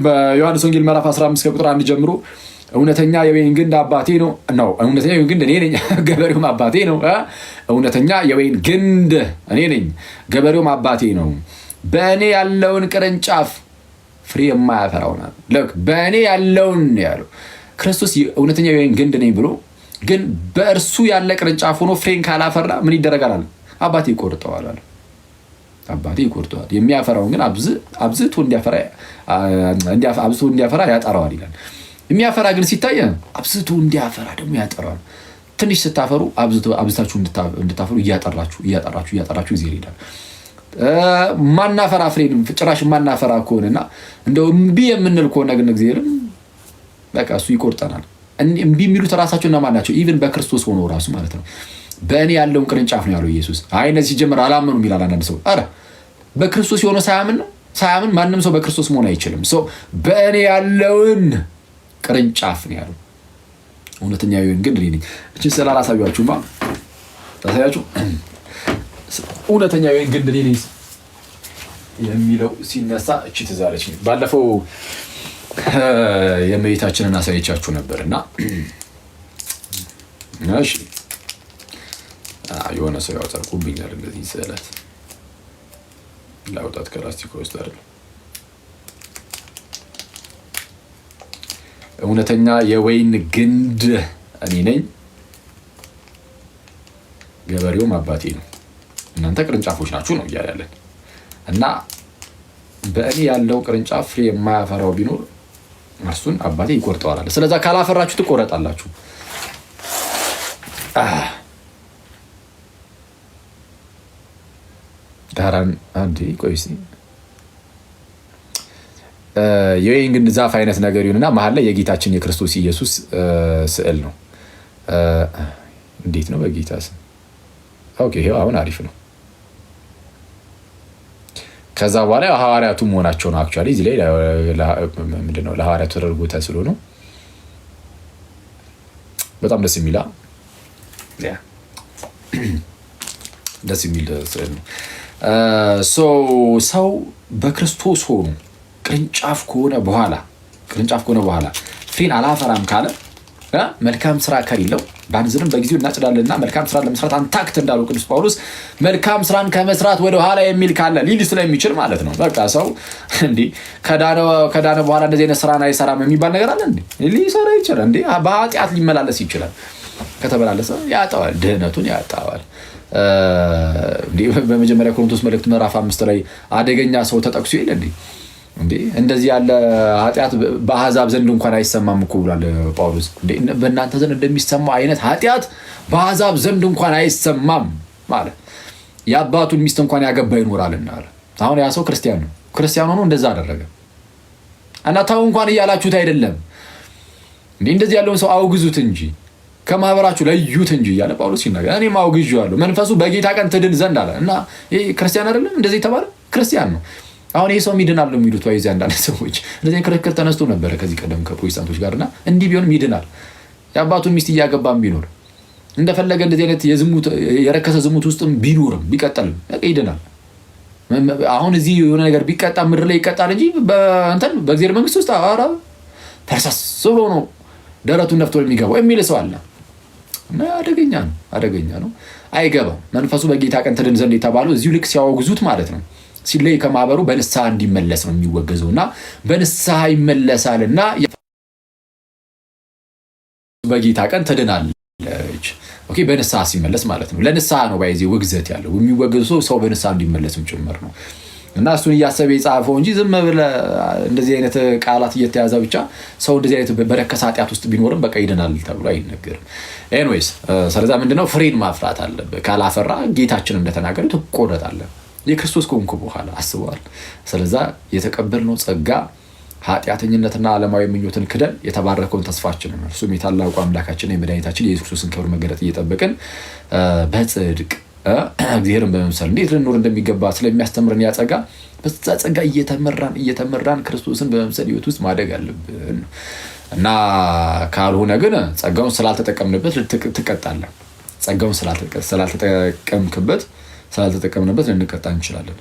በዮሐንስ ወንጌል ምዕራፍ 15 ከቁጥር 1 ጀምሮ እውነተኛ የወይን ግንድ አባቴ ነው። እውነተኛ የወይን ግንድ እኔ ነኝ፣ ገበሬውም አባቴ ነው። እውነተኛ የወይን ግንድ እኔ ነኝ፣ ገበሬውም አባቴ ነው። በእኔ ያለውን ቅርንጫፍ ፍሬ የማያፈራው ነው። በእኔ ያለውን ያለው ክርስቶስ እውነተኛ የወይን ግንድ ነኝ ብሎ ግን በእርሱ ያለ ቅርንጫፍ ሆኖ ፍሬን ካላፈራ ምን ይደረጋል? አባቴ ይቆርጠዋል አለ። አባቴ ይቆርጠዋል። የሚያፈራውን ግን አብዝቶ እንዲያፈራ ያጠራዋል ይላል። የሚያፈራ ግን ሲታይ አብዝቶ እንዲያፈራ ደግሞ ያጠራዋል። ትንሽ ስታፈሩ አብዝታችሁ እንድታፈሩ እያጠራችሁ እዚህ ይሄዳል። ማናፈራ ፍሬን ጭራሽ ማናፈራ ከሆነና እንደው እምቢ የምንል ከሆነ ግን እግዚአብሔርም በቃ እሱ ይቆርጠናል። እምቢ የሚሉት ራሳቸው እነማን ናቸው? ኢቭን በክርስቶስ ሆኖ ራሱ ማለት ነው። በእኔ ያለውን ቅርንጫፍ ነው ያለው ኢየሱስ። አይ እነዚህ ሲጀምር አላመኑም ይላል አንዳንድ ሰው። ኧረ በክርስቶስ የሆነ ሳያምን ማንም ሰው በክርስቶስ መሆን አይችልም። በእኔ ያለውን ቅርንጫፍ ነው ያለው። እውነተኛ የወይን ግንድ እኔ ነኝ። እቺ ስላላሳያችሁማ ታሳያችሁ። እውነተኛ የወይን ግንድ እኔ ነኝ የሚለው ሲነሳ እቺ ትዛለች። ባለፈው የእመቤታችንን አሳየቻችሁ ነበርና እሺ የሆነ ሰው ያወጣቁብኛል እንደዚህ ስዕለት ላውጣት ከላስቲክ ውስጥ አይደል። እውነተኛ የወይን ግንድ እኔ ነኝ፣ ገበሬውም አባቴ ነው፣ እናንተ ቅርንጫፎች ናችሁ ነው እያለ ያለን እና በእኔ ያለው ቅርንጫፍ ፍሬ የማያፈራው ቢኖር እርሱን አባቴ ይቆርጠዋል አለ። ስለዚህ ካላፈራችሁ ትቆረጣላችሁ። ዳራን አንዴ ቆይሲ የወይን ግንድ ዛፍ አይነት ነገር ይሁንና መሀል ላይ የጌታችን የክርስቶስ ኢየሱስ ስዕል ነው። እንዴት ነው በጌታ ስም? ኦኬ ይሄው አሁን አሪፍ ነው። ከዛ በኋላ ሐዋርያቱ መሆናቸው ነው። አክቹአሊ እዚህ ላይ ምንድነው ለሐዋርያቱ ተደርጎ ተስሎ ነው። በጣም ደስ የሚል ስዕል ነው። ሰው በክርስቶስ ሆኖ ቅርንጫፍ ከሆነ በኋላ ፍሬን አላፈራም ካለ መልካም ስራ ከሌለው ባንዝርም በጊዜው እናጭዳለንና መልካም ስራ ለመስራት አንታክት እንዳለው ቅዱስ ጳውሎስ መልካም ስራን ከመስራት ወደ ኋላ የሚል ካለ ሊል ስለሚችል ማለት ነው። በቃ ሰው እንዴ ከዳነ በኋላ እንደዚህ አይነት ስራን አይሰራም የሚባል ነገር አለ እንዴ? ሊሰራ ይችላል እንዴ? በኃጢአት ሊመላለስ ይችላል። ከተመላለሰ ያጣዋል፣ ድህነቱን ያጣዋል። በመጀመሪያ ቆሮንቶስ መልእክት ምዕራፍ 5 ላይ አደገኛ ሰው ተጠቅሶ ይል እንዴ እንደዚህ ያለ ኃጢአት በአሕዛብ ዘንድ እንኳን አይሰማም እኮ ብሏል ጳውሎስ። በእናንተ ዘንድ እንደሚሰማው አይነት ኃጢአት በአሕዛብ ዘንድ እንኳን አይሰማም ማለት የአባቱን ሚስት እንኳን ያገባ ይኖራልና አለ። አሁን ያ ሰው ክርስቲያን ነው። ክርስቲያን ሆኖ እንደዛ አደረገ እና ታው እንኳን እያላችሁት አይደለም እንዴ እንደዚህ ያለውን ሰው አውግዙት እንጂ ከማህበራችሁ ለዩት እንጂ እያለ ጳውሎስ ይናገር። እኔም አውግዤዋለሁ መንፈሱ በጌታ ቀን ትድን ዘንድ አለ። እና ይሄ ክርስቲያን አይደለም እንደዚህ የተባለ ክርስቲያን ነው። አሁን ይሄ ሰው ይድናል ነው የሚሉት ወይ አንዳንድ ሰዎች እንደዚህ ክርክር ተነስቶ ነበረ ከዚህ ቀደም ከፕሮቴስታንቶች ጋርና እንዲህ ቢሆንም ይድናል። የአባቱን ሚስት እያገባም ቢኖር እንደፈለገ እንደዚህ አይነት የረከሰ ዝሙት ውስጥም ቢኖርም ቢቀጥልም ይድናል። አሁን እዚህ የሆነ ነገር ቢቀጣ ምድር ላይ ይቀጣል እንጂ በእግዚአብሔር መንግስት ውስጥ ተርሳስ ብሎ ነው ደረቱን ነፍቶ የሚገባው የሚል ሰው አለ። አደገኛ ነው። አይገባም። መንፈሱ በጌታ ቀን ትድን ዘንድ የተባለው እዚሁ ልክ ሲያወግዙት ማለት ነው ሲለይ ከማህበሩ በንስሐ እንዲመለስ ነው የሚወገዘውና በንስሐ ይመለሳልና በጌታ ቀን ትድናለች። ኦኬ በንስሐ ሲመለስ ማለት ነው። ለንስሐ ነው ባይዚ ውግዘት ያለው የሚወገዘው ሰው በንስሐ እንዲመለስም ጭምር ነው። እና እሱን እያሰበ የጻፈው እንጂ ዝም ብለ እንደዚህ አይነት ቃላት እየተያዘ ብቻ ሰው እንደዚህ አይነት በረከሰ ኃጢአት ውስጥ ቢኖርም በቃ ይድናል ተብሎ አይነገርም። ኤኒዌይስ ስለዚህ ምንድነው ፍሬን ማፍራት አለበት። ካላፈራ ጌታችን እንደተናገረ ትቆረጣለህ። የክርስቶስ ከሆንኩ በኋላ አስበዋል። ስለዚህ የተቀበልነው ጸጋ ኃጢአተኝነትና ዓለማዊ ምኞትን ክደን የተባረከውን ተስፋችንን እርሱም የታላቁ አምላካችን የመድኃኒታችን የኢየሱስ ክርስቶስን ክብር መገለጥ እየጠበቅን በጽድቅ እግዚአብሔርን በመምሰል እንዴት ልንኖር እንደሚገባ ስለሚያስተምረን ያጸጋ በዛ ጸጋ እየተመራን ክርስቶስን በመምሰል ህይወት ውስጥ ማደግ አለብን እና ካልሆነ ግን ጸጋውን ስላልተጠቀምንበት ትቀጣለህ። ጸጋውን ስላልተጠቀምንበት ልንቀጣ እንችላለን።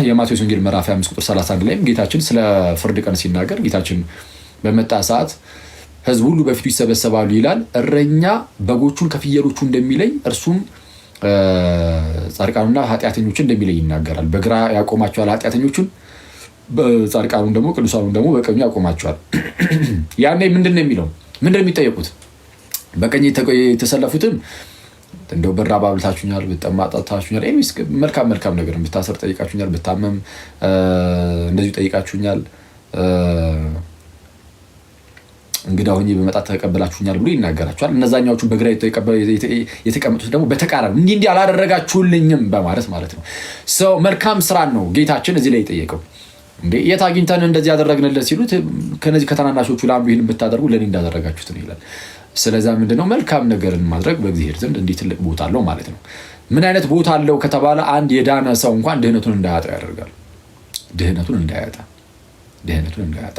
የማቴዎስ ወንጌል ምዕራፍ 5 ቁጥር 31 ላይ ጌታችን ስለ ፍርድ ቀን ሲናገር ጌታችን በመጣ ሰዓት ህዝብ ሁሉ በፊቱ ይሰበሰባሉ ይላል። እረኛ በጎቹን ከፍየሎቹ እንደሚለይ እርሱም ጻድቃኑና ኃጢአተኞችን እንደሚለይ ይናገራል። በግራ ያቆማቸዋል ኃጢአተኞቹን፣ በጻድቃኑን ደግሞ ቅዱሳኑን ደግሞ በቀኙ ያቆማቸዋል። ያኔ ምንድን ነው የሚለው? ምንድን ነው የሚጠየቁት? በቀኝ የተሰለፉትን እንደው በራብ አብልታችሁኛል፣ ብጠማ አጠጥታችሁኛል፣ መልካም ነገር ብታሰር ጠይቃችሁኛል፣ ብታመም እንደዚሁ ጠይቃችሁኛል፣ እንግዳ ሆኜ በመጣ ተቀበላችሁኛል ብሎ ይናገራቸዋል። እነዛኛዎቹን በግራ የተቀመጡት ደግሞ በተቃራኒ እንዲህ አላደረጋችሁልኝም በማለት ማለት ነው። ሰው መልካም ስራን ነው ጌታችን እዚህ ላይ የጠየቀው። እንዴ የት አግኝተን እንደዚህ ያደረግንለት ሲሉት ከነዚህ ከተናናሾቹ ለአንዱ ይህን ብታደርጉ ለእኔ እንዳደረጋችሁት ነው ይላል። ስለዛ ምንድነው መልካም ነገርን ማድረግ በእግዚአብሔር ዘንድ እንዲህ ትልቅ ቦታ አለው ማለት ነው። ምን አይነት ቦታ አለው ከተባለ አንድ የዳነ ሰው እንኳን ድህነቱን እንዳያጣ ያደርጋል። ድህነቱን እንዳያጣ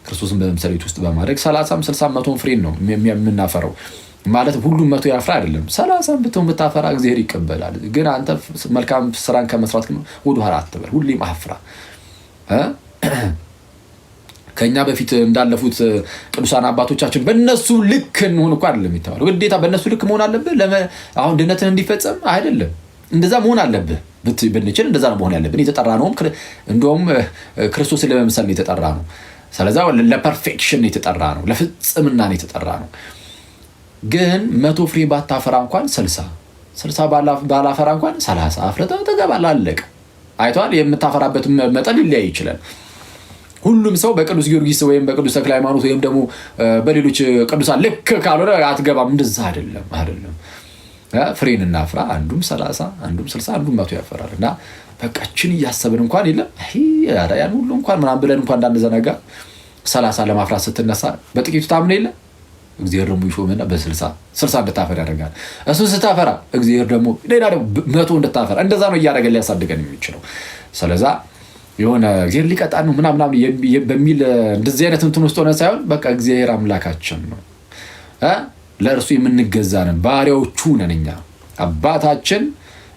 ክርስቶስን በመምሰል ውስጥ በማድረግ 30 60 100 ፍሬን ነው የምናፈረው ማለት ሁሉም 100 ያፍራ አይደለም። 30 ብታፈራ እግዚአብሔር ይቀበላል። ግን አንተ መልካም ስራን ከመስራት ወደ ኋላ አትበል፣ ሁሌም አፍራ። ከኛ በፊት እንዳለፉት ቅዱሳን አባቶቻችን በእነሱ ልክ እንሆን እኮ አይደለም የሚታወለው። ግዴታ በእነሱ ልክ መሆን አለብህ አሁን ድነትን እንዲፈጸም አይደለም። እንደዛ መሆን አለብህ ብንችል እንደዛ ነው መሆን ያለብን። የተጠራ ነውም እንደውም ክርስቶስን ለመምሰል ነው የተጠራ ነው። ስለዚህ ለፐርፌክሽን የተጠራ ነው፣ ለፍጽምና ነው የተጠራ ነው። ግን 100 ፍሬ ባታፈራ እንኳን 60 ባላፈራ እንኳን 30 አፍርተህ ትገባለህ። አለቀ። አይቷል። የምታፈራበት መጠን ሊለያይ ይችላል። ሁሉም ሰው በቅዱስ ጊዮርጊስ ወይም በቅዱስ ተክለ ሃይማኖት ወይም ደግሞ በሌሎች ቅዱሳን ልክ ካልሆነ አትገባም። እንደዛ አይደለም። ፍሬን እናፍራ። አንዱም 30 አንዱም 60 አንዱም 100 ያፈራል። እና በቃችን እያሰብን እንኳን የለም ያን ሁሉ እንኳን ምናምን ብለን እንኳን እንዳንዘናጋ 30 ለማፍራት ስትነሳ በጥቂቱ ታምን የለ እግዚአብሔር ደግሞ ይሾምና በ60 እንድታፈራ ያደርጋል። እሱ ስታፈራ እግዚአብሔር ደግሞ ሌላ ደግሞ 100 እንድታፈራ እንደዛ ነው እያደረገ ሊያሳድገን የሚችለው። ስለዛ የሆነ እግዚአብሔር ሊቀጣን ነው ምናምን በሚል እንደዚህ አይነት እንትን ውስጥ ሆነ ሳይሆን በቃ እግዚአብሔር አምላካችን ነው፣ ለእርሱ የምንገዛ ነን፣ ባሪያዎቹ ነን። እኛ አባታችን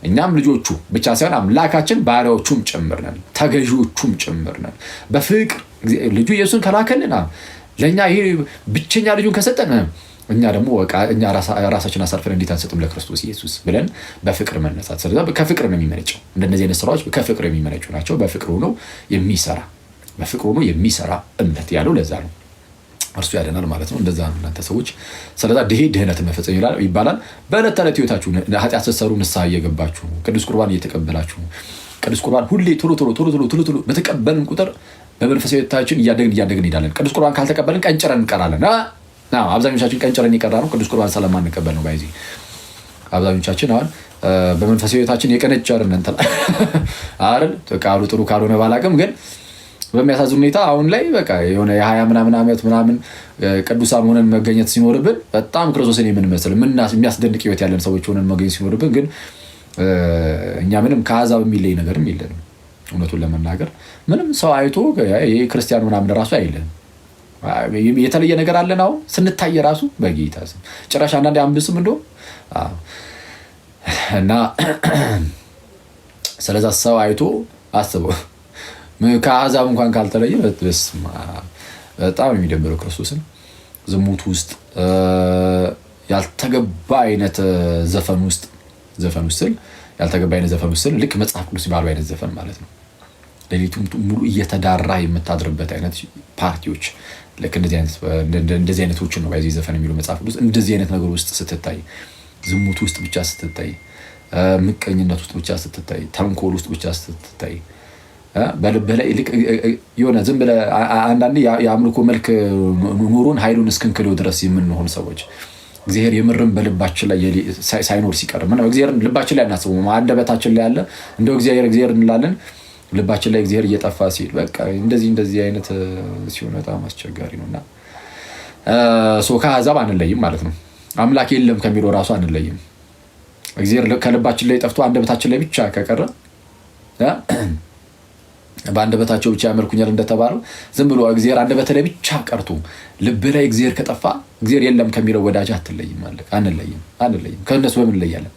እኛም ልጆቹ ብቻ ሳይሆን አምላካችን ባሪያዎቹም ጭምር ነን፣ ተገዢዎቹም ጭምር ነን። በፍቅር ልጁ ኢየሱስን ከላከልን ለእኛ ይሄ ብቸኛ ልጁን ከሰጠን እኛ ደግሞ እኛ ራሳችን አሳልፈን እንዴት አንሰጥም ለክርስቶስ ኢየሱስ ብለን በፍቅር መነሳት። ስለዚህ ከፍቅር ነው የሚመነጨው። እንደነዚህ አይነት ስራዎች ከፍቅር የሚመነጩ ናቸው። በፍቅር ሆኖ የሚሰራ እምነት ያለው ለዛ ነው። እርሱ ያደናል ማለት ነው። እንደዛ ነው እናንተ ሰዎች። ስለዚህ ድህነትን መፈጸም ይባላል። በዕለት ተዕለት ህይወታችሁ ኃጢአት ስትሰሩ ንስሐ እየገባችሁ ቅዱስ ቁርባን እየተቀበላችሁ ቅዱስ ቁርባን ሁሌ ቶሎ በተቀበልን ቁጥር በመንፈሳዊ ህይወታችን እያደግን እንሄዳለን። ቅዱስ ቁርባን ካልተቀበልን ቀንጭረን እንቀራለን። አብዛኞቻችን ቀንጭረን የቀራ ነው ቅዱስ ቁርባን ስለማንቀበል ነው። ባይዚ አብዛኞቻችን አሁን በመንፈሳዊ ህይወታችን የቀነጨርን እንትን አይደል? ቃሉ ጥሩ ካልሆነ ባላቅም ግን በሚያሳዝን ሁኔታ አሁን ላይ በቃ የሆነ የ20 ምናምን ዓመት ምናምን ቅዱሳን ሆነን መገኘት ሲኖርብን በጣም ክርስቶስን የምንመስል የሚያስደንቅ ህይወት ያለን ሰዎች ሆነን መገኘት ሲኖርብን ግን እኛ ምንም ከአሕዛብ የሚለይ ነገርም የለንም። እውነቱን ለመናገር ምንም ሰው አይቶ ይሄ ክርስቲያን ምናምን ራሱ አይለን የተለየ ነገር አለን። አሁን ስንታይ ራሱ በጌታ ስም ጭራሽ አንዳንዴ አንብስም እንደው እና ስለዛ ሰው አይቶ አስበው ከአሕዛብ እንኳን ካልተለየ በጣም የሚደብረው ክርስቶስን ዝሙት ውስጥ ያልተገባ አይነት ዘፈን ውስጥ ያልተገባ አይነት ዘፈን ውስጥ ልክ መጽሐፍ ቅዱስ ባሉ አይነት ዘፈን ማለት ነው። ሌሊቱን ሙሉ እየተዳራ የምታድርበት አይነት ፓርቲዎች ልክ እንደዚህ አይነቶችን ነው በዚህ ዘፈን የሚለው መጽሐፍ ቅዱስ። እንደዚህ አይነት ነገር ውስጥ ስትታይ፣ ዝሙት ውስጥ ብቻ ስትታይ፣ ምቀኝነት ውስጥ ብቻ ስትታይ፣ ተንኮል ውስጥ ብቻ ስትታይ በልብህ ላይ የሆነ ዝም ብለህ አንዳንዴ የአምልኮ መልክ ኑሮን ኃይሉን እስክንክለው ድረስ የምንሆን ሰዎች እግዚአብሔር የምርም በልባችን ላይ ሳይኖር ሲቀር ምንም እግዚአብሔርን ልባችን ላይ እናስበው አንደበታችን ላይ ያለ እንደው እግዚአብሔር እንላለን ልባችን ላይ እግዚአብሔር እየጠፋ ሲል በቃ እንደዚህ አይነት ሲሆን በጣም አስቸጋሪ ነውና ከአሕዛብ አንለይም ማለት ነው። አምላክ የለም ከሚለው ራሱ አንለይም። እግዚአብሔር ከልባችን ላይ ጠፍቶ አንደበታችን ላይ ብቻ ከቀረ በአንደበታቸው ብቻ ያመልኩኛል እንደተባለው ዝም ብሎ እግዚአብሔር አንደበት ላይ ብቻ ቀርቶ ልብ ላይ እግዚአብሔር ከጠፋ እግዚአብሔር የለም ከሚለው ወዳጅ አትለይም ማለት አንለይም። ከእነሱ በምን እንለያለን?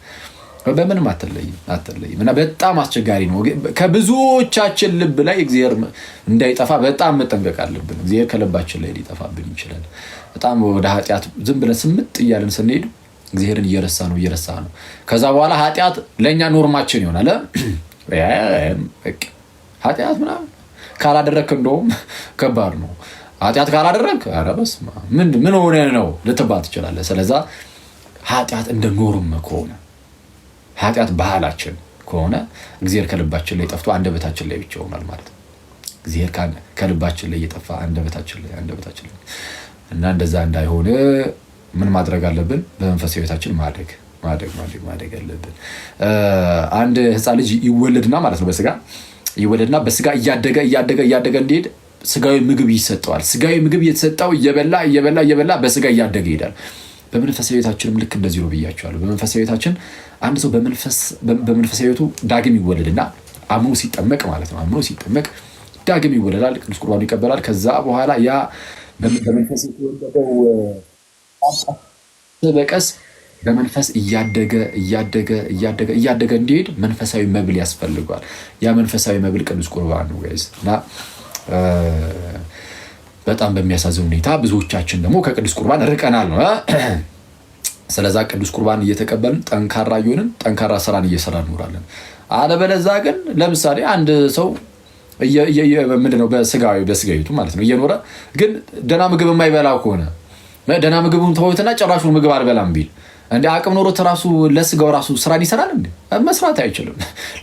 በምንም አትለይም። እና በጣም አስቸጋሪ ነው። ከብዙዎቻችን ልብ ላይ እግዚአብሔር እንዳይጠፋ በጣም መጠንቀቅ አለብን። እግዚአብሔር ከልባችን ላይ ሊጠፋብን ይችላል። በጣም ወደ ኃጢአት ዝም ብለን ስምጥ እያለን ስንሄድ እግዚአብሔርን እየረሳ ነው። ከዛ በኋላ ኃጢአት ለእኛ ኖርማችን ይሆናል። ኃጢአት ምናምን ካላደረግክ እንደውም ከባድ ነው። ኃጢአት ካላደረግክ ኧረ በስመ አብ ምን ሆነ ነው ልትባል ትችላለህ። ስለዛ ኃጢአት እንደ ኖርም ከሆነ ኃጢአት ባህላችን ከሆነ እግዚአብሔር ከልባችን ላይ ጠፍቶ አንደበታችን ላይ ብቻ ይሆናል ማለት ነው። እግዚአብሔር ከልባችን ላይ እየጠፋ አንደበታችን ላይ እና እንደዛ እንዳይሆን ምን ማድረግ አለብን? በመንፈሳዊ ሕይወታችን ማደግ አለብን። አንድ ሕፃን ልጅ ይወለድና ማለት ነው በስጋ እያደገ እንዲሄድ ስጋዊ ምግብ ይሰጠዋል። ስጋዊ ምግብ እየተሰጠው እየበላ በስጋ እያደገ ይሄዳል። በመንፈሳዊ ሕይወታችንም ልክ እንደዚህ ነው ብያቸዋለሁ። በመንፈሳዊ ሕይወታችን አንድ ሰው በመንፈሳዊ ሕይወቱ ዳግም ይወለድና አምኖ ሲጠመቅ ማለት ነው። አምኖ ሲጠመቅ ዳግም ይወለዳል፣ ቅዱስ ቁርባኑ ይቀበላል። ከዛ በኋላ ያ በመንፈስ የተወለደው በቀስ በመንፈስ እያደገ እንዲሄድ መንፈሳዊ መብል ያስፈልገዋል። ያ መንፈሳዊ መብል ቅዱስ ቁርባን ነው ጋይስ። እና በጣም በሚያሳዝን ሁኔታ ብዙዎቻችን ደግሞ ከቅዱስ ቁርባን ርቀናል ነው። ስለዛ ቅዱስ ቁርባን እየተቀበልን ጠንካራ እየሆንን ጠንካራ ስራን እየሰራን እንኖራለን። አለበለዚያ ግን ለምሳሌ አንድ ሰው ምንድነው በስጋዊቱ ማለት ነው እየኖረ ግን ደህና ምግብ የማይበላ ከሆነ ደህና ምግቡን ተውትና ጭራሹን ምግብ አልበላም ቢል እንደ አቅም ኖሮት ራሱ ለስጋው ራሱ ስራን ይሰራል እንዴ? መስራት አይችልም።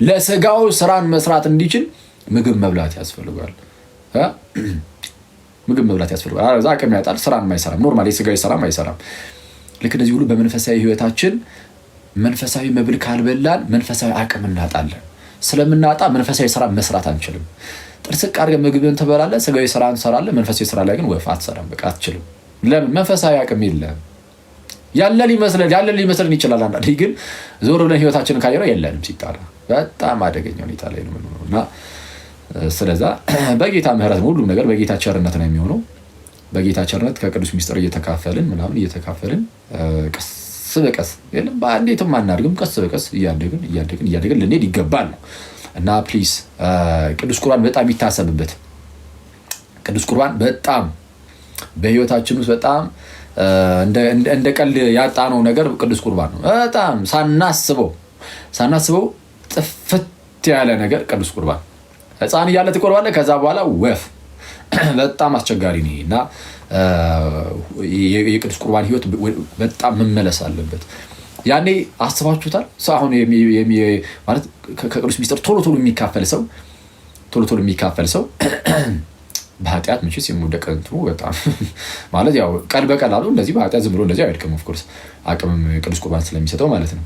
ለስጋው ስራን መስራት እንዲችል ምግብ መብላት ያስፈልጋል። አዛ አቅም ያጣል፣ ስራን አይሰራም። ኖርማሊ የስጋዊ ስራም አይሰራም። ልክ እንደዚህ ሁሉ በመንፈሳዊ ህይወታችን መንፈሳዊ መብል ካልበላን መንፈሳዊ አቅም እናጣለን። ስለምናጣ መንፈሳዊ ስራ መስራት አንችልም። ጥርስቅ አድርገን ምግብን ትበላለህ፣ ስጋዊ ስራ እንሰራለን። መንፈሳዊ ስራ ላይ ግን ወፍ አትሰራም። በቃ አትችልም። ለምን? መንፈሳዊ አቅም የለም። ያለ ሊመስለን ይችላል። አንዳንዴ ግን ዞር ብለን ህይወታችንን ካየነው የለንም። ሲጣራ በጣም አደገኛ ሁኔታ ላይ ነው የምንሆነው እና ስለዛ በጌታ ምህረት ሁሉም ነገር በጌታ ቸርነት ነው የሚሆነው። በጌታ ቸርነት ከቅዱስ ሚስጥር እየተካፈልን ቀስ በቀስ የለም በአንዴትም አናድግም። ቀስ በቀስ እያደግን ልንሄድ ይገባል ነው እና ፕሊዝ ቅዱስ ቁርባን በጣም ይታሰብበት። ቅዱስ ቁርባን በጣም በህይወታችን ውስጥ በጣም እንደ ቀልድ ያጣነው ነገር ቅዱስ ቁርባን ነው። በጣም ሳናስበው ጥፍት ያለ ነገር ቅዱስ ቁርባን። ህፃን እያለ ትቆርባለህ፣ ከዛ በኋላ ወፍ። በጣም አስቸጋሪ ነው እና የቅዱስ ቁርባን ህይወት በጣም መመለስ አለበት። ያኔ አስባችሁታል? ሰው አሁን ማለት ከቅዱስ ሚስጥር ቶሎ የሚካፈል ሰው በኃጢአት መቼስ የምወደቅ እንትኑ በጣም ማለት ያው ቀን በቀላሉ እንደዚህ በኃጢአት ዝም ብሎ እንደዚህ አይወድቅም። ኦፍኮርስ አቅምም ቅዱስ ቁርባን ስለሚሰጠው ማለት ነው።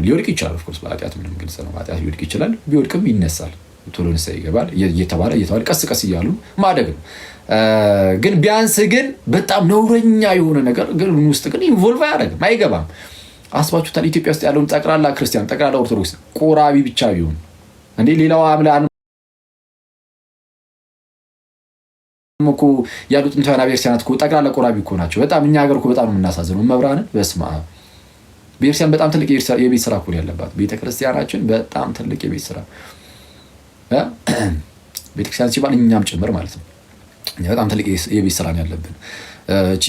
ሊወድቅ ይችላል። ኦፍኮርስ በኃጢአት ምንም ግልጽ ነው። በኃጢአት ሊወድቅ ይችላል። ቢወድቅም ይነሳል፣ ቶሎ ንስሐ ይገባል። እየተባለ ቀስ እያሉ ማደግ ነው። ግን ቢያንስ ግን በጣም ነውረኛ የሆነ ነገር ግን ውስጥ ግን ኢንቮልቭ አያደርግም፣ አይገባም። አስባችሁታል? ኢትዮጵያ ውስጥ ያለውን ጠቅላላ ክርስቲያን፣ ጠቅላላ ኦርቶዶክስ ቆራቢ ብቻ ቢሆን እንዴ ሌላው እኮ ያሉት እንትና ቤተክርስቲያናት እኮ ጠቅላላ ቆራቢ እኮ ናቸው። በጣም እኛ ሀገር እኮ በጣም ነው የምናሳዝነው። መብራንን በስመ አብ ቤተክርስቲያን በጣም ትልቅ የቤት ስራ እኮ ያለባት ቤተክርስቲያናችን በጣም ትልቅ የቤት ስራ ቤተክርስቲያን ሲባል እኛም ጭምር ማለት ነው። በጣም ትልቅ የቤት ስራ ያለብን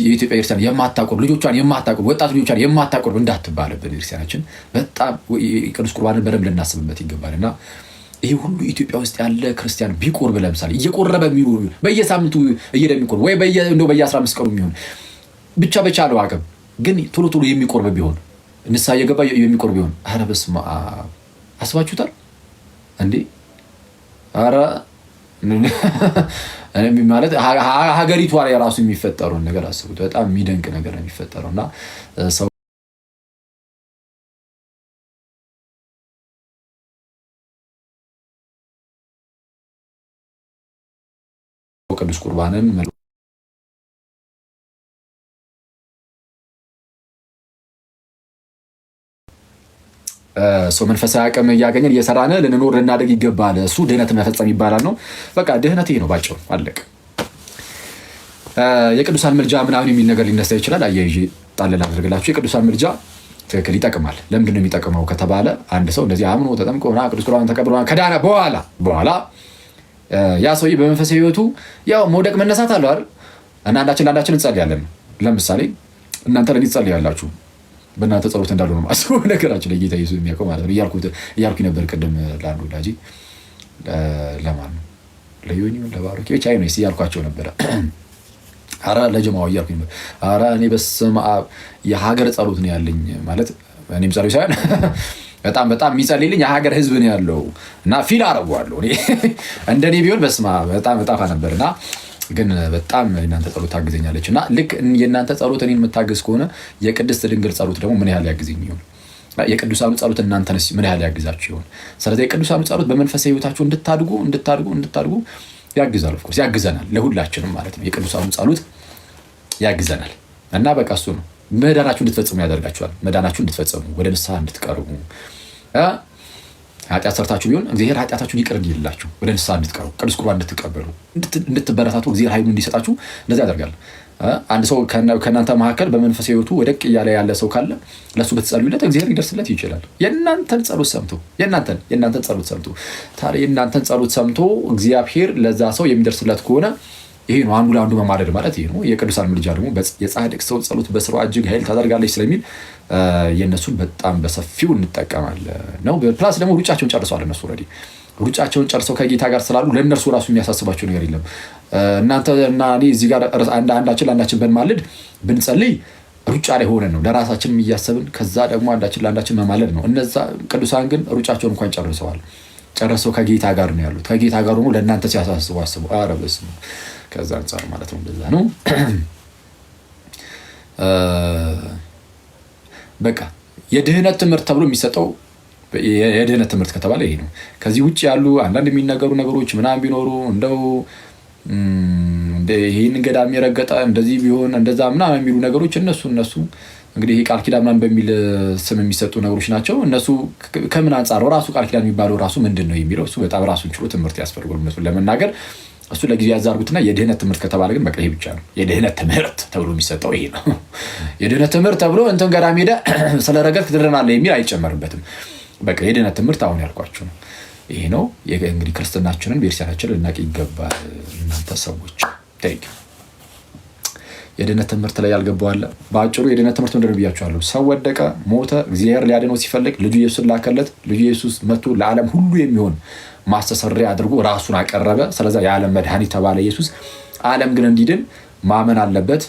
የኢትዮጵያ ቤተክርስቲያን የማታቆርብ ልጆቿን የማታቆርብ ወጣት ልጆቿን የማታቆርብ እንዳትባልብን ቤተክርስቲያናችን በጣም ቅዱስ ቁርባንን በደንብ ልናስብበት ይገባልና ይሄ ሁሉ ኢትዮጵያ ውስጥ ያለ ክርስቲያን ቢቆርብ ለምሳሌ እየቆረበ የሚኖር በየሳምንቱ እየደሚቆርብ ወይ በየ15 ቀኑ የሚሆን ብቻ በቻለው አቅም ግን ቶሎ የሚቆርብ ቢሆን ንስሐ እየገባ የሚቆርብ ቢሆን ኧረ በስመ አብ አስባችሁታል እንዴ? ኧረ ማለት ሀገሪቷ ላይ ራሱ የሚፈጠረውን ነገር አስቡት። በጣም የሚደንቅ ነገር ነው የሚፈጠረውና ሰው ቅዱስ ቁርባንን ሰው መንፈሳዊ አቅም እያገኘን እየሰራን ልንኖር ልናደግ ይገባል። እሱ ድህነትን መፈጸም ይባላል ነው። በቃ ድህነት ይሄ ነው ባጭሩ፣ አለቀ። የቅዱሳን ምልጃ ምናምን የሚል ነገር ሊነሳ ይችላል። አያይዤ ጣል ላድርግላችሁ። የቅዱሳን ምልጃ ትክክል ይጠቅማል። ለምንድን ነው የሚጠቅመው ከተባለ አንድ ሰው እንደዚህ አምኖ ተጠምቆ ቅዱስ ቁርባን ተቀብሎ ከዳነ በኋላ ያ ሰውዬ በመንፈሳዊ ሕይወቱ ያው መውደቅ መነሳት አለው አይደል? እና አንዳችን ለአንዳችን እንጸልያለን። ለምሳሌ እናንተ ለእኔ ትጸልያላችሁ፣ በእናንተ ጸሎት እንዳሉ ነው ማስበው። ነገራችን ላይ ጌታ ኢየሱስ የሚያውቀው ማለት ነው። እያልኩኝ ነበር ቅድም ለአንዱ ወዳጄ፣ ለማን ነው ለዮኒ ለባሮኬ ብቻ ነው እያልኳቸው ነበረ። አረ ለጀማው እያልኩኝ ነበር። አረ እኔ በስመ አብ የሀገር ጸሎት ነው ያለኝ ማለት እኔም ጸሎት ሳይሆን በጣም የሚጸልይልኝ የሀገር ህዝብ ነው ያለው እና ፊል አደርገዋለሁ። እኔ እንደኔ ቢሆን በስመ አብ በጣም እጣፋ ነበርና ግን በጣም የእናንተ ጸሎት ታግዘኛለች እና ልክ የእናንተ ጸሎት እኔን የምታግዝ ከሆነ የቅድስት ድንግል ጸሎት ደግሞ ምን ያህል ያግዘኝ ይሆን? የቅዱሳኑ ጸሎት እናንተን ምን ያህል ያግዛችሁ ይሆን? ስለዚህ የቅዱሳኑ ጸሎት በመንፈሳዊ ህይወታችሁ እንድታድጉ ያግዛል። ኦፍኮርስ ያግዘናል፣ ለሁላችንም ማለት ነው። የቅዱሳኑ ጸሎት ያግዘናል እና በቃ እሱ ነው መዳናችሁ እንድትፈጽሙ ያደርጋችኋል። መዳናችሁ እንድትፈጽሙ፣ ወደ ንስሐ እንድትቀርቡ፣ ኃጢአት ሰርታችሁ ቢሆን እግዚአብሔር ኃጢአታችሁን ይቅር እንዲልላችሁ ወደ ንስሐ እንድትቀርቡ፣ ቅዱስ ቁርባን እንድትቀበሉ፣ እንድትበረታቱ እግዚአብሔር ኃይሉን እንዲሰጣችሁ እንደዚህ ያደርጋል። አንድ ሰው ከእናንተ መካከል በመንፈሳዊ ህይወቱ ወደቅ እያለ ያለ ሰው ካለ ለእሱ ብትጸልዩለት እግዚአብሔር ሊደርስለት ይችላል። የእናንተን ጸሎት ሰምቶ ታዲያ የእናንተን ጸሎት ሰምቶ እግዚአብሔር ለዛ ሰው የሚደርስለት ከሆነ ይሄ ነው አንዱ ለአንዱ መማለድ ማለት ይሄ ነው። የቅዱሳን ምልጃ ደግሞ የጻድቅ ሰው ጸሎት በስራዋ እጅግ ኃይል ታደርጋለች ስለሚል የእነሱን በጣም በሰፊው እንጠቀማለን ነው። ፕላስ ደግሞ ሩጫቸውን ጨርሰዋል። እነሱ ኦልሬዲ ሩጫቸውን ጨርሰው ከጌታ ጋር ስላሉ ለእነርሱ ራሱ የሚያሳስባቸው ነገር የለም። እናንተ እና እኔ እዚህ ጋር አንዳችን ለአንዳችን ብንማልድ ብንጸልይ ሩጫ ላይ ሆነን ነው ለራሳችን እያሰብን፣ ከዛ ደግሞ አንዳችን ለአንዳችን መማለድ ነው። እነዛ ቅዱሳን ግን ሩጫቸውን እንኳን ጨርሰው ከጌታ ጋር ነው ያሉት። ከጌታ ጋር ሆኖ ለእናንተ ሲያሳስቡ አስቡ። ኧረ በስመ አብ። ከዛ አንጻር ማለት ነው እንደዛ ነው። በቃ የድህነት ትምህርት ተብሎ የሚሰጠው የድህነት ትምህርት ከተባለ ይሄ ነው። ከዚህ ውጭ ያሉ አንዳንድ የሚነገሩ ነገሮች ምናምን ቢኖሩ እንደው ይህን ገዳም የረገጠ እንደዚህ ቢሆን እንደዛ ምናምን የሚሉ ነገሮች እነሱ እንግዲህ ቃል ኪዳን ምናምን በሚል ስም የሚሰጡ ነገሮች ናቸው። እነሱ ከምን አንጻር ራሱ ቃል ኪዳን የሚባለው ራሱ ምንድን ነው የሚለው እሱ በጣም ራሱን ችሎ ትምህርት ያስፈልጋል እነሱን ለመናገር። እሱ ለጊዜ ያዛርጉትና የድህነት ትምህርት ከተባለ ግን በቃ ይሄ ብቻ ነው። የድህነት ትምህርት ተብሎ የሚሰጠው ይሄ ነው። የድህነት ትምህርት ተብሎ እንትን ገዳም ሄደ ስለረገጥክ ትድናለህ የሚል አይጨመርበትም። በቃ የድህነት ትምህርት አሁን ያልኳችሁ ነው። ይሄ ነው እንግዲህ ክርስትናችንን ቤተክርስቲያናችንን ልናቅ ይገባል። እናንተ ሰዎች የድህነት ትምህርት ላይ ያልገባዋለ በአጭሩ የድህነት ትምህርት ምንድን ነው ብያችኋለሁ። ሰው ወደቀ፣ ሞተ፣ እግዚአብሔር ሊያድነው ሲፈልግ ልጁ ኢየሱስን ላከለት። ልጁ ኢየሱስ መጥቶ ለዓለም ሁሉ የሚሆን ማስተሰሪያ አድርጎ ራሱን አቀረበ። ስለዛ የዓለም መድኃኒት ተባለ ኢየሱስ። ዓለም ግን እንዲድን ማመን አለበት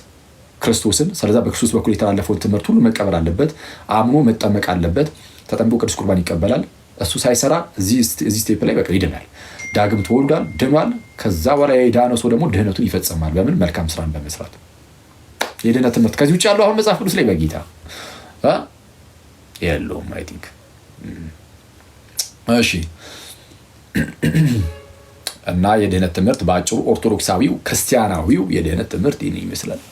ክርስቶስን። ስለዛ በክርስቶስ በኩል የተላለፈውን ትምህርት ሁሉ መቀበል አለበት። አምኖ መጠመቅ አለበት። ተጠምቆ ቅዱስ ቁርባን ይቀበላል። እሱ ሳይሰራ እዚህ ስቴፕ ላይ በቃ ይድናል። ዳግም ተወልዷል፣ ድኗል። ከዛ በኋላ የዳነው ሰው ደግሞ ድህነቱን ይፈጽማል። በምን? መልካም ስራን በመስራት። የድህነት ትምህርት ከዚህ ውጭ ያለው አሁን መጽሐፍ ቅዱስ ላይ በጌታ የለውም። አይ ቲንክ እሺ። እና የድህነት ትምህርት በአጭሩ ኦርቶዶክሳዊው ክርስቲያናዊው የድህነት ትምህርት ይህን ይመስላል።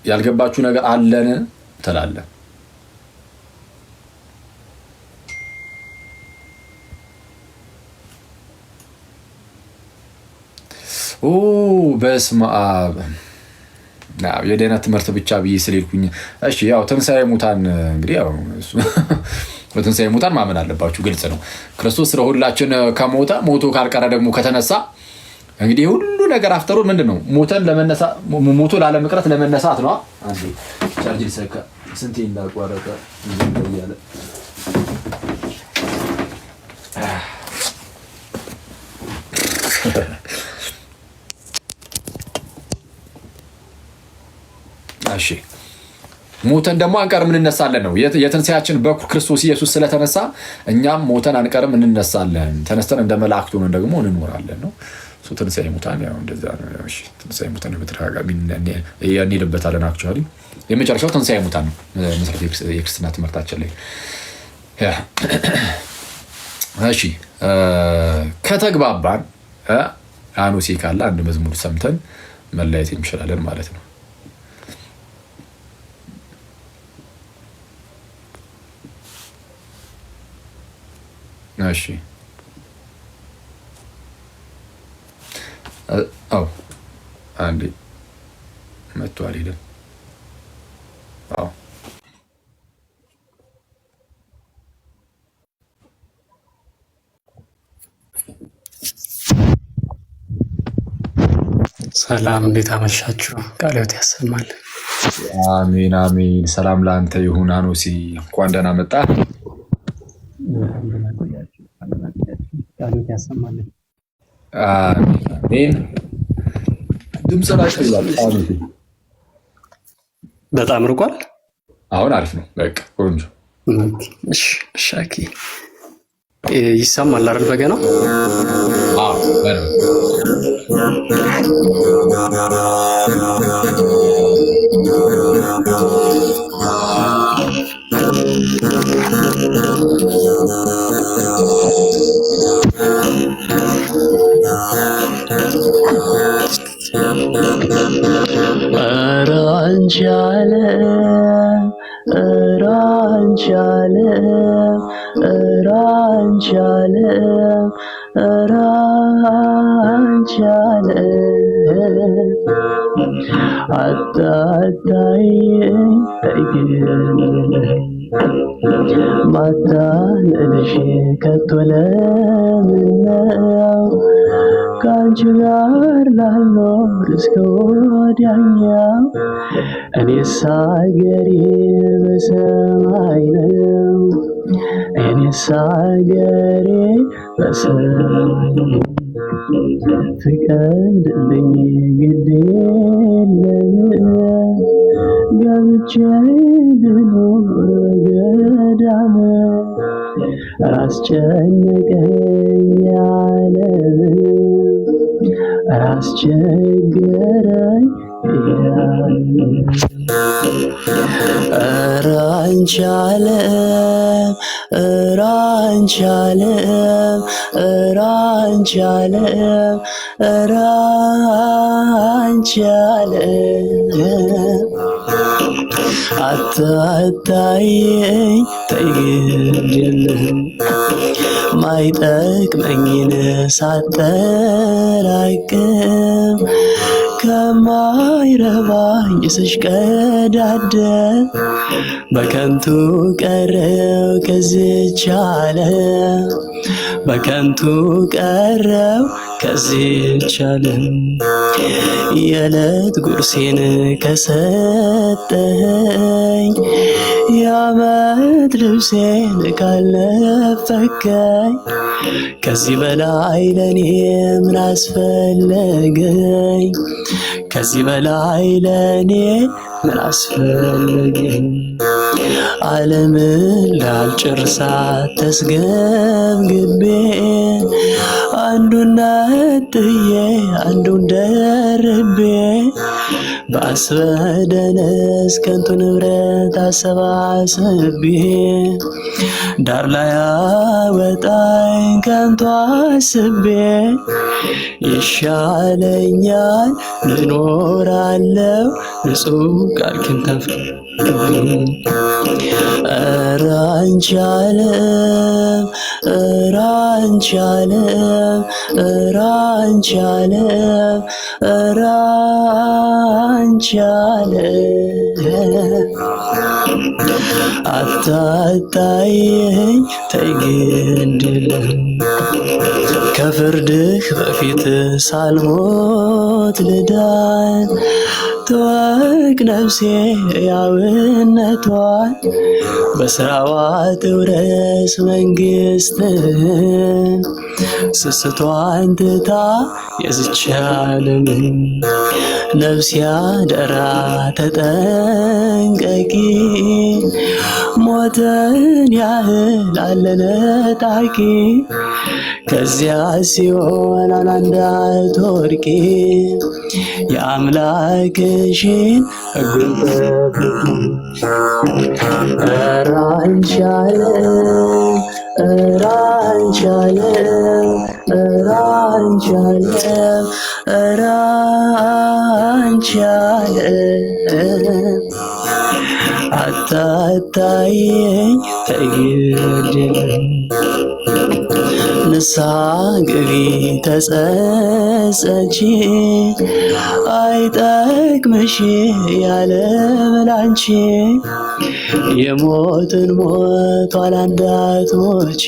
ያልገባችሁ ነገር አለን ትላለህ። በስመ አብ። የድህነት ትምህርት ብቻ ብዬ ስለልኩኝ እሺ። ያው ትንሣኤ ሙታን እንግዲህ ያው እሱ በትንሣኤ ሙታን ማመን አለባችሁ፣ ግልጽ ነው። ክርስቶስ ስለ ሁላችን ከሞተ ሞቶ ካልቀረ ደግሞ ከተነሳ እንግዲህ ሁሉ ነገር አፍተሩ ምንድን ነው? ሞቶ ላለመቅረት ለመነሳት ነው። አንዴ ቻርጅ ሊሰካ ስንቴ እንዳቋረጠ ይያለ እሺ። ሞተን ደግሞ አንቀርም እንነሳለን ነው። የትንሣኤያችን በኩር ክርስቶስ ኢየሱስ ስለተነሳ እኛም ሞተን አንቀርም እንነሳለን። ተነስተን እንደ መላእክቱ ሆነን ደግሞ እንኖራለን ነው። ትንሣኤ ሙታን ያው እንደዛ ነው። እሺ ትንሣኤ ሙታን በተደጋጋሚ እንሄድበታለን። አክቹዋሊ የመጨረሻው ትንሣኤ ሙታን ነው መሰረተ የክርስትና ትምህርታችን ላይ። እሺ ከተግባባን አኖሴ ካለ አንድ መዝሙር ሰምተን መለያየት እንችላለን ማለት ነው። እሺ አው አንዴ መጥቷል ይላል። አው ሰላም እንዴት አመሻችሁ? ቃለ ሕይወት ያሰማል። አሜን አሜን። ሰላም ለአንተ ይሁን አኖሲ፣ እንኳን ደህና መጣ። ቃለ ሕይወት ያሰማል። አሜን። ድምጽ ላይ ይላል። በጣም ርቋል። አሁን አሪፍ ነው። በቃ ቆንጆ። እሺ ሻኪ ይሰማል አይደል? በገናው አዎ ማታለልሽ ከተለምነው ከአንቺ ጋር ላልኖር እስከ ወዲያኛው እኔስ አገሬ በሰማይ ነው። እኔስ አገሬ በሰማይ ነው። ፍቀድልኝ ግድ የለም ገብቼ ልኑር ገዳም አስጨነቀኝ ዓለም አስቸገረኝ ኧረ አንቺ ዓለም ኧረ አንቺ ዓለም ኧረ አንቺ ዓለም ኧረ አንቺ ዓለም አታታየኝ ተይ ግድ የለም ማይጠቅመኝን ሳጠራቅም ከማይረባኝ ስሽቀዳደም በከንቱ ቀረው ከዚች ዓለም በከንቱ ቀረው ከዚች ዓለም የዕለት ጉርሴን ከሰጠኸኝ የዓመት ልብሴን ካልነፈከኝ ከዚህ በላይ ለኔ ምን አስፈለገኝ? ከዚህ በላይ ለኔ ምን አስፈለገኝ? ዓለምን ላልጨርሳት ተስገብግቤ አንዱን ነጥዬ አንዱን ደርቤ በአስበደነስ ከንቱ ንብረት አሰባስቤ ዳር ላይ አወጣኝ ከንቱ አስቤ ይሻለኛል ልኖራለው ንጹሕ ቃል ኪዳን ተፍቅሬ ኧረ አንቺ ዓለም ኧረ አንቺ ዓለም ኧረ አንቺ ዓለም ኧረ አንቺ ዓለም አታታየኝ ተይ ግድ የለም ከፍርድህ በፊት ሳልሞት ልዳን ትወቅ ነፍሴ ሕያውነቷን በስራዋ ትውረስ መንግሥትህን ስስቷን ትታ የዝች ዓለምን ነፍስ ያደራ ተጠንቀቂ ሞትን ያህል አለነ ጣቂ ከዚያ ሲሆን እንዳትወድቂ የአምላክሽን ሕጉን ጠብቂ። ኧረ አንቺ ዓለም ኧረ አንቺ ዓለም ኧረ አንቺ ዓለም ኧረ አንቺ ዓለም አታታየኝ ተይግድልኝ ንስሐ ግቢ ተጸጸቺ አይጠቅምሽ ያለ ምላንቺ የሞትን ሞት ኋላ እንዳትሞቺ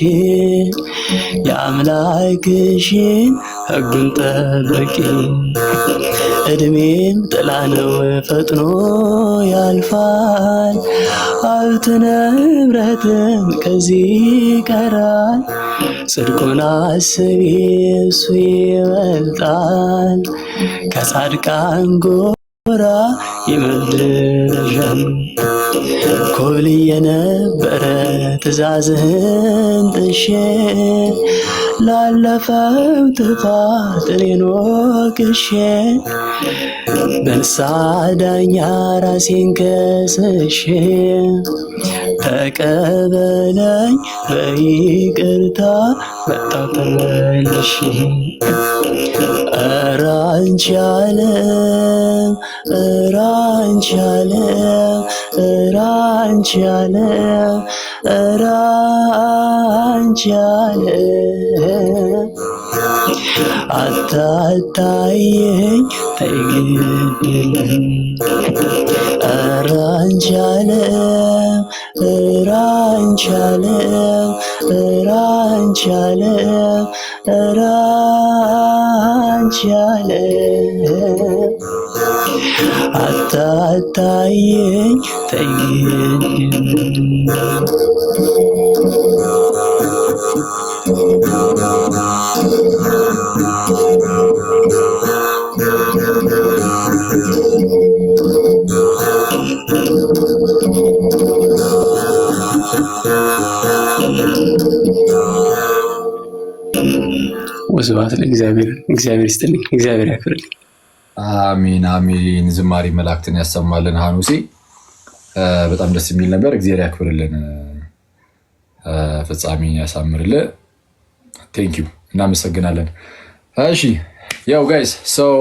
የአምላክሽን ሕጉን ጠብቂ። እድሜም ጥላ ነው ፈጥኖ ያልፋል ሀብት ንብረትም ከዚህ ይቀራል ጽድቁን አስቢ እሱ ይበልጣል ከጻድቃን ጎራ ይመልሻል። ኮብልዬ የነበረ ትእዛዝህን ጥሼ ላለፈው ጥፋት እኔን ወቅሼ በንስሐ ዳኛ ራሴን ከስሼ ተቀበለኝ በይቅርታ መጣሁ ተመልሼ። ኧረ አንቺ ዓለም ኧረ አንቺ ዓለም ኧረ አንቺ ዓለም ኧረ አንቺ ዓለም አታታየኝ ተይግድልኝ። ኧረ አንቺ ዓለም ኧረ አንቺ ዓለም ኧረ አንቺ ዓለም ኧረ አንቺ ዓለም አታታየኝ ተይግድልኝ። ወስብሐት ለእግዚአብሔር። እግዚአብሔር ይስጥልኝ፣ እግዚአብሔር ያክብርልኝ። አሚን አሚን። ዝማሬ መላእክትን ያሰማልን። ሐኑሴ በጣም ደስ የሚል ነበር። እግዚአብሔር ያክብርልን፣ ፍጻሜ ያሳምርልን። ቴንኪዩ፣ እናመሰግናለን። እሺ ያው ጋይስ ሰው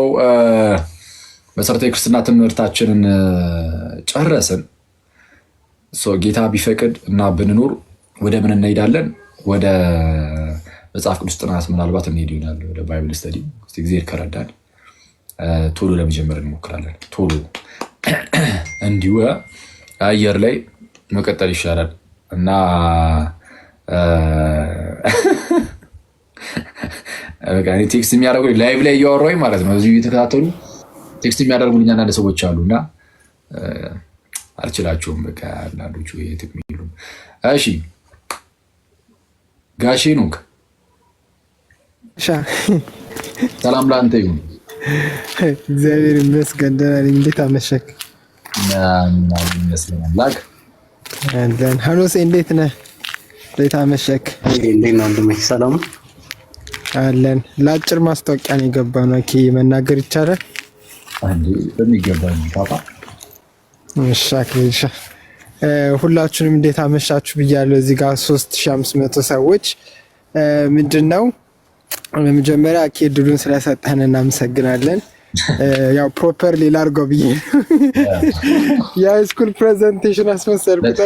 መሰረታዊ ክርስትና ትምህርታችንን ጨረስን። ጌታ ቢፈቅድ እና ብንኖር ወደ ምን እንሄዳለን? ወደ መጽሐፍ ቅዱስ ጥናት ምናልባት እንሄድ ይሆናል፣ ወደ ባይብል ስተዲ። ጊዜ ከረዳን ቶሎ ለመጀመር እንሞክራለን። ቶሎ እንዲሁ አየር ላይ መቀጠል ይሻላል እና ቴክስት የሚያደርጉ ላይቭ ላይ እያወራሁኝ ማለት ነው። እዚሁ እየተከታተሉ ቴክስት የሚያደርጉልኝ አንዳንድ ሰዎች አሉ እና አልችላቸውም። በቃ አንዳንዶቹ የትም የሚሉ። እሺ ጋሼ ኖክ ሰላም ለአንተ ይሁን። እግዚአብሔር ይመስገን ደህና ነኝ። እንዴት አመሸክ? ይመስለናል። ሐኑሴ እንዴት ነህ? እንዴት አመሸክ? እንዴት ነው ወንድሜ? ሰላም አለን። ለአጭር ማስታወቂያ ነው የገባነው። መናገር ይቻላል? በሚገባ ፓፓ። እሺ ሁላችሁንም እንዴት አመሻችሁ ብያለሁ። እዚህ ጋር 3500 ሰዎች ምንድነው በመጀመሪያ ድሉን ስለሰጠህን እናመሰግናለን። ያው ፕሮፐርሊ ላድርገው ብዬ የሃይስኩል ፕሬዘንቴሽን አስመሰልኩት።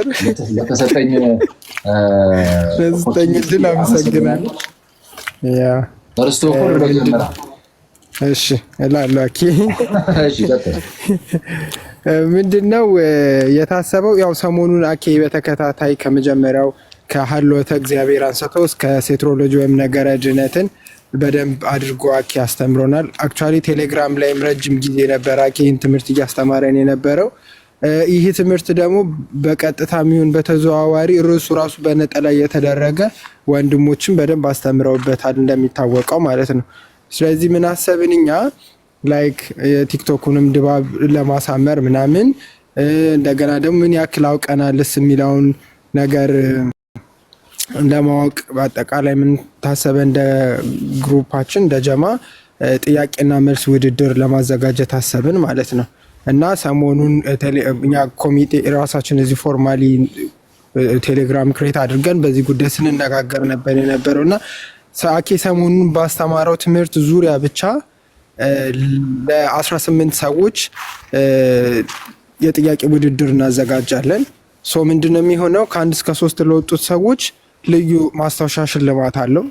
ለተሰጠኝ ድል አመሰግናለሁ። እሺ እላለሁ። ምንድነው የታሰበው? ያው ሰሞኑን በተከታታይ ከመጀመሪያው ከሀልዎተ እግዚአብሔር አንስቶ እስከ ሴትሮሎጂ ወይም ነገረ ድነትን በደንብ አድርጎ አስተምሮናል። አክቹዋሊ ቴሌግራም ላይም ረጅም ጊዜ ነበር ይህን ትምህርት እያስተማረን የነበረው። ይህ ትምህርት ደግሞ በቀጥታ የሚሆን በተዘዋዋሪ ርዕሱ ራሱ በነጠላ እየተደረገ ወንድሞችን በደንብ አስተምረውበታል እንደሚታወቀው ማለት ነው። ስለዚህ ምን አሰብን እኛ ላይክ የቲክቶኩንም ድባብ ለማሳመር ምናምን እንደገና ደግሞ ምን ያክል አውቀናልስ የሚለውን ነገር ለማወቅ በአጠቃላይ ምን ታሰበ እንደ ግሩፓችን እንደ ጀማ ጥያቄና መልስ ውድድር ለማዘጋጀት ታሰብን ማለት ነው። እና ሰሞኑን እኛ ኮሚቴ ራሳችን እዚህ ፎርማሊ ቴሌግራም ክሬት አድርገን በዚህ ጉዳይ ስንነጋገር ነበር የነበረው እና አኬ ሰሞኑን ባስተማረው ትምህርት ዙሪያ ብቻ ለ18 ሰዎች የጥያቄ ውድድር እናዘጋጃለን። ሶ ምንድነው የሚሆነው? ከ1 እስከ 3 ለወጡት ሰዎች ልዩ ማስታወሻ ሽልማት አለው።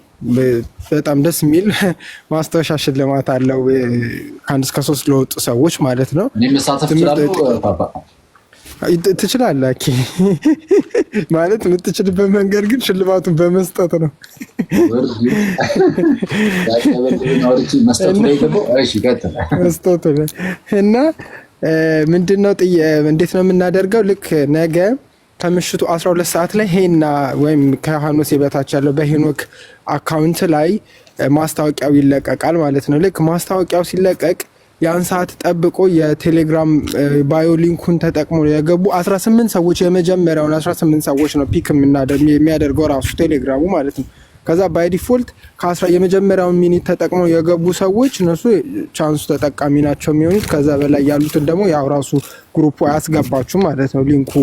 በጣም ደስ የሚል ማስታወሻ ሽልማት አለው። ከ1 እስከ 3 ለወጡ ሰዎች ማለት ነው። ትችላለህ ማለት የምትችልበት መንገድ ግን ሽልማቱን በመስጠት ነው። መስጠት እና ምንድነው እንዴት ነው የምናደርገው? ልክ ነገ ከምሽቱ 12 ሰዓት ላይ ሄና ወይም ከሃኖስ በታች ያለው በሄኖክ አካውንት ላይ ማስታወቂያው ይለቀቃል ማለት ነው። ልክ ማስታወቂያው ሲለቀቅ ያን ሰዓት ጠብቆ የቴሌግራም ባዮ ሊንኩን ተጠቅሞ የገቡ 18 ሰዎች የመጀመሪያውን 18 ሰዎች ነው ፒክ የሚያደርገው ራሱ ቴሌግራሙ ማለት ነው። ከዛ ባይ ዲፎልት የመጀመሪያውን ሚኒት ተጠቅመው የገቡ ሰዎች እነሱ ቻንሱ ተጠቃሚ ናቸው የሚሆኑት። ከዛ በላይ ያሉትን ደግሞ ያው ራሱ ግሩፑ አያስገባችሁ ማለት ነው ሊንኩ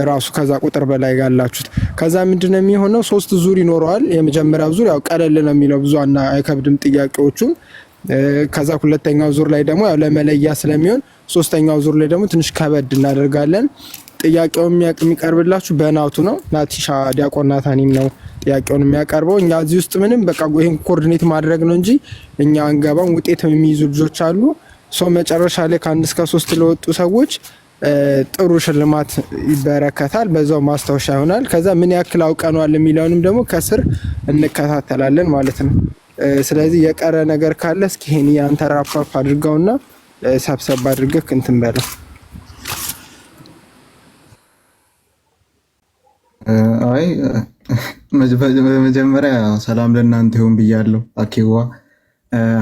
ራሱ ከዛ ቁጥር በላይ ያላችሁት። ከዛ ምንድነው የሚሆነው? 3 ዙር ይኖረዋል። የመጀመሪያው ዙር ያው ቀለል ነው የሚለው ብዙ አይከብድም ጥያቄዎቹ። ከዛ ሁለተኛው ዙር ላይ ደግሞ ያው ለመለያ ስለሚሆን ሶስተኛው ዙር ላይ ደግሞ ትንሽ ከበድ እናደርጋለን። ጥያቄው የሚቀርብላችሁ በናቱ ነው። ናቲሻ ዲያቆን ናታኒም ነው ጥያቄውን የሚያቀርበው። እኛ እዚህ ውስጥ ምንም በቃ ይሄን ኮኦርዲኔት ማድረግ ነው እንጂ እኛ አንገባም። ውጤት የሚይዙ ልጆች አሉ። መጨረሻ ላይ ከ1 እስከ 3 ለወጡ ሰዎች ጥሩ ሽልማት ይበረከታል። በዛው ማስታወሻ ይሆናል። ከዛ ምን ያክል አውቀኗል የሚለውንም ደግሞ ከስር እንከታተላለን ማለት ነው። ስለዚህ የቀረ ነገር ካለ እስኪ ይሄን ያንተ ራፓፕ አድርገውና ሰብሰብ አድርገህ እንትን በለው። አይ በመጀመሪያ ሰላም ለእናንተ ይሁን ብያለሁ። አኬዋ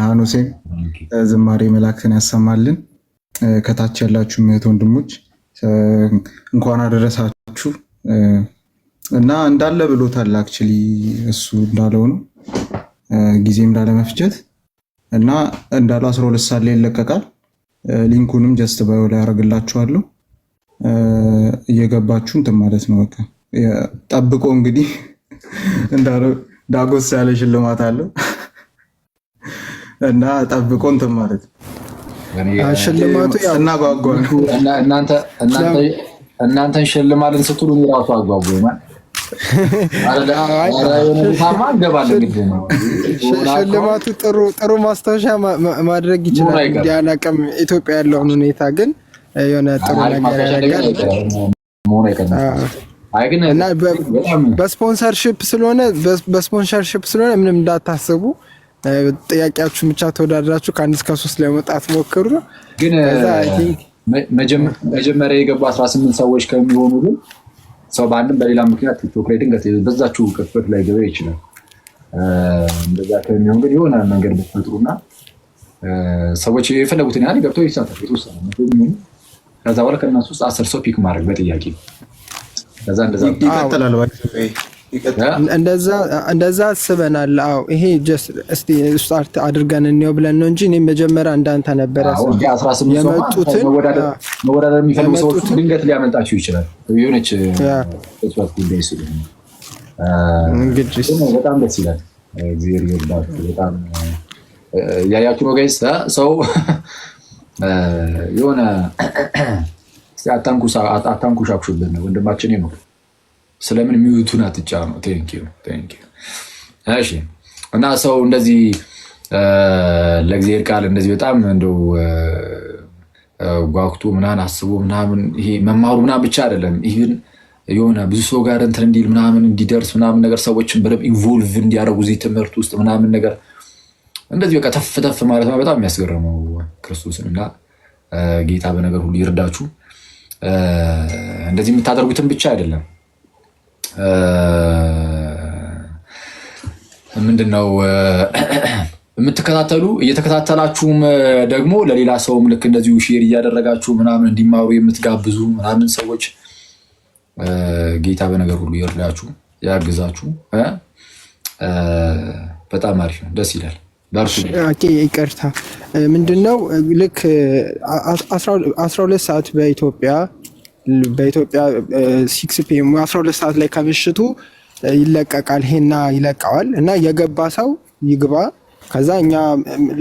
ሃኖሴም ዝማሬ መላእክትን ያሰማልን። ከታች ያላችሁ እህት ወንድሞች እንኳን አደረሳችሁ እና እንዳለ ብሎታል። አክቹሊ እሱ እንዳለው ነው ጊዜም እንዳለመፍጀት እና እንዳለ 12 ሰዓት ላይ ይለቀቃል። ሊንኩንም ጀስት ባዮ ላይ አደርግላችኋለሁ እየገባችሁ እንትን ማለት ነው። በቃ ጠብቆ እንግዲህ እንዳለው ዳጎስ ያለ ሽልማት አለው እና ጠብቆ እንትን ማለት ነው። ሽልማቱ ያው እናንተን ሽልማልን ስትሉ ራሱ አጓጉ ሽልማቱ ጥሩ ማስታወሻ ማድረግ ይችላል። እንግዲህ አላውቅም ኢትዮጵያ ያለውን ሁኔታ ግን የሆነ ጥሩ ነገር ያደርጋል እና በስፖንሰርሺፕ ስለሆነ ምንም እንዳታስቡ። ጥያቄያችሁ ብቻ ተወዳድራችሁ ከ1 እስከ 3 ለመውጣት ሞክሩ። ግን መጀመሪያ የገቡ 18 ሰዎች ከሚሆኑ ግን ሰው በአንድም በሌላ ምክንያት ቲክቶክ ላይ ድንገት በዛችሁ ቅጽበት ላይ ገበያ ይችላል። እንደዛ ከሚሆን ግን የሆነ መንገድ ብትፈጥሩና ሰዎች የፈለጉትን ያህል ገብተው ይሳተፉ የተወሰነ ነው። ከዛ በኋላ ከእነሱ ውስጥ 10 ሰው ፒክ ማድረግ በጥያቄ ከዛ ይቀጥላል። እንደዛ አስበናል። አዎ ይሄ ጀስት እስቲ ስታርት አድርገን እንየው ብለን ነው እንጂ እኔ መጀመሪያ እንዳንተ ነበር የመጡትን መወዳደር የሚፈልጉ ሰዎች ድንገት ሊያመልጣችሁ ይችላል። የሆነች ተስፋት ጉዳይ ስለሆነ እንግዲህ በጣም ደስ ይላል። እግዚአብሔር ይርዳችሁ። በጣም ያያችሁ ነው ጋይስ። ሰው የሆነ አታንኩሻኩሽብን ወንድማችን ነው። ስለምን ሚዩቱን አትጫ ነው። ቴንክ ዩ። እሺ እና ሰው እንደዚህ ለእግዚአብሔር ቃል እንደዚህ በጣም እንደው ጓጉቶ ምናምን አስቦ ምናምን ይሄ መማሩ ምናምን ብቻ አይደለም። ይሄን የሆነ ብዙ ሰው ጋር እንትን እንዲል ምናምን እንዲደርስ ምናምን ነገር ሰዎችን በደንብ ኢንቮልቭ እንዲያደርጉ እዚህ ትምህርት ውስጥ ምናምን ነገር እንደዚህ በቃ ተፍ ማለት ነው። በጣም የሚያስገርመው ክርስቶስን እና ጌታ በነገር ሁሉ ይርዳችሁ። እንደዚህ የምታደርጉትን ብቻ አይደለም ምንድነው የምትከታተሉ እየተከታተላችሁም ደግሞ ለሌላ ሰውም ልክ እንደዚሁ ሼር እያደረጋችሁ ምናምን እንዲማሩ የምትጋብዙ ምናምን ሰዎች ጌታ በነገር ሁሉ ይርዳችሁ ያግዛችሁ። በጣም አሪፍ ነው፣ ደስ ይላል። ይቅርታ ምንድነው ልክ 12 ሰዓት በኢትዮጵያ 6 ፒኤም 12 ሰዓት ላይ ከምሽቱ ይለቀቃል። ሄና ይለቀዋል እና የገባ ሰው ይግባ። ከዛ እኛ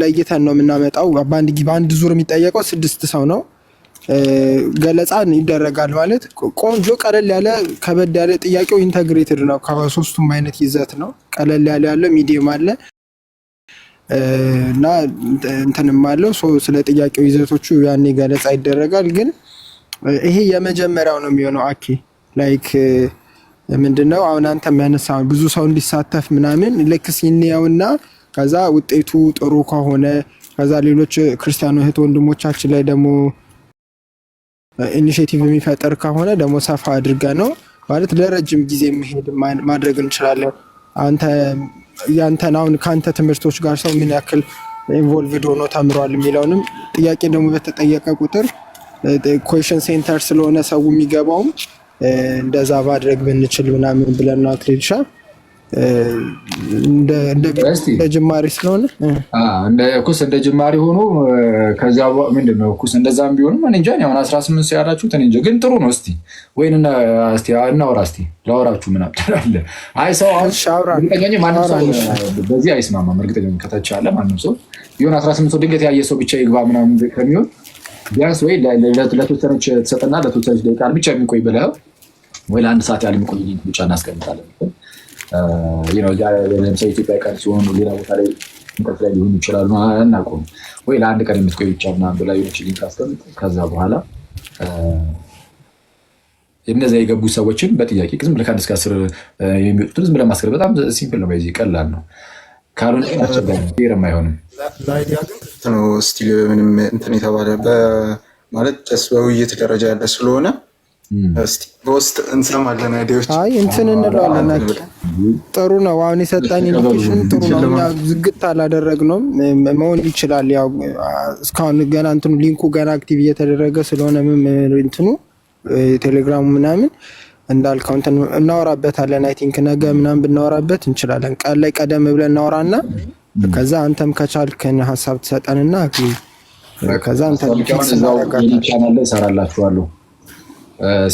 ለይተን ነው የምናመጣው። በአንድ ዙር የሚጠየቀው 6 ሰው ነው። ገለጻ ይደረጋል። ማለት ቆንጆ ቀለል ያለ ከበድ ያለ ጥያቄው ኢንተግሬትድ ነው። ከሶስቱም አይነት ይዘት ነው። ቀለል ያለ ሚዲየም አለ እና እንትንም አለው። ስለ ጥያቄው ይዘቶቹ ያኔ ገለጻ ይደረጋል። ግን ይሄ የመጀመሪያው ነው የሚሆነው። ላይክ ምንድነው አሁን አንተ የሚያነሳው ብዙ ሰው እንዲሳተፍ ምናምን ልክ ሲኒያውና ከዛ ውጤቱ ጥሩ ከሆነ ከዛ ሌሎች ክርስቲያኖ እህት ወንድሞቻችን ላይ ደግሞ ኢኒሼቲቭ የሚፈጠር ከሆነ ደግሞ ሰፋ አድርገ ነው ማለት ለረጅም ጊዜ መሄድ ማድረግ እንችላለን። ያንተን አሁን ከአንተ ትምህርቶች ጋር ሰው ምን ያክል ኢንቮልቭድ ሆኖ ተምሯል የሚለውንም ጥያቄ ደግሞ በተጠየቀ ቁጥር ኩዌሽን ሴንተር ስለሆነ ሰው የሚገባውም እንደዛ ማድረግ ብንችል ምናምን ብለን ነው አክሊልሻ እንደ ጅማሬ ስለሆነ እንደ ጅማሬ ሆኖ ከዛ ምንድነው እንደዛም ቢሆንም እኔ እንጃ አሁን 18 ሰው ያላችሁት እኔ እንጃ ግን ጥሩ ነው። እስቲ ወይንና እናውራ እስቲ ላወራችሁ ምን አለ። አይ ሰው እርግጠኛ ማንም ሰው በዚህ አይስማማም። እርግጠኛ ከታች ያለ ማንም ሰው ይሁን 18 ሰው ድንገት ያየ ሰው ብቻ ይግባ ምናምን ከሚሆን ቢያንስ ወይ ለተወሰነች ተሰጠና ለተወሰነች ደቂቃ ብቻ የሚቆይ ብለው ወይ ለአንድ ሰዓት ያህል የሚቆይ ብቻ እናስቀምጣለን። ለምሳሌ ኢትዮጵያ ቀን ሲሆኑ ሌላ ቦታ ላይ እንቅልፍ ላይ ሊሆኑ ይችላሉ እናቆም ወይ ለአንድ ቀን የምትቆይ ብቻ ምናምን ብላ ሆነች ሊንክ አስቀምጥ። ከዛ በኋላ እነዚያ የገቡ ሰዎችን በጥያቄ ዝም ብለህ ከአንድ እስከ 10 የሚወጡትን ዝም ብለህ ማስቀመጥ በጣም ሲምፕል ነው። በዚህ ቀላል ነው። ካልሆነ አስቸጋሪ ነው፣ አይሆንም። ስቲል ምንም እንትን የተባለ ማለት ደስ በውይይት ደረጃ ያለ ስለሆነ እስቲ በውስጥ እንሰማለን። አይዲያዎች እንትን እንለዋለን። ጥሩ ነው። አሁን የሰጠን ኢንፎርሜሽን ጥሩ ነው። እኛ ዝግት አላደረግነውም። መሆን ይችላል። ያው እስካሁን ገና እንትኑ ሊንኩ ገና አክቲቭ እየተደረገ ስለሆነ እንትኑ ቴሌግራሙ ምናምን እንዳልከው እንትን እናወራበታለን። አይ ቲንክ ነገ ምናምን ብናወራበት እንችላለን። ቀን ላይ ቀደም ብለን እናወራና ከዛ አንተም ከቻልከን ሀሳብ ትሰጠንና ከዛ አንተ ቻናል ላይ እሰራላችኋለሁ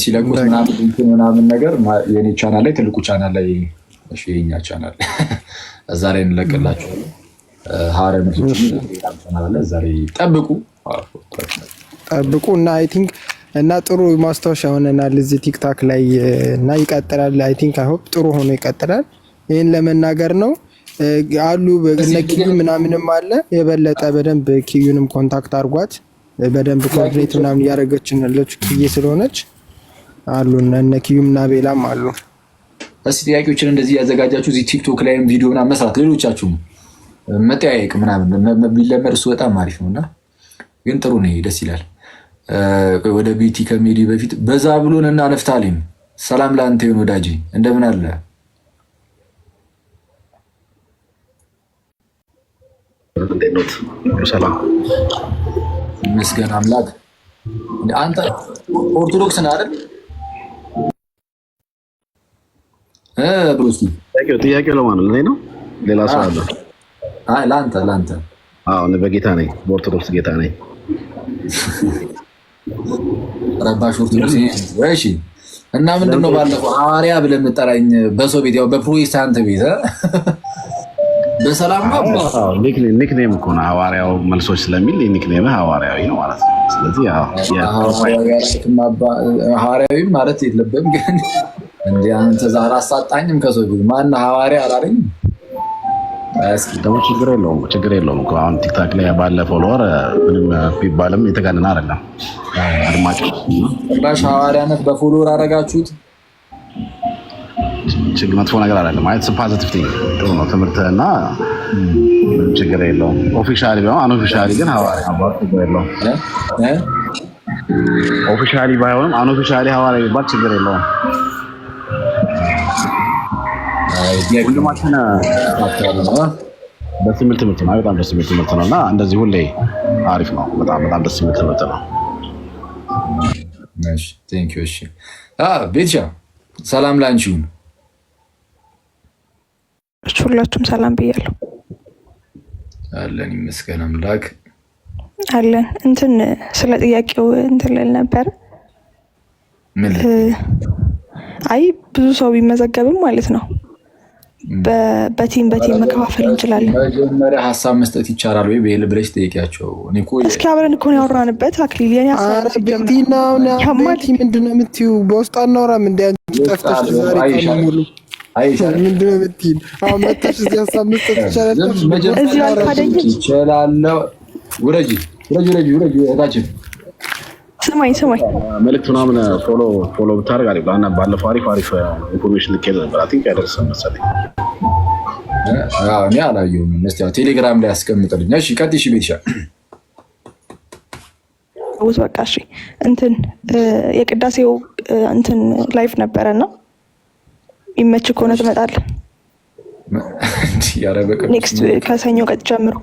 ሲለቁት ምናምን ነገር የኔ ቻናል ላይ ትልቁ ቻናል ላይ የኛ ቻናል እዛ ላይ እንለቅላችኋለን። ሐዋርያ መስሎች ቻናል ላይ ዛሬ ጠብቁ እና አይ ቲንክ እና ጥሩ ማስታወሻ ሆነናል እዚህ ቲክታክ ላይ እና ይቀጥላል። አይ ቲንክ አይ ሆፕ ጥሩ ሆኖ ይቀጥላል። ይሄን ለመናገር ነው አሉ በግነኪዩ ምናምንም አለ የበለጠ በደንብ ኪዩንም ኮንታክት አድርጓት በደንብ ኮኦርዲኔት ምናምን ያደረገችን አለች ኪዬ ስለሆነች አሉ እነ ኪዩም እና ቤላም አሉ። እስቲ ጥያቄዎችን እንደዚህ ያዘጋጃችሁ እዚህ ቲክቶክ ላይም ቪዲዮ ምናምን መስራት ሌሎቻችሁም መጠያየቅ ምናምን ቢለመድ እሱ በጣም አሪፍ ነውና ግን ጥሩ ነው፣ ደስ ይላል። ወደ ቤቲ ከሜዲ በፊት በዛ ብሎን እና ነፍታሊም ሰላም ለአንተ ይሁን ወዳጄ፣ እንደምን አለ? ሰላም ይመስገን አምላክ። አንተ ኦርቶዶክስ ነህ አይደል? ብሩስ ጥያቄው ለማን ነው? ሌላ ሰው አለ? አይ ለአንተ። አዎ እኔ በጌታ ነኝ፣ በኦርቶዶክስ ጌታ ነኝ። ረባሽ ኦርቶዶክስ ነኝ። እሺ እና ምንድነው ባለፈው ሐዋርያ ብለህ የምጠራኝ በሰው ቤት ያው በፕሮቴስታንት ቤት በሰላም ነው? አዎ ኒክኔም እኮ ነው ሐዋርያው መልሶች ስለሚል ኒክኔም ሐዋርያዊ ነው ማለት ነው። ስለዚህ ሐዋርያዊ ማለት የለብህም ግን እንደ አንተ ዛሬ አሳጣኝም ከሰው ቤት ማን ሐዋርያ አላለኝም። ደግሞ ችግር የለውም እኮ አሁን ቲክታክ ላይ ባለ ፎሎወር ምንም ቢባልም የተጋነነ አይደለም። አድማጭ ባሽ ሐዋርያነት በፎሎወር አደረጋችሁት መጥፎ ነገር አይደለም ማለት ፖዚቲቭ ቲንግ ጥሩ ነው። ትምህርትና ችግር የለውም። ኦፊሻሊ ቢሆን አንኦፊሻሊ ግን ሐዋርያ አባቱ ችግር የለውም። ኦፊሻሊ ባይሆንም አንኦፊሻሊ ሐዋርያ ቢባል ችግር የለውም። ወንድማችን ደስ የሚል ትምህርት ነው። በጣም ደስ የሚል ትምህርት ነውና እንደዚህ ሁሌ አሪፍ ነው። በጣም ደስ የሚል ትምህርት ነው። እሺ ቴንክ ዩ። እሺ ቤትሻ ሰላም ላንቺ ይሁን። ሁላችሁም ሰላም ብያለሁ። አለን ይመስገን አምላክ አለን። እንትን ስለ ጥያቄው እንትን ልል ነበር። አይ ብዙ ሰው ቢመዘገብም ማለት ነው በቲም መከፋፈል እንችላለን። መጀመሪያ ሀሳብ መስጠት ይቻላል ወይ በይል ብለሽ ጠይቂያቸው። እስኪ አብረን እኮ ነው ያወራንበት። አክሊል የኔ ሀሳብ ምንድነው የምትይው? በውስጥ አናወራም እንደ አንቺ ጠፍተሽ ዛሬ ቀን ሙሉ ምንድነው የምትይው? አሁን መጣሽ እዚህ ሀሳብ መስጠት ይቻላል። እዚህ አልካደኝም ይችላል። ውረጂ እታችን ስማኝ መልዕክት ምናምን ፎሎ ብታደርግ አሪፍ ነው። ባለፈው አሪፍ ኢንፎርሜሽን ልኬድ ነበር። አይ ቲንክ አይደርስም መሰለኝ። እኔ አላየሁም። እስኪ ያው ቴሌግራም ላይ አስቀምጥልኝ። እሺ ቀጥይ። እሺ ቤትሻ በቃ እሺ እንትን የቅዳሴው እንትን ላይፍ ነበረና ይመች ከሆነ ትመጣለህ። ኔክስት ከሰኞ ቀጥ ጀምሮ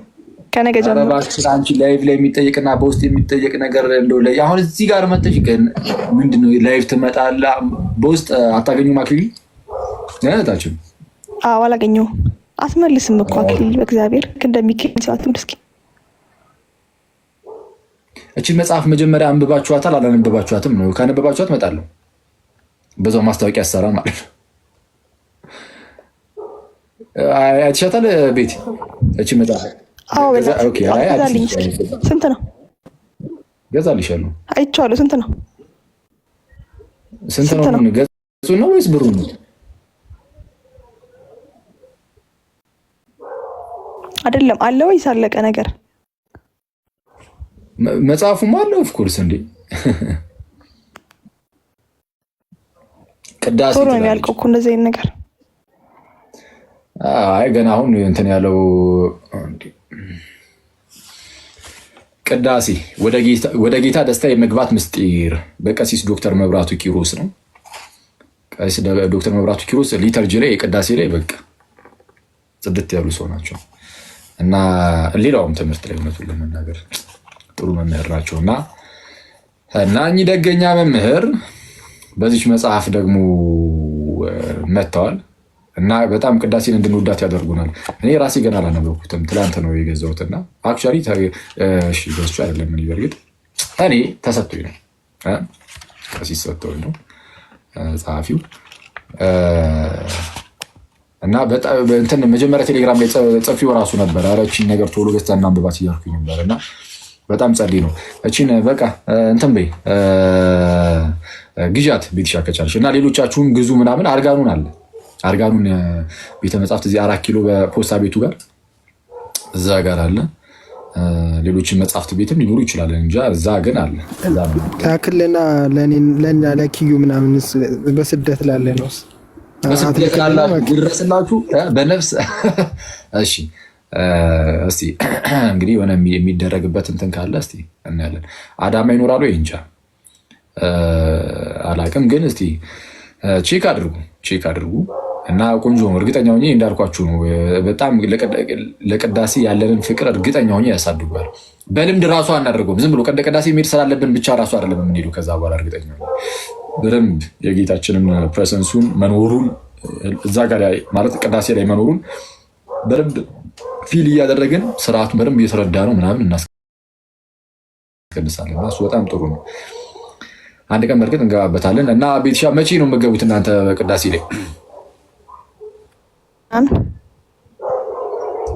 ከነገ ጀምሮ አንቺ ላይቭ ላይ የሚጠየቅና በውስጥ የሚጠየቅ ነገር እንደው ላይ አሁን እዚህ ጋር መጥተሽ ግን ምንድነው ላይቭ ትመጣለህ? በውስጥ አታገኙም? አክሊል ነታችሁ? አዎ አላገኘሁም። አስመልስም እኮ አክሊል በእግዚአብሔር እንደሚከኝ ሰዓት እስኪ እቺ መጽሐፍ መጀመሪያ አንብባችኋታል አላነበባችኋትም? ነው ካነበባችኋት እመጣለሁ። በዛው ማስታወቂያ አሰራ ማለት ነው። አይተሻታል ቤት እቺ መጽሐፍ? አዎ ኦኬ። ስንት ነው? ገዛልሻለሁ። አይቼዋለሁ። ስንት ነው? ገጹ ነው ወይስ ብሩ ነው? አይደለም አለ ወይስ አለቀ ነገር? መጽሐፉም አለ ኦፍ ኮርስ እንዴ ቅዳሴ ቶሎ ነው ያልቀው እኮ እንደዚህ አይነት ነገር። አይ ገና አሁን እንትን ያለው ቅዳሴ ወደ ጌታ ደስታ የመግባት ምስጢር በቀሲስ ዶክተር መብራቱ ኪሮስ ነው። ቀሲስ ዶክተር መብራቱ ኪሮስ ሊተርጂ ላይ ቅዳሴ ላይ በቃ ጽድት ያሉ ሰው ናቸው እና ሌላውም ትምህርት ላይ እውነቱን ለመናገር ጥሩ መምህር ናቸው እና እኚህ ደገኛ መምህር በዚች መጽሐፍ ደግሞ መጥተዋል እና በጣም ቅዳሴን እንድንወዳት ያደርጉናል። እኔ ራሴ ገና አላነበብኩትም፣ ትላንት ነው የገዛሁትና አክቹዋሊ እሺ ገዝቼ አይደለም እኔ በርግጥ እኔ ተሰጥቶኝ ነው ቀሲስ ሰጥቶኝ ነው ጸሐፊው እና በጣም እንትን መጀመሪያ ቴሌግራም ላይ ጽፌው ራሱ ነበር። ኧረ እቺን ነገር ቶሎ ገዝተን እናንብባት እያልኩኝ ነበር እና በጣም ጸልይ ነው እቺን በቃ እንትን በይ ግዣት ቤትሻ ከቻልሽ እና ሌሎቻችሁም ግዙ ምናምን። አርጋኑን ቤተ መጻሕፍት እዚህ 4 ኪሎ በፖስታ ቤቱ ጋር እዛ ጋር አለ። ሌሎችን መጽሐፍት ቤትም ሊኖሩ ይችላል እንጂ እዛ ግን አለ። ታክልና ለኛ ለኪዩ ምናምን በስደት ላለ ነው በስደት ላላችሁ ይድረስላችሁ በነፍስ እሺ። እስቲ እንግዲህ የሆነ የሚደረግበት እንትን ካለ እስቲ እናያለን። አዳማ ይኖራሉ እንጃ አላቅም፣ ግን እስቲ ቼክ አድርጉ እና ቆንጆ ነው። እርግጠኛ ሆኜ እንዳልኳችሁ ነው። በጣም ለቅዳሴ ያለንን ፍቅር እርግጠኛ ሆኜ ያሳድጓል። በልምድ ራሱ አናደርገውም። ዝም ብሎ ቅዳሴ መሄድ ስላለብን ብቻ ራሱ አይደለም የምንሄዱ። ከዛ በኋላ እርግጠኛ በደንብ የጌታችንን ፕሬሰንሱን መኖሩን እዛ ጋር ማለት ቅዳሴ ላይ መኖሩን በደንብ ፊል እያደረግን ስርዓቱን በደንብ እየተረዳ ነው ምናምን እናስቀድሳለን። እሱ በጣም ጥሩ ነው። አንድ ቀን በርግጥ እንገባበታለን። እና ቤትሻ መቼ ነው የምትገቡት እናንተ ቅዳሴ ላይ?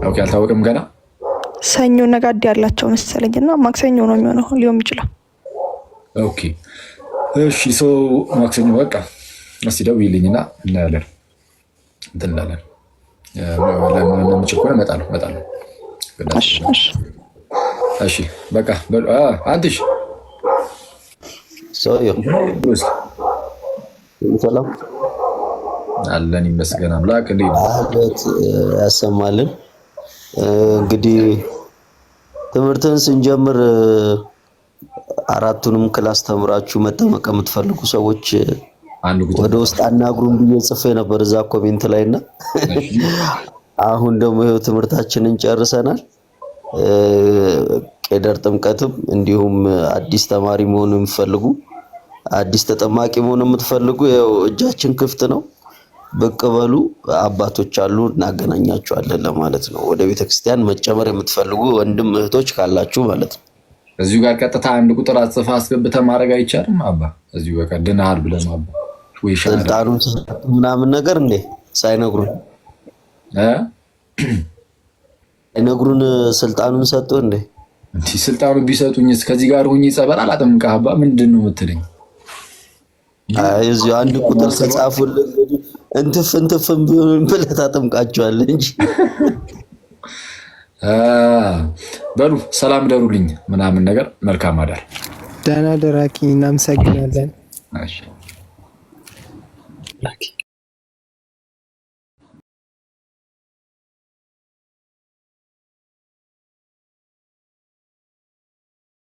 ኦኬ አልታወቅም ገና። ሰኞ ነጋዴ ያላቸው መሰለኝ እና ማክሰኞ ነው የሚሆነው ሊሆን ይችላል። ኦኬ እሺ ሰው ማክሰኞ በቃ እስቲ ደውይልኝና እናያለን እንትን እንላለን። ለምንምችል ከሆነ እመጣለሁ። እሺ በቃ አንትሽ ሰላም አለን ይመስገን አምላክ። እንዴት ያሰማልን። እንግዲህ ትምህርትን ስንጀምር አራቱንም ክላስ ተምራችሁ መጠመቅ የምትፈልጉ ሰዎች ወደ ውስጥ አናግሩን ብዬ ጽፌ ነበር እዛ ኮሜንት ላይና አሁን ደግሞ ይኸው ትምህርታችንን ጨርሰናል። ቄደር ጥምቀትም እንዲሁም አዲስ ተማሪ መሆን የምትፈልጉ አዲስ ተጠማቂ መሆን የምትፈልጉ ያው እጃችን ክፍት ነው። ብቅ በሉ፣ አባቶች አሉ እናገናኛችኋለን ለማለት ነው። ወደ ቤተክርስቲያን መጨመር የምትፈልጉ ወንድም እህቶች ካላችሁ ማለት ነው። እዚሁ ጋር ቀጥታ አንድ ቁጥር አጽፋ አስገብተህ ማድረግ አይቻልም? አባ እዚሁ በቃ ድነሃል ብለን አባ ወይ ስልጣኑን ምናምን ነገር እንዴ ሳይነግሩን አይነግሩን ስልጣኑን ሰጡ እንዴ? እንዴ ስልጣኑን ቢሰጡኝስ ከዚህ ጋር ሆኜ ጸበል አላጠምቅህ አባ ምንድን ነው የምትለኝ? እዚሁ አንድ ቁጥር ተጻፉልን እንግዲህ እንትፍም ቢሆን ብለህ ታጠምቃቸዋለህ እንጂ። በሉ ሰላም ደሩልኝ ምናምን ነገር መልካም አዳር። ደህና ደራኪ እናመሰግናለን። እሺ